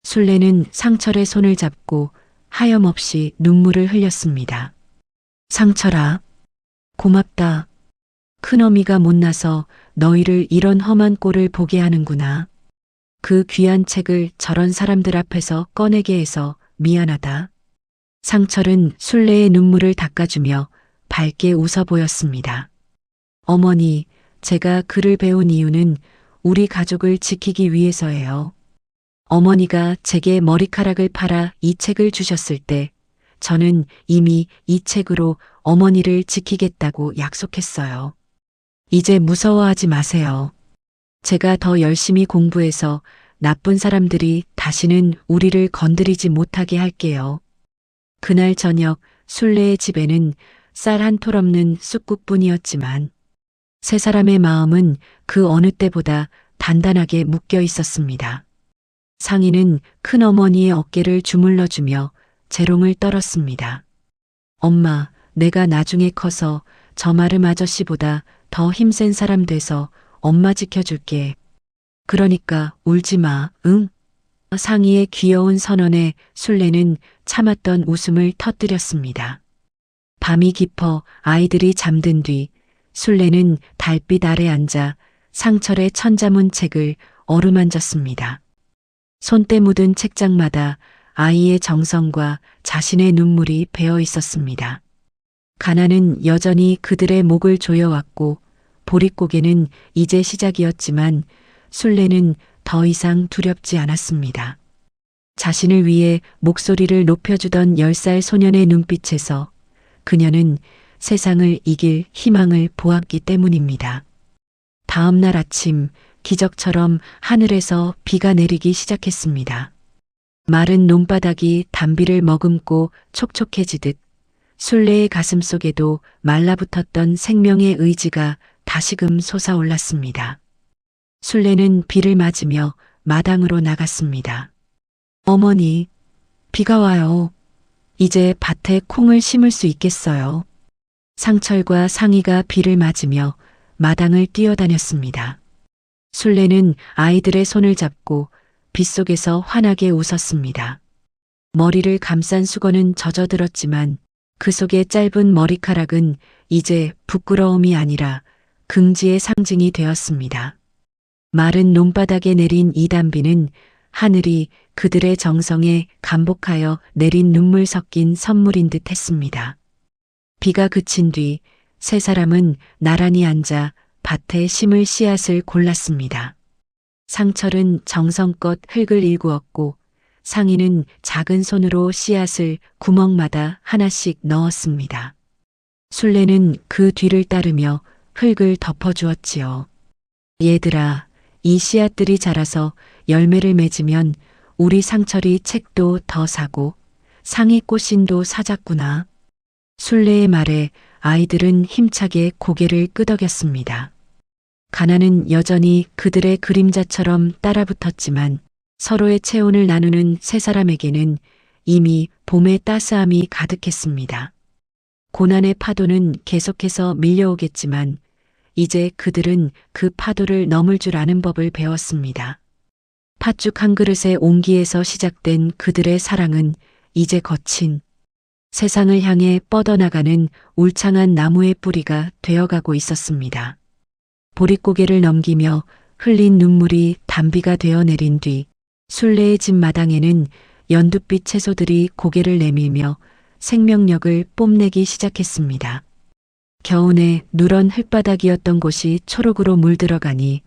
순례는 상철의 손을 잡고 하염없이 눈물을 흘렸습니다. 상철아, 고맙다. 큰어미가 못나서 너희를 이런 험한 꼴을 보게 하는구나. 그 귀한 책을 저런 사람들 앞에서 꺼내게 해서 미안하다. 상철은 순례의 눈물을 닦아주며 밝게 웃어 보였습니다. 어머니, 제가 글을 배운 이유는 우리 가족을 지키기 위해서예요. 어머니가 제게 머리카락을 팔아 이 책을 주셨을 때 저는 이미 이 책으로 어머니를 지키겠다고 약속했어요. 이제 무서워하지 마세요. 제가 더 열심히 공부해서 나쁜 사람들이 다시는 우리를 건드리지 못하게 할게요. 그날 저녁 순례의 집에는 쌀 한 톨 없는 쑥국뿐이었지만 세 사람의 마음은 그 어느 때보다 단단하게 묶여 있었습니다. 상희는 큰어머니의 어깨를 주물러주며 재롱을 떨었습니다. 엄마, 내가 나중에 커서 저 마름 아저씨보다 더 힘센 사람 돼서 엄마 지켜줄게. 그러니까 울지 마, 응? 상희의 귀여운 선언에 순례는 참았던 웃음을 터뜨렸습니다. 밤이 깊어 아이들이 잠든 뒤 순례는 달빛 아래 앉아 상철의 천자문 책을 어루만졌습니다. 손때 묻은 책장마다 아이의 정성과 자신의 눈물이 배어 있었습니다. 가난은 여전히 그들의 목을 조여왔고 보릿고개는 이제 시작이었지만 순례는 더 이상 두렵지 않았습니다. 자신을 위해 목소리를 높여주던 10살 소년의 눈빛에서 그녀는 세상을 이길 희망을 보았기 때문입니다. 다음 날 아침 기적처럼 하늘에서 비가 내리기 시작했습니다. 마른 논바닥이 단비를 머금고 촉촉해지듯 순례의 가슴 속에도 말라붙었던 생명의 의지가 다시금 솟아올랐습니다. 순례는 비를 맞으며 마당으로 나갔습니다. 어머니, 비가 와요. 이제 밭에 콩을 심을 수 있겠어요. 상철과 상희가 비를 맞으며 마당을 뛰어다녔습니다. 순례는 아이들의 손을 잡고 빗속에서 환하게 웃었습니다. 머리를 감싼 수건은 젖어들었지만 그 속의 짧은 머리카락은 이제 부끄러움이 아니라 긍지의 상징이 되었습니다. 마른 논바닥에 내린 이 단비는 하늘이 그들의 정성에 감복하여 내린 눈물 섞인 선물인 듯 했습니다. 비가 그친 뒤 세 사람은 나란히 앉아 밭에 심을 씨앗을 골랐습니다. 상철은 정성껏 흙을 일구었고 상희는 작은 손으로 씨앗을 구멍마다 하나씩 넣었습니다. 순례는 그 뒤를 따르며 흙을 덮어주었지요. 얘들아, 이 씨앗들이 자라서 열매를 맺으면 우리 상철이 책도 더 사고 상희 꽃신도 사잡구나. 순례의 말에 아이들은 힘차게 고개를 끄덕였습니다. 가난은 여전히 그들의 그림자처럼 따라붙었지만 서로의 체온을 나누는 세 사람에게는 이미 봄의 따스함이 가득했습니다. 고난의 파도는 계속해서 밀려오겠지만 이제 그들은 그 파도를 넘을 줄 아는 법을 배웠습니다. 팥죽 한 그릇의 온기에서 시작된 그들의 사랑은 이제 거친 세상을 향해 뻗어나가는 울창한 나무의 뿌리가 되어가고 있었습니다. 보릿고개를 넘기며 흘린 눈물이 단비가 되어 내린 뒤 순례의 집 마당에는 연두빛 채소들이 고개를 내밀며 생명력을 뽐내기 시작했습니다. 겨우내 누런 흙바닥이었던 곳이 초록으로 물들어가니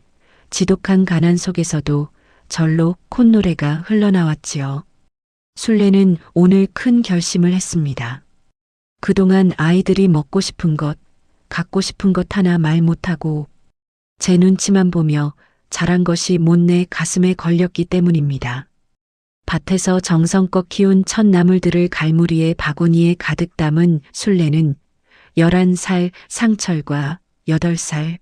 지독한 가난 속에서도 절로 콧노래가 흘러나왔지요. 순례는 오늘 큰 결심을 했습니다. 그동안 아이들이 먹고 싶은 것, 갖고 싶은 것 하나 말 못하고 제 눈치만 보며 자란 것이 못내 가슴에 걸렸기 때문입니다. 밭에서 정성껏 키운 첫 나물들을 갈무리에 바구니에 가득 담은 순례는 11살 상철과 8살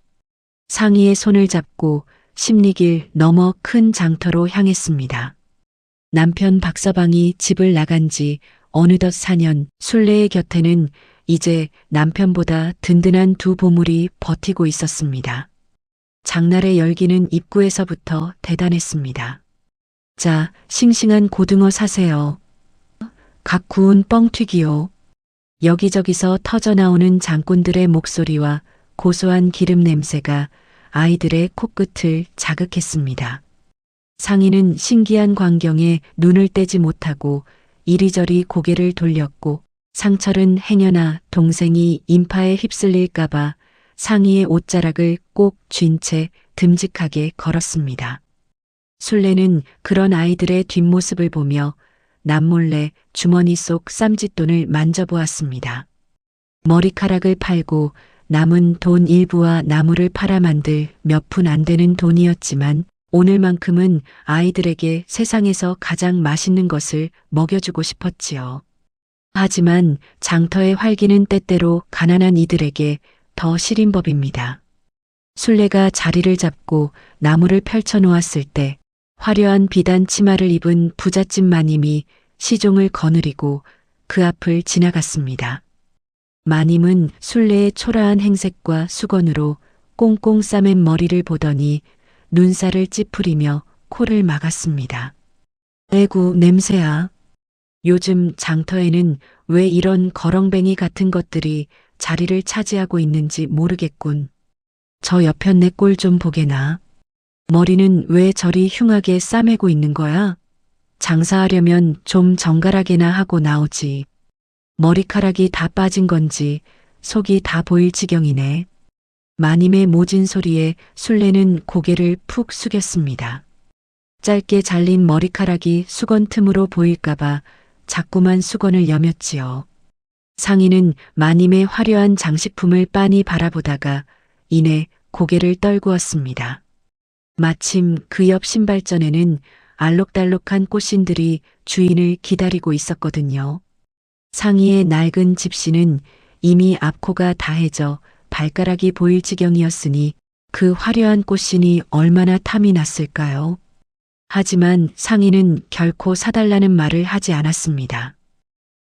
상희의 손을 잡고 십리길 넘어 큰 장터로 향했습니다. 남편 박서방이 집을 나간 지 어느덧 4년, 순례의 곁에는 이제 남편보다 든든한 두 보물이 버티고 있었습니다. 장날의 열기는 입구에서부터 대단했습니다. 자, 싱싱한 고등어 사세요. 각 구운 뻥튀기요. 여기저기서 터져나오는 장꾼들의 목소리와 고소한 기름 냄새가 아이들의 코끝을 자극했습니다. 상희는 신기한 광경에 눈을 떼지 못하고 이리저리 고개를 돌렸고 상철은 행여나 동생이 인파에 휩쓸릴까봐 상희의 옷자락을 꼭 쥔 채 듬직하게 걸었습니다. 술래는 그런 아이들의 뒷모습을 보며 남몰래 주머니 속 쌈짓돈을 만져보았습니다. 머리카락을 팔고 남은 돈 일부와 나무를 팔아 만들 몇 푼 안 되는 돈이었지만 오늘만큼은 아이들에게 세상에서 가장 맛있는 것을 먹여주고 싶었지요. 하지만 장터의 활기는 때때로 가난한 이들에게 더 시린 법입니다. 술래가 자리를 잡고 나무를 펼쳐 놓았을 때 화려한 비단 치마를 입은 부잣집 마님이 시종을 거느리고 그 앞을 지나갔습니다. 마님은 술래의 초라한 행색과 수건으로 꽁꽁 싸맨 머리를 보더니 눈살을 찌푸리며 코를 막았습니다. 에구 냄새야. 요즘 장터에는 왜 이런 거렁뱅이 같은 것들이 자리를 차지하고 있는지 모르겠군. 저 여편네 꼴 좀 보게나. 머리는 왜 저리 흉하게 싸매고 있는 거야? 장사하려면 좀 정갈하게나 하고 나오지. 머리카락이 다 빠진 건지 속이 다 보일 지경이네. 마님의 모진 소리에 술래는 고개를 푹 숙였습니다. 짧게 잘린 머리카락이 수건 틈으로 보일까봐 자꾸만 수건을 여몄지요. 상인은 마님의 화려한 장식품을 빤히 바라보다가 이내 고개를 떨구었습니다. 마침 그 옆 신발전에는 알록달록한 꽃신들이 주인을 기다리고 있었거든요. 상의의 낡은 집시는 이미 앞코가 다해져 발가락이 보일 지경이었으니 그 화려한 꽃신이 얼마나 탐이 났을까요? 하지만 상인은 결코 사달라는 말을 하지 않았습니다.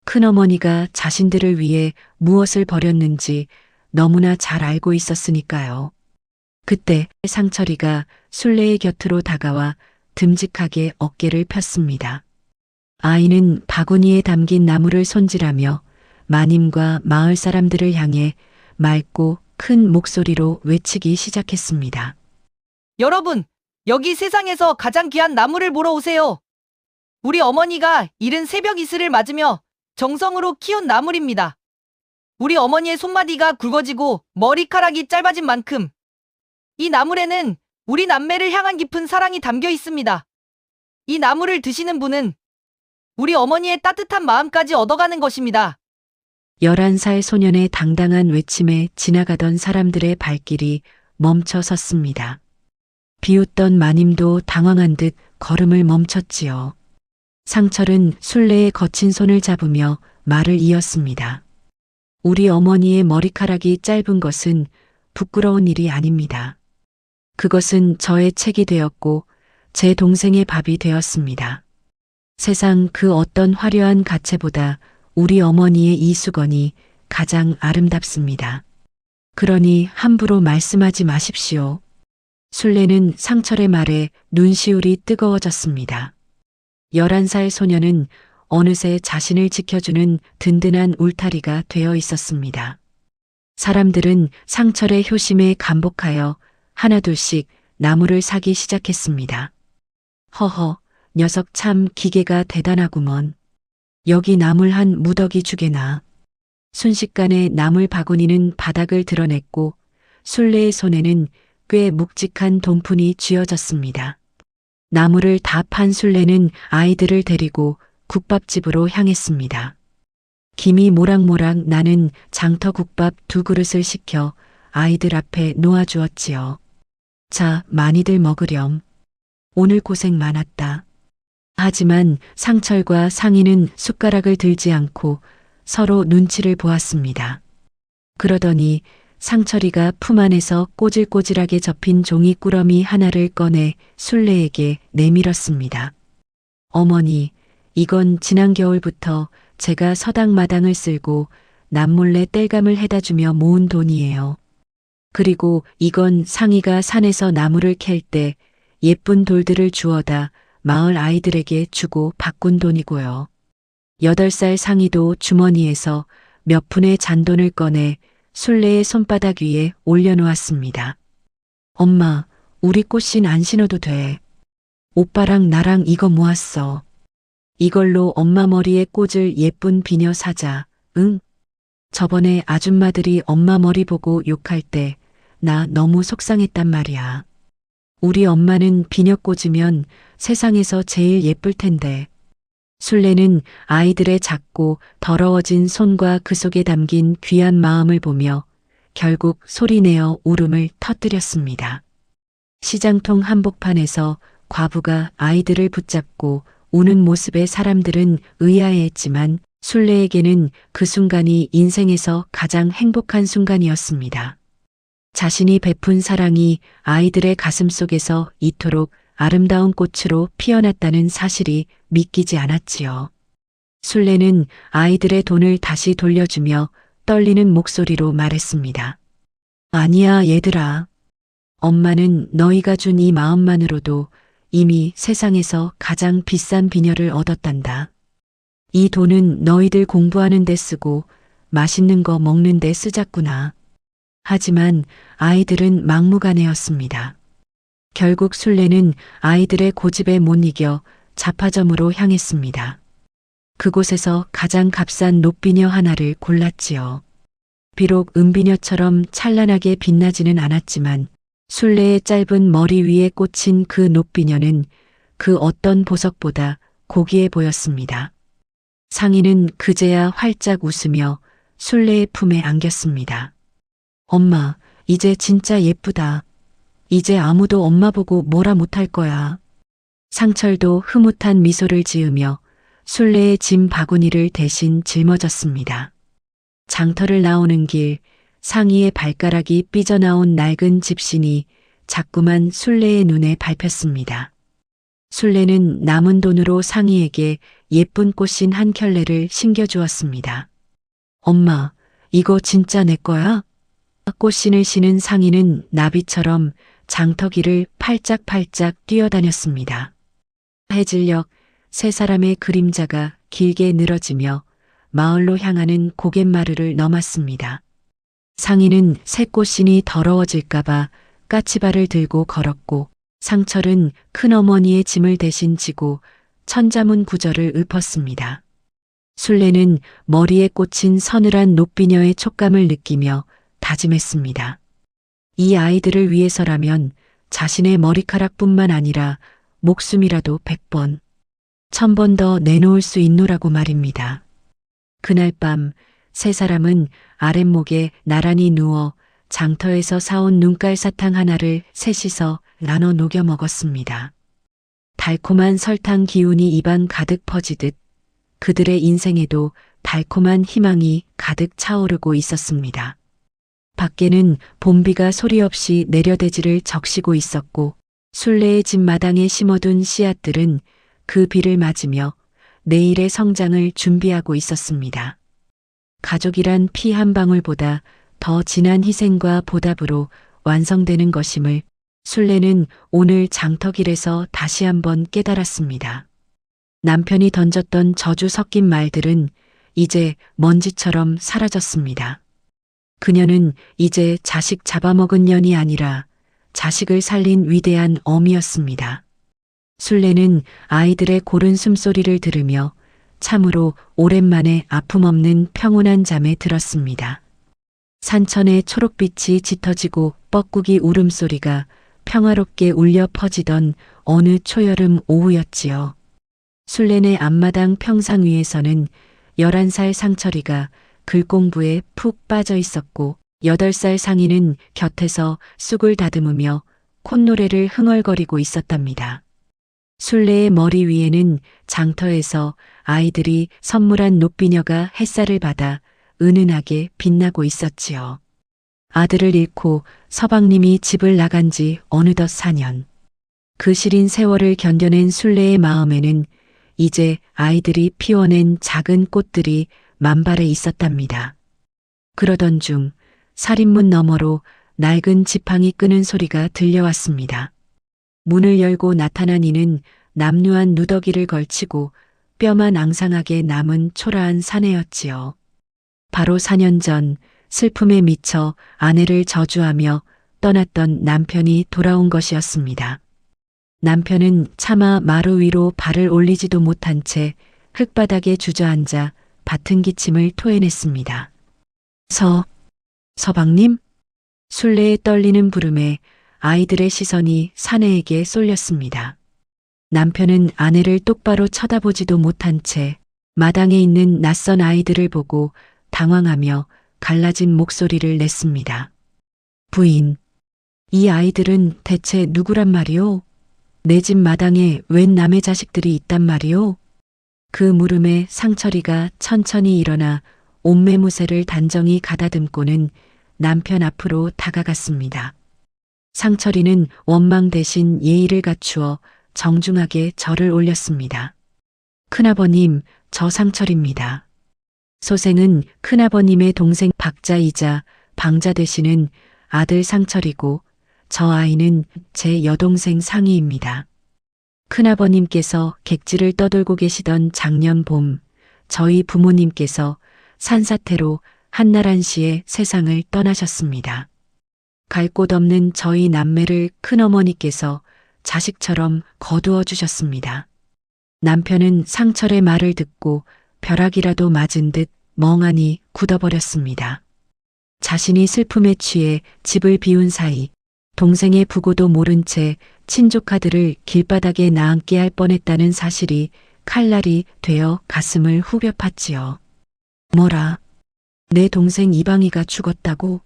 큰어머니가 자신들을 위해 무엇을 버렸는지 너무나 잘 알고 있었으니까요. 그때 상철이가 술래의 곁으로 다가와 듬직하게 어깨를 폈습니다. 아이는 바구니에 담긴 나무를 손질하며 마님과 마을 사람들을 향해 맑고 큰 목소리로 외치기 시작했습니다. 여러분, 여기 세상에서 가장 귀한 나무를 보러 오세요. 우리 어머니가 이른 새벽 이슬을 맞으며 정성으로 키운 나물입니다. 우리 어머니의 손마디가 굵어지고 머리카락이 짧아진 만큼 이 나물에는 우리 남매를 향한 깊은 사랑이 담겨 있습니다. 이 나물을 드시는 분은 우리 어머니의 따뜻한 마음까지 얻어가는 것입니다. 11살 소년의 당당한 외침에 지나가던 사람들의 발길이 멈춰 섰습니다. 비웃던 마님도 당황한 듯 걸음을 멈췄지요. 상철은 술래의 거친 손을 잡으며 말을 이었습니다. 우리 어머니의 머리카락이 짧은 것은 부끄러운 일이 아닙니다. 그것은 저의 책이 되었고 제 동생의 밥이 되었습니다. 세상 그 어떤 화려한 가채보다 우리 어머니의 이 수건이 가장 아름답습니다. 그러니 함부로 말씀하지 마십시오. 술래는 상철의 말에 눈시울이 뜨거워졌습니다. 11살 소녀는 어느새 자신을 지켜주는 든든한 울타리가 되어 있었습니다. 사람들은 상철의 효심에 감복하여 하나둘씩 나무를 사기 시작했습니다. 허허, 녀석 참 기계가 대단하구먼. 여기 나물 한 무더기 주게나. 순식간에 나물 바구니는 바닥을 드러냈고 술래의 손에는 꽤 묵직한 돈푼이 쥐어졌습니다. 나무를 다 판 술래는 아이들을 데리고 국밥집으로 향했습니다. 김이 모락모락 나는 장터국밥 2그릇을 시켜 아이들 앞에 놓아주었지요. 자, 많이들 먹으렴. 오늘 고생 많았다. 하지만 상철과 상인은 숟가락을 들지 않고 서로 눈치를 보았습니다. 그러더니 상철이가 품 안에서 꼬질꼬질하게 접힌 종이 꾸러미 하나를 꺼내 술래에게 내밀었습니다. 어머니, 이건 지난 겨울부터 제가 서당마당을 쓸고 남몰래 땔감을 해다주며 모은 돈이에요. 그리고 이건 상이가 산에서 나무를 캘 때 예쁜 돌들을 주워다 마을 아이들에게 주고 바꾼 돈이고요. 8살 상이도 주머니에서 몇 푼의 잔돈을 꺼내 술래의 손바닥 위에 올려놓았습니다. 엄마, 우리 꽃신 안 신어도 돼. 오빠랑 나랑 이거 모았어. 이걸로 엄마 머리에 꽂을 예쁜 비녀 사자, 응? 저번에 아줌마들이 엄마 머리 보고 욕할 때 나 너무 속상했단 말이야. 우리 엄마는 비녀 꽂으면 세상에서 제일 예쁠 텐데. 술래는 아이들의 작고 더러워진 손과 그 속에 담긴 귀한 마음을 보며 결국 소리내어 울음을 터뜨렸습니다. 시장통 한복판에서 과부가 아이들을 붙잡고 우는 모습에 사람들은 의아해했지만 술래에게는 그 순간이 인생에서 가장 행복한 순간이었습니다. 자신이 베푼 사랑이 아이들의 가슴 속에서 이토록 아름다운 꽃으로 피어났다는 사실이 믿기지 않았지요. 술래는 아이들의 돈을 다시 돌려주며 떨리는 목소리로 말했습니다. 아니야, 얘들아. 엄마는 너희가 준 이 마음만으로도 이미 세상에서 가장 비싼 비녀를 얻었단다. 이 돈은 너희들 공부하는 데 쓰고 맛있는 거 먹는 데 쓰자꾸나. 하지만 아이들은 막무가내였습니다. 결국 술래는 아이들의 고집에 못 이겨 잡화점으로 향했습니다. 그곳에서 가장 값싼 녹비녀 하나를 골랐지요. 비록 은비녀처럼 찬란하게 빛나지는 않았지만 술래의 짧은 머리 위에 꽂힌 그 녹비녀는 그 어떤 보석보다 고귀해 보였습니다. 상인은 그제야 활짝 웃으며 술래의 품에 안겼습니다. 엄마, 이제 진짜 예쁘다. 이제 아무도 엄마 보고 뭐라 못할 거야. 상철도 흐뭇한 미소를 지으며 술래의 짐 바구니를 대신 짊어졌습니다. 장터를 나오는 길, 상의의 발가락이 삐져나온 낡은 집신이 자꾸만 술래의 눈에 밟혔습니다. 술래는 남은 돈으로 상의에게 예쁜 꽃신 한 켤레를 신겨주었습니다. 엄마, 이거 진짜 내 거야? 꽃신을 신은 상의는 나비처럼 장터길을 팔짝팔짝 뛰어다녔습니다. 해질녘 세 사람의 그림자가 길게 늘어지며 마을로 향하는 고갯마루를 넘었습니다. 상인은 새 꽃신이 더러워질까봐 까치발을 들고 걸었고 상철은 큰어머니의 짐을 대신 지고 천자문 구절을 읊었습니다. 술래는 머리에 꽂힌 서늘한 녹비녀의 촉감을 느끼며 다짐했습니다. 이 아이들을 위해서라면 자신의 머리카락뿐만 아니라 목숨이라도 100번, 1000번 더 내놓을 수 있노라고 말입니다. 그날 밤 세 사람은 아랫목에 나란히 누워 장터에서 사온 눈깔 사탕 하나를 셋이서 나눠 녹여 먹었습니다. 달콤한 설탕 기운이 입안 가득 퍼지듯 그들의 인생에도 달콤한 희망이 가득 차오르고 있었습니다. 밖에는 봄비가 소리 없이 내려대지를 적시고 있었고 술래의 집 마당에 심어둔 씨앗들은 그 비를 맞으며 내일의 성장을 준비하고 있었습니다. 가족이란 피 한 방울보다 더 진한 희생과 보답으로 완성되는 것임을 술래는 오늘 장터길에서 다시 한번 깨달았습니다. 남편이 던졌던 저주 섞인 말들은 이제 먼지처럼 사라졌습니다. 그녀는 이제 자식 잡아먹은 년이 아니라 자식을 살린 위대한 어미였습니다. 술래는 아이들의 고른 숨소리를 들으며 참으로 오랜만에 아픔 없는 평온한 잠에 들었습니다. 산천의 초록빛이 짙어지고 뻐꾸기 울음소리가 평화롭게 울려 퍼지던 어느 초여름 오후였지요. 술래네 앞마당 평상 위에서는 11살 상철이가 글공부에 푹 빠져 있었고 8살 상인은 곁에서 쑥을 다듬으며 콧노래를 흥얼거리고 있었답니다. 술래의 머리 위에는 장터에서 아이들이 선물한 녹비녀가 햇살을 받아 은은하게 빛나고 있었지요. 아들을 잃고 서방님이 집을 나간 지 어느덧 4년. 그 시린 세월을 견뎌낸 술래의 마음에는 이제 아이들이 피워낸 작은 꽃들이 만발해 있었답니다. 그러던 중 살인문 너머로 낡은 지팡이 끄는 소리가 들려왔습니다. 문을 열고 나타난 이는 남루한 누더기를 걸치고 뼈만 앙상하게 남은 초라한 사내였지요. 바로 4년 전 슬픔에 미쳐 아내를 저주하며 떠났던 남편이 돌아온 것이었습니다. 남편은 차마 마루 위로 발을 올리지도 못한 채 흙바닥에 주저앉아 밭은 기침을 토해냈습니다. 서방님? 술래의 떨리는 부름에 아이들의 시선이 사내에게 쏠렸습니다. 남편은 아내를 똑바로 쳐다보지도 못한 채 마당에 있는 낯선 아이들을 보고 당황하며 갈라진 목소리를 냈습니다. 부인, 이 아이들은 대체 누구란 말이오? 내 집 마당에 웬 남의 자식들이 있단 말이오? 그 물음에 상철이가 천천히 일어나 옷매무새를 단정히 가다듬고는 남편 앞으로 다가갔습니다. 상철이는 원망 대신 예의를 갖추어 정중하게 절을 올렸습니다. 큰아버님, 저 상철입니다. 소생은 큰아버님의 동생 박자이자 방자 되시는 아들 상철이고 저 아이는 제 여동생 상희입니다. 큰아버님께서 객지를 떠돌고 계시던 작년 봄 저희 부모님께서 산사태로 한나란시에 세상을 떠나셨습니다. 갈 곳 없는 저희 남매를 큰어머니께서 자식처럼 거두어 주셨습니다. 남편은 상철의 말을 듣고 벼락이라도 맞은 듯 멍하니 굳어버렸습니다. 자신이 슬픔에 취해 집을 비운 사이 동생의 부고도 모른 채 친조카들을 길바닥에 나앉게 할 뻔했다는 사실이 칼날이 되어 가슴을 후벼 팠지요. 뭐라? 내 동생 이방이가 죽었다고?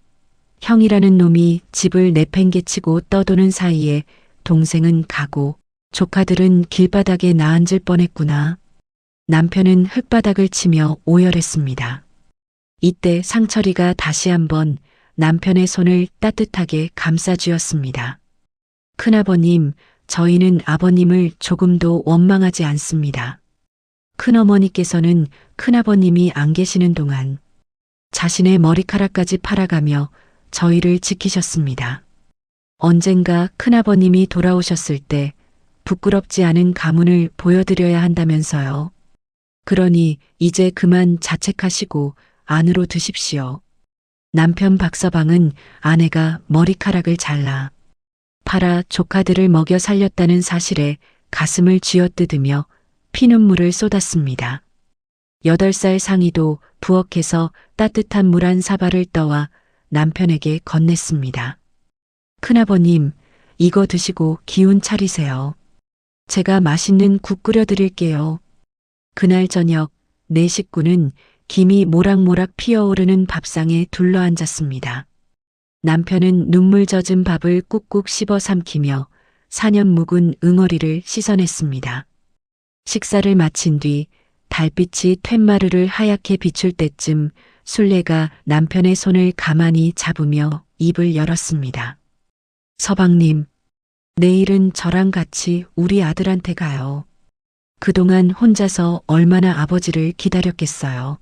형이라는 놈이 집을 내팽개치고 떠도는 사이에 동생은 가고 조카들은 길바닥에 나앉을 뻔했구나. 남편은 흙바닥을 치며 오열했습니다. 이때 상철이가 다시 한번 남편의 손을 따뜻하게 감싸쥐었습니다. 큰아버님, 저희는 아버님을 조금도 원망하지 않습니다. 큰어머니께서는 큰아버님이 안 계시는 동안 자신의 머리카락까지 팔아가며 저희를 지키셨습니다. 언젠가 큰아버님이 돌아오셨을 때 부끄럽지 않은 가문을 보여드려야 한다면서요. 그러니 이제 그만 자책하시고 안으로 드십시오. 남편 박서방은 아내가 머리카락을 잘라 팔아 조카들을 먹여 살렸다는 사실에 가슴을 쥐어뜯으며 피눈물을 쏟았습니다. 8살 상희도 부엌에서 따뜻한 물 한 사발을 떠와 남편에게 건넸습니다. 큰아버님, 이거 드시고 기운 차리세요. 제가 맛있는 국 끓여 드릴게요. 그날 저녁 네 식구는 김이 모락모락 피어오르는 밥상에 둘러앉았습니다. 남편은 눈물 젖은 밥을 꾹꾹 씹어 삼키며 사년 묵은 응어리를 씻어냈습니다. 식사를 마친 뒤 달빛이 툇마루를 하얗게 비출 때쯤 순례가 남편의 손을 가만히 잡으며 입을 열었습니다. 서방님, 내일은 저랑 같이 우리 아들한테 가요. 그동안 혼자서 얼마나 아버지를 기다렸겠어요.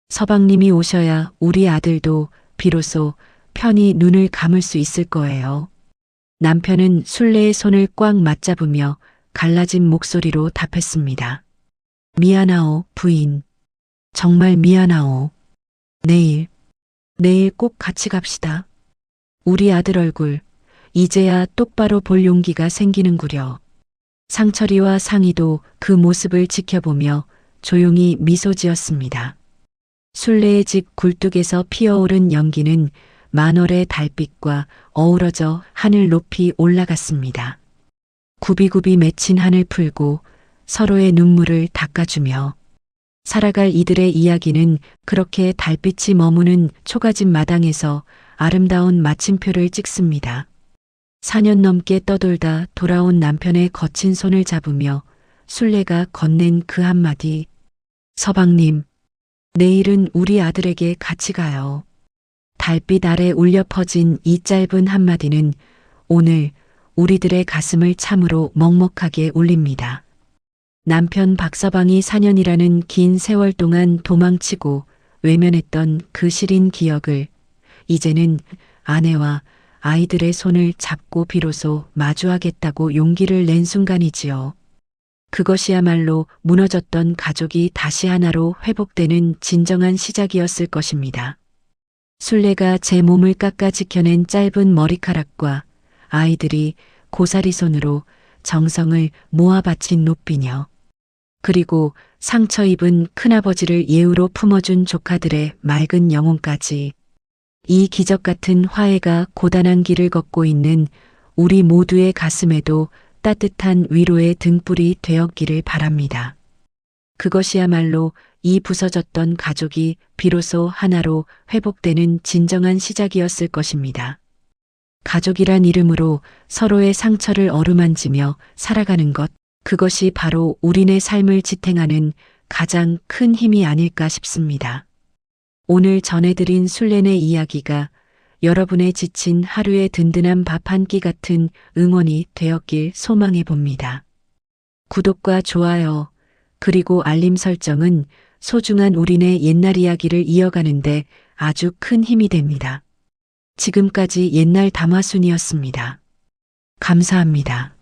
서방님이 오셔야 우리 아들도 비로소 편히 눈을 감을 수 있을 거예요. 남편은 순례의 손을 꽉 맞잡으며 갈라진 목소리로 답했습니다. 미안하오, 부인. 정말 미안하오. 내일 꼭 같이 갑시다. 우리 아들 얼굴 이제야 똑바로 볼 용기가 생기는구려. 상철이와 상희도 그 모습을 지켜보며 조용히 미소 지었습니다. 순례의 집 굴뚝에서 피어오른 연기는 만월의 달빛과 어우러져 하늘 높이 올라갔습니다. 굽이굽이 맺힌 한을 풀고 서로의 눈물을 닦아주며 살아갈 이들의 이야기는 그렇게 달빛이 머무는 초가집 마당에서 아름다운 마침표를 찍습니다. 4년 넘게 떠돌다 돌아온 남편의 거친 손을 잡으며 순례가 건넨 그 한마디. 서방님, 내일은 우리 아들에게 같이 가요. 달빛 아래 울려 퍼진 이 짧은 한마디는 오늘 우리들의 가슴을 참으로 먹먹하게 울립니다. 남편 박서방이 4년이라는 긴 세월 동안 도망치고 외면했던 그 시린 기억을 이제는 아내와 아이들의 손을 잡고 비로소 마주하겠다고 용기를 낸 순간이지요. 그것이야말로 무너졌던 가족이 다시 하나로 회복되는 진정한 시작이었을 것입니다. 순례가 제 몸을 깎아 지켜낸 짧은 머리카락과 아이들이 고사리 손으로 정성을 모아 바친 노비녀. 그리고 상처 입은 큰아버지를 예우로 품어준 조카들의 맑은 영혼까지. 이 기적 같은 화해가 고단한 길을 걷고 있는 우리 모두의 가슴에도 따뜻한 위로의 등불이 되었기를 바랍니다. 그것이야말로 이 부서졌던 가족이 비로소 하나로 회복되는 진정한 시작이었을 것입니다. 가족이란 이름으로 서로의 상처를 어루만지며 살아가는 것, 그것이 바로 우리네 삶을 지탱하는 가장 큰 힘이 아닐까 싶습니다. 오늘 전해드린 순례의 이야기가 여러분의 지친 하루의 든든한 밥 한 끼 같은 응원이 되었길 소망해 봅니다. 구독과 좋아요, 그리고 알림 설정은 소중한 우리네 옛날 이야기를 이어가는데 아주 큰 힘이 됩니다. 지금까지 옛날 담화순이었습니다. 감사합니다.